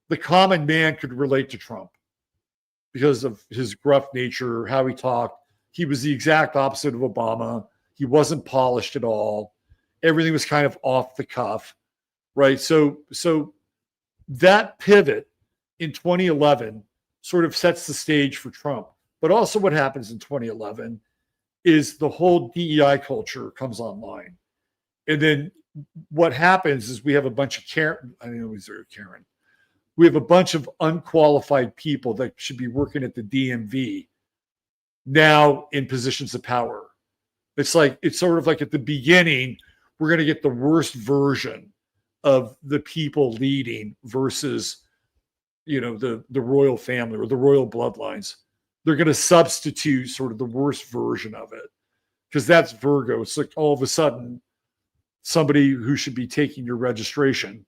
Speaker 1: the common man could relate to Trump because of his gruff nature, how he talked. He was the exact opposite of Obama. He wasn't polished at all. Everything was kind of off the cuff, right? So that pivot in 2011 sort of sets the stage for Trump. But also what happens in 2011 is the whole DEI culture comes online. And then what happens is we have a bunch of Karen. We have a bunch of unqualified people that should be working at the DMV now in positions of power. It's sort of like at the beginning we're going to get the worst version of the people leading versus, the royal family or the royal bloodlines. They're going to substitute sort of the worst version of it, because that's Virgo. It's like all of a sudden somebody who should be taking your registration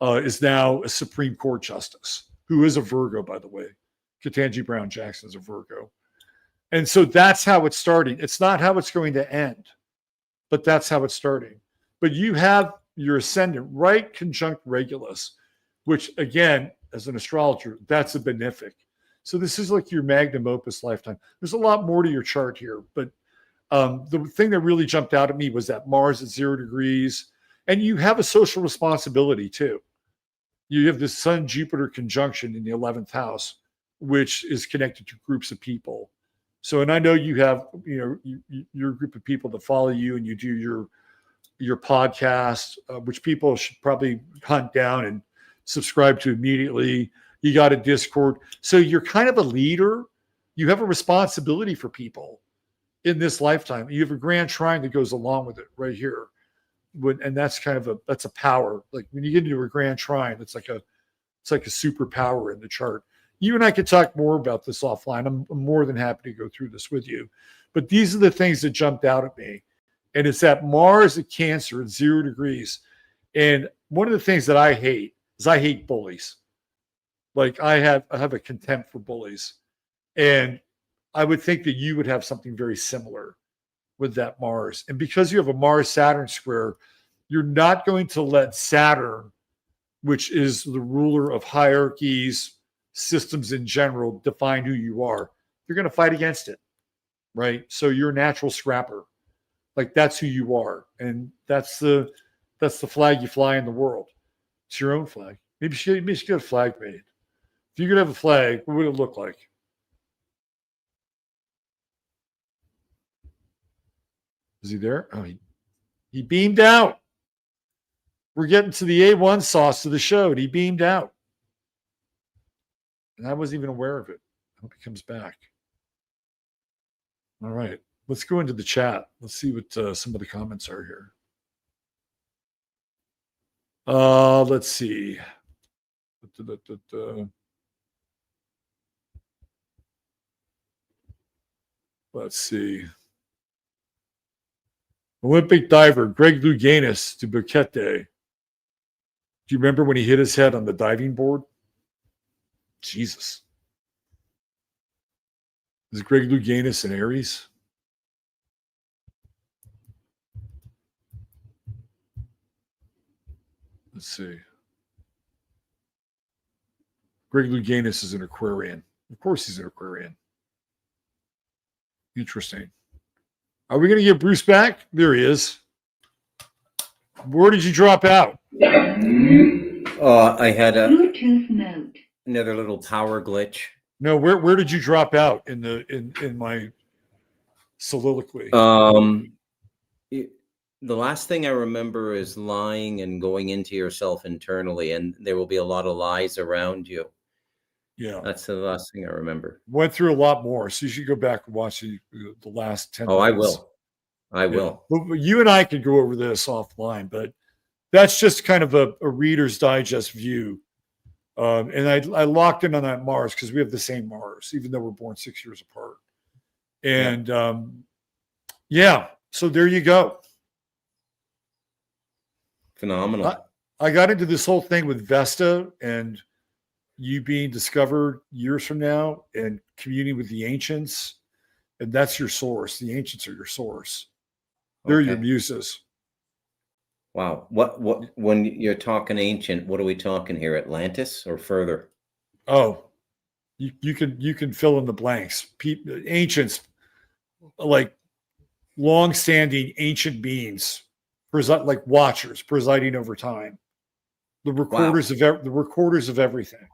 Speaker 1: is now a Supreme Court justice, who is a Virgo, by the way. Ketanji Brown Jackson is a Virgo. And so that's how it's starting. It's not how it's going to end, but that's how it's starting. But you have your ascendant right conjunct Regulus, which again, as an astrologer, that's a benefic. So this is like your magnum opus lifetime. There's a lot more to your chart here, but the thing that really jumped out at me was that Mars at 0 degrees, and you have a social responsibility too. You have the Sun Jupiter conjunction in the 11th house, which is connected to groups of people. So, and I know you have, your group of people that follow you, and you do your podcast, which people should probably hunt down and subscribe to immediately. You got a Discord. So you're kind of a leader. You have a responsibility for people in this lifetime. You have a grand trine that goes along with it right here. And that's kind of that's a power. Like when you get into a grand trine, it's like a superpower in the chart. You and I could talk more about this offline. I'm more than happy to go through this with you. But these are the things that jumped out at me. And it's that Mars at Cancer at 0 degrees. And one of the things that I hate is I hate bullies. Like I have a contempt for bullies. And I would think that you would have something very similar with that Mars. And because you have a Mars-Saturn square, you're not going to let Saturn, which is the ruler of hierarchies, systems in general, define who you are. You're going to fight against it, right? So you're a natural scrapper. Like that's who you are. And that's the flag you fly in the world. It's your own flag. Maybe you should get a flag made. If you could have a flag, what would it look like? Is he there? Oh, he beamed out. We're getting to the A1 sauce of the show, and he beamed out. And I wasn't even aware of it. I hope he comes back. All right. Let's go into the chat. Let's see what some of the comments are here. Let's see. Let's see. Olympic diver Greg Louganis to Bouquet Day. Do you remember when he hit his head on the diving board? Jesus. Is Greg Louganis an Aries? Let's see. Greg Louganis is an Aquarian. Of course he's an Aquarian. Interesting. Are we going to get Bruce back? There he is. Where did you drop out?
Speaker 2: I had
Speaker 3: Bluetooth mode.
Speaker 2: Another little power glitch.
Speaker 1: No, where did you drop out in my soliloquy?
Speaker 2: The last thing I remember is lying and going into yourself internally, and there will be a lot of lies around you.
Speaker 1: Yeah.
Speaker 2: That's the last thing I remember.
Speaker 1: Went through a lot more, so you should go back and watch the last 10 minutes.
Speaker 2: I will. I will.
Speaker 1: But you and I could go over this offline, but that's just kind of a Reader's Digest view. And I locked in on that Mars because we have the same Mars, even though we're born 6 years apart. And so there you go.
Speaker 2: Phenomenal.
Speaker 1: I got into this whole thing with Vesta and you being discovered years from now and communing with the ancients. And that's your source. The ancients are your source. They're your muses.
Speaker 2: Wow. What when you're talking ancient, what are we talking here? Atlantis or further?
Speaker 1: Oh, you can fill in the blanks. Ancients, like long-standing ancient beings, like watchers presiding over time. The recorders of everything.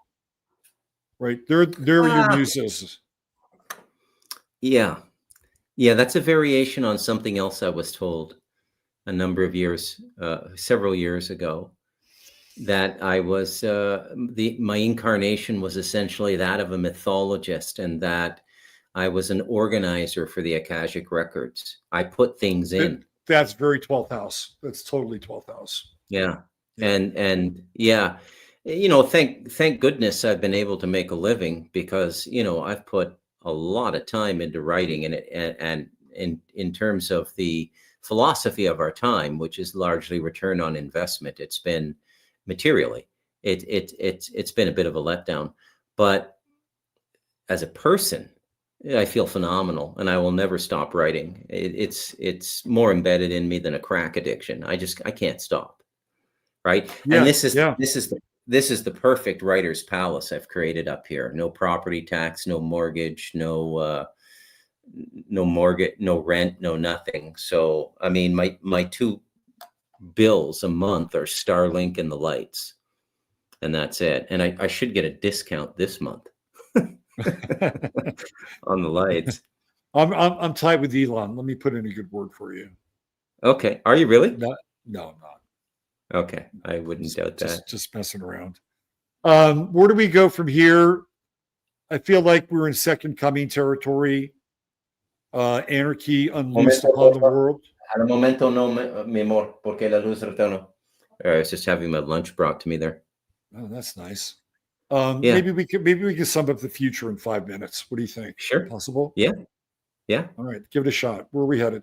Speaker 1: Right? They're your muses.
Speaker 2: Yeah. Yeah, that's a variation on something else I was told a number of years, several years ago, that I was, my incarnation was essentially that of a mythologist, and that I was an organizer for the Akashic records. I put things in.
Speaker 1: That's very 12th house. That's totally 12th house.
Speaker 2: Yeah.
Speaker 1: Yeah.
Speaker 2: And yeah, thank goodness I've been able to make a living, because, I've put a lot of time into writing, and in terms of the philosophy of our time, which is largely return on investment, it's been materially, it's been a bit of a letdown. But as a person, I feel phenomenal, and I will never stop writing. It's more embedded in me than a crack addiction. I can't stop. Right. And
Speaker 1: Yeah. Yeah.
Speaker 2: this is the perfect writer's palace I've created up here. No property tax, no mortgage, no mortgage, no rent, no nothing. So, I mean, my two bills a month are Starlink and the lights, and that's it. And I should get a discount this month on the lights.
Speaker 1: I'm tied with Elon. Let me put in a good word for you.
Speaker 2: Okay. Are you really?
Speaker 1: No, I'm not.
Speaker 2: Okay. I wouldn't doubt that.
Speaker 1: Just messing around. Where do we go from here? I feel like we're in second coming territory. Anarchy unleashed upon the world.
Speaker 2: Al momento no, mi amor, porque la luz retornó. I was just having my lunch brought to me there.
Speaker 1: Oh, that's nice.
Speaker 2: Yeah.
Speaker 1: Maybe we can sum up the future in 5 minutes. What do you think?
Speaker 2: Sure.
Speaker 1: Possible?
Speaker 2: Yeah. Yeah.
Speaker 1: All right, give it a shot. Where are we headed?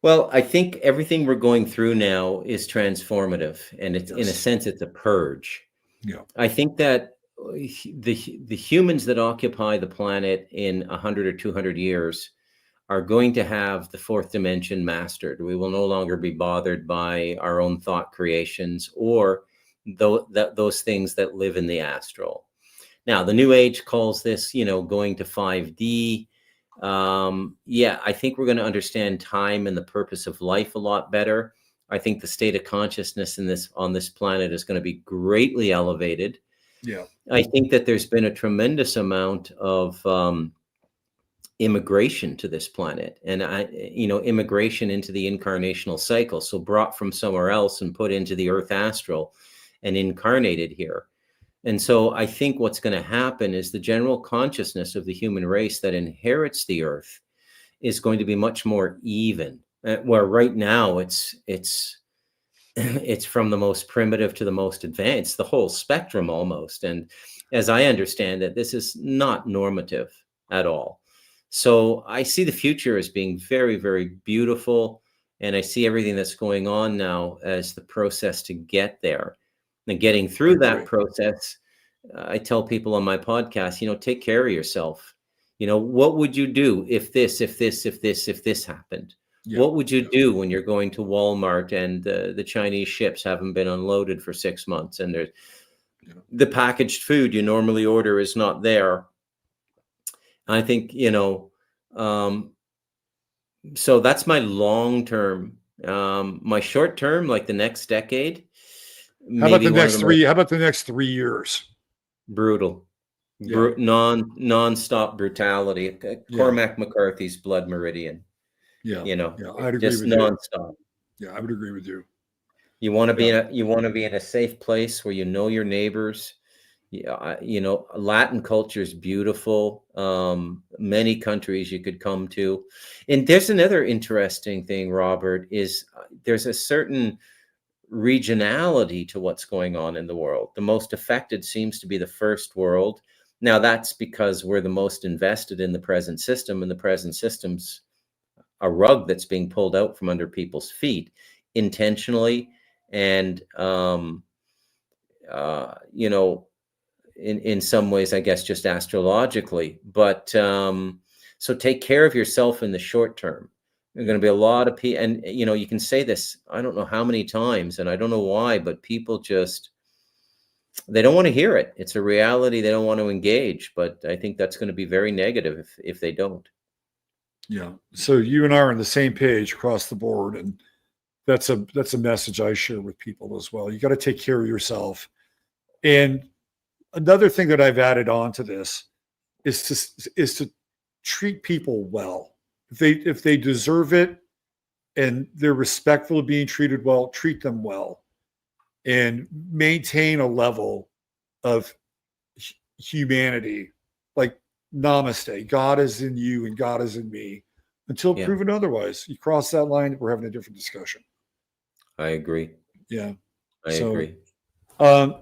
Speaker 2: Well, I think everything we're going through now is transformative, and it's, in a
Speaker 1: Yes.
Speaker 2: sense, it's a purge.
Speaker 1: Yeah.
Speaker 2: I think that the humans that occupy the planet in 100 or 200 years are going to have the fourth dimension mastered. We will no longer be bothered by our own thought creations or those things that live in the astral. Now, the New Age calls this, going to 5D. I think we're going to understand time and the purpose of life a lot better. I think the state of consciousness on this planet is going to be greatly elevated.
Speaker 1: Yeah.
Speaker 2: I think that there's been a tremendous amount of immigration to this planet, and immigration into the incarnational cycle. So brought from somewhere else and put into the Earth astral and incarnated here. And so I think what's going to happen is the general consciousness of the human race that inherits the Earth is going to be much more even. Where right now it's from the most primitive to the most advanced, the whole spectrum almost. And as I understand it, this is not normative at all. So I see the future as being very, very beautiful. And I see everything that's going on now as the process to get there. And getting through that process, I tell people on my podcast, take care of yourself. What would you do if this happened? Yeah. What would you do when you're going to Walmart and the Chinese ships haven't been unloaded for 6 months and the packaged food you normally order is not there? I think, so that's my long term. My short term, like the next decade.
Speaker 1: How about the next 3? How about the next 3 years?
Speaker 2: Brutal. Non-stop brutality. Cormac McCarthy's Blood Meridian.
Speaker 1: Yeah. I'd agree
Speaker 2: just
Speaker 1: with
Speaker 2: non-stop.
Speaker 1: You. Yeah, I would agree with you.
Speaker 2: You want to be in a safe place where you know your neighbors. Latin culture is beautiful. Many countries you could come to. And there's another interesting thing, Robert, is there's a certain regionality to what's going on in the world. The most affected seems to be the first world. Now, that's because we're the most invested in the present system, and the present system's a rug that's being pulled out from under people's feet intentionally and, in some ways, I guess, just astrologically. But so take care of yourself in the short term. There's going to be a lot of people, and you can say this, I don't know how many times, and I don't know why, but people they don't want to hear it. It's a reality. They don't want to engage, but I think that's going to be very negative if they don't. Yeah.
Speaker 1: So you and I are on the same page across the board, and that's a message I share with people as well. You got to take care of yourself. And another thing that I've added on to this is to treat people well. If they deserve it and they're respectful of being treated well, treat them well, and maintain a level of humanity. Like namaste, God is in you and God is in me. until
Speaker 2: Yeah.
Speaker 1: proven otherwise. You cross that line, we're having a different discussion.
Speaker 2: I agree.
Speaker 1: Yeah.
Speaker 2: I
Speaker 1: So,
Speaker 2: agree.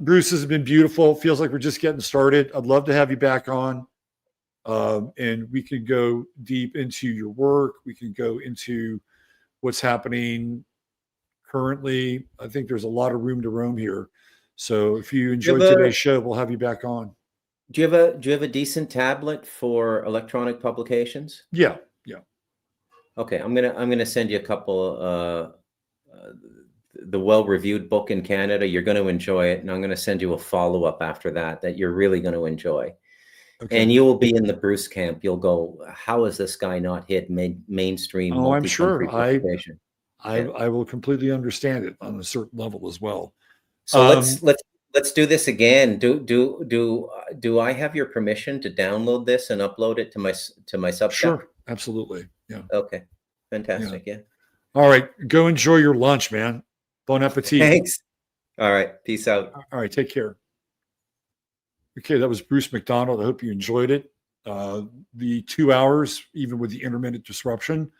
Speaker 1: Bruce, this has been beautiful. Feels like we're just getting started. I'd love to have you back on. And we can go deep into your work. We can go into what's happening currently. I think there's a lot of room to roam here. So if you enjoyed today's show, we'll have you back on.
Speaker 2: Do you have a decent tablet for electronic publications?
Speaker 1: Yeah.
Speaker 2: Okay, I'm gonna send you a couple. The well-reviewed book in Canada, you're going to enjoy it, and I'm going to send you a follow-up after that you're really going to enjoy.
Speaker 1: Okay.
Speaker 2: And you will be in the Bruce camp. You'll go, how is this guy not hit mainstream multi-country publication?
Speaker 1: I will completely understand it on a certain level as well.
Speaker 2: So let's do this again. Do I have your permission to download this and upload it to my Substack?
Speaker 1: Sure, absolutely. Yeah.
Speaker 2: Okay. Fantastic. Yeah.
Speaker 1: All right. Go enjoy your lunch, man. Bon appetit.
Speaker 2: Thanks. All right. Peace out.
Speaker 1: All right. Take care. Okay. That was Bruce McDonald. I hope you enjoyed it. The 2 hours, even with the intermittent disruption,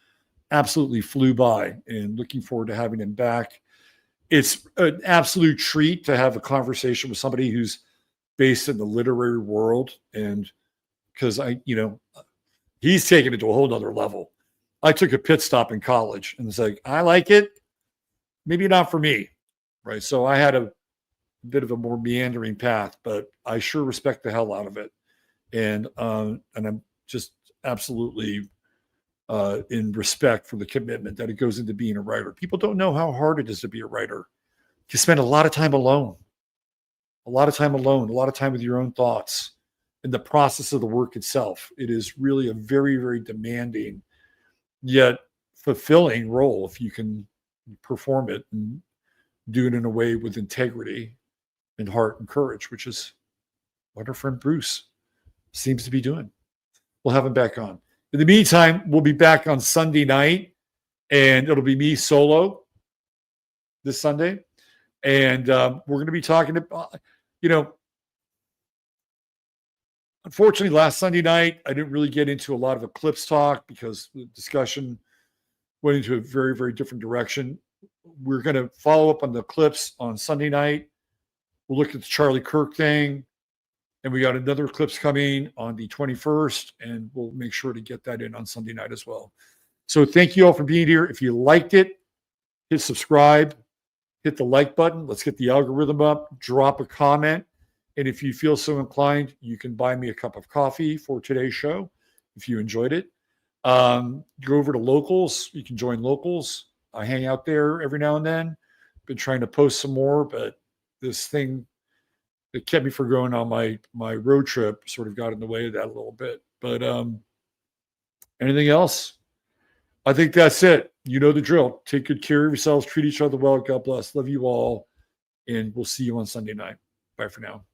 Speaker 1: absolutely flew by, and looking forward to having him back. It's an absolute treat to have a conversation with somebody who's based in the literary world. And because he's taken it to a whole nother level. I took a pit stop in college and it's like, I like it. Maybe not for me. Right. So I had a bit of a more meandering path, but I sure respect the hell out of it. And I'm just absolutely in respect for the commitment that it goes into being a writer. People don't know how hard it is to be a writer. You spend a lot of time alone, a lot of time with your own thoughts in the process of the work itself. It is really a very, very demanding yet fulfilling role if you can perform it and do it in a way with integrity and heart and courage, which is what our friend Bruce seems to be doing. We'll have him back on. In the meantime, we'll be back on Sunday night, and it'll be me solo this Sunday. And we're going to be talking about, unfortunately, last Sunday night, I didn't really get into a lot of eclipse talk because the discussion went into a very, very different direction. We're going to follow up on the eclipse on Sunday night. We'll look at the Charlie Kirk thing. And we got another eclipse coming on the 21st, and we'll make sure to get that in on Sunday night as well. So thank you all for being here. If you liked it, hit subscribe, hit the like button. Let's get the algorithm up. Drop a comment. And if you feel so inclined, you can buy me a cup of coffee for today's show if you enjoyed it. Go over to Locals. You can join Locals. I hang out there every now and then. Been trying to post some more, but this thing that kept me from going on my road trip sort of got in the way of that a little bit. But anything else? I think that's it. You know the drill. Take good care of yourselves. Treat each other well. God bless. Love you all. And we'll see you on Sunday night. Bye for now.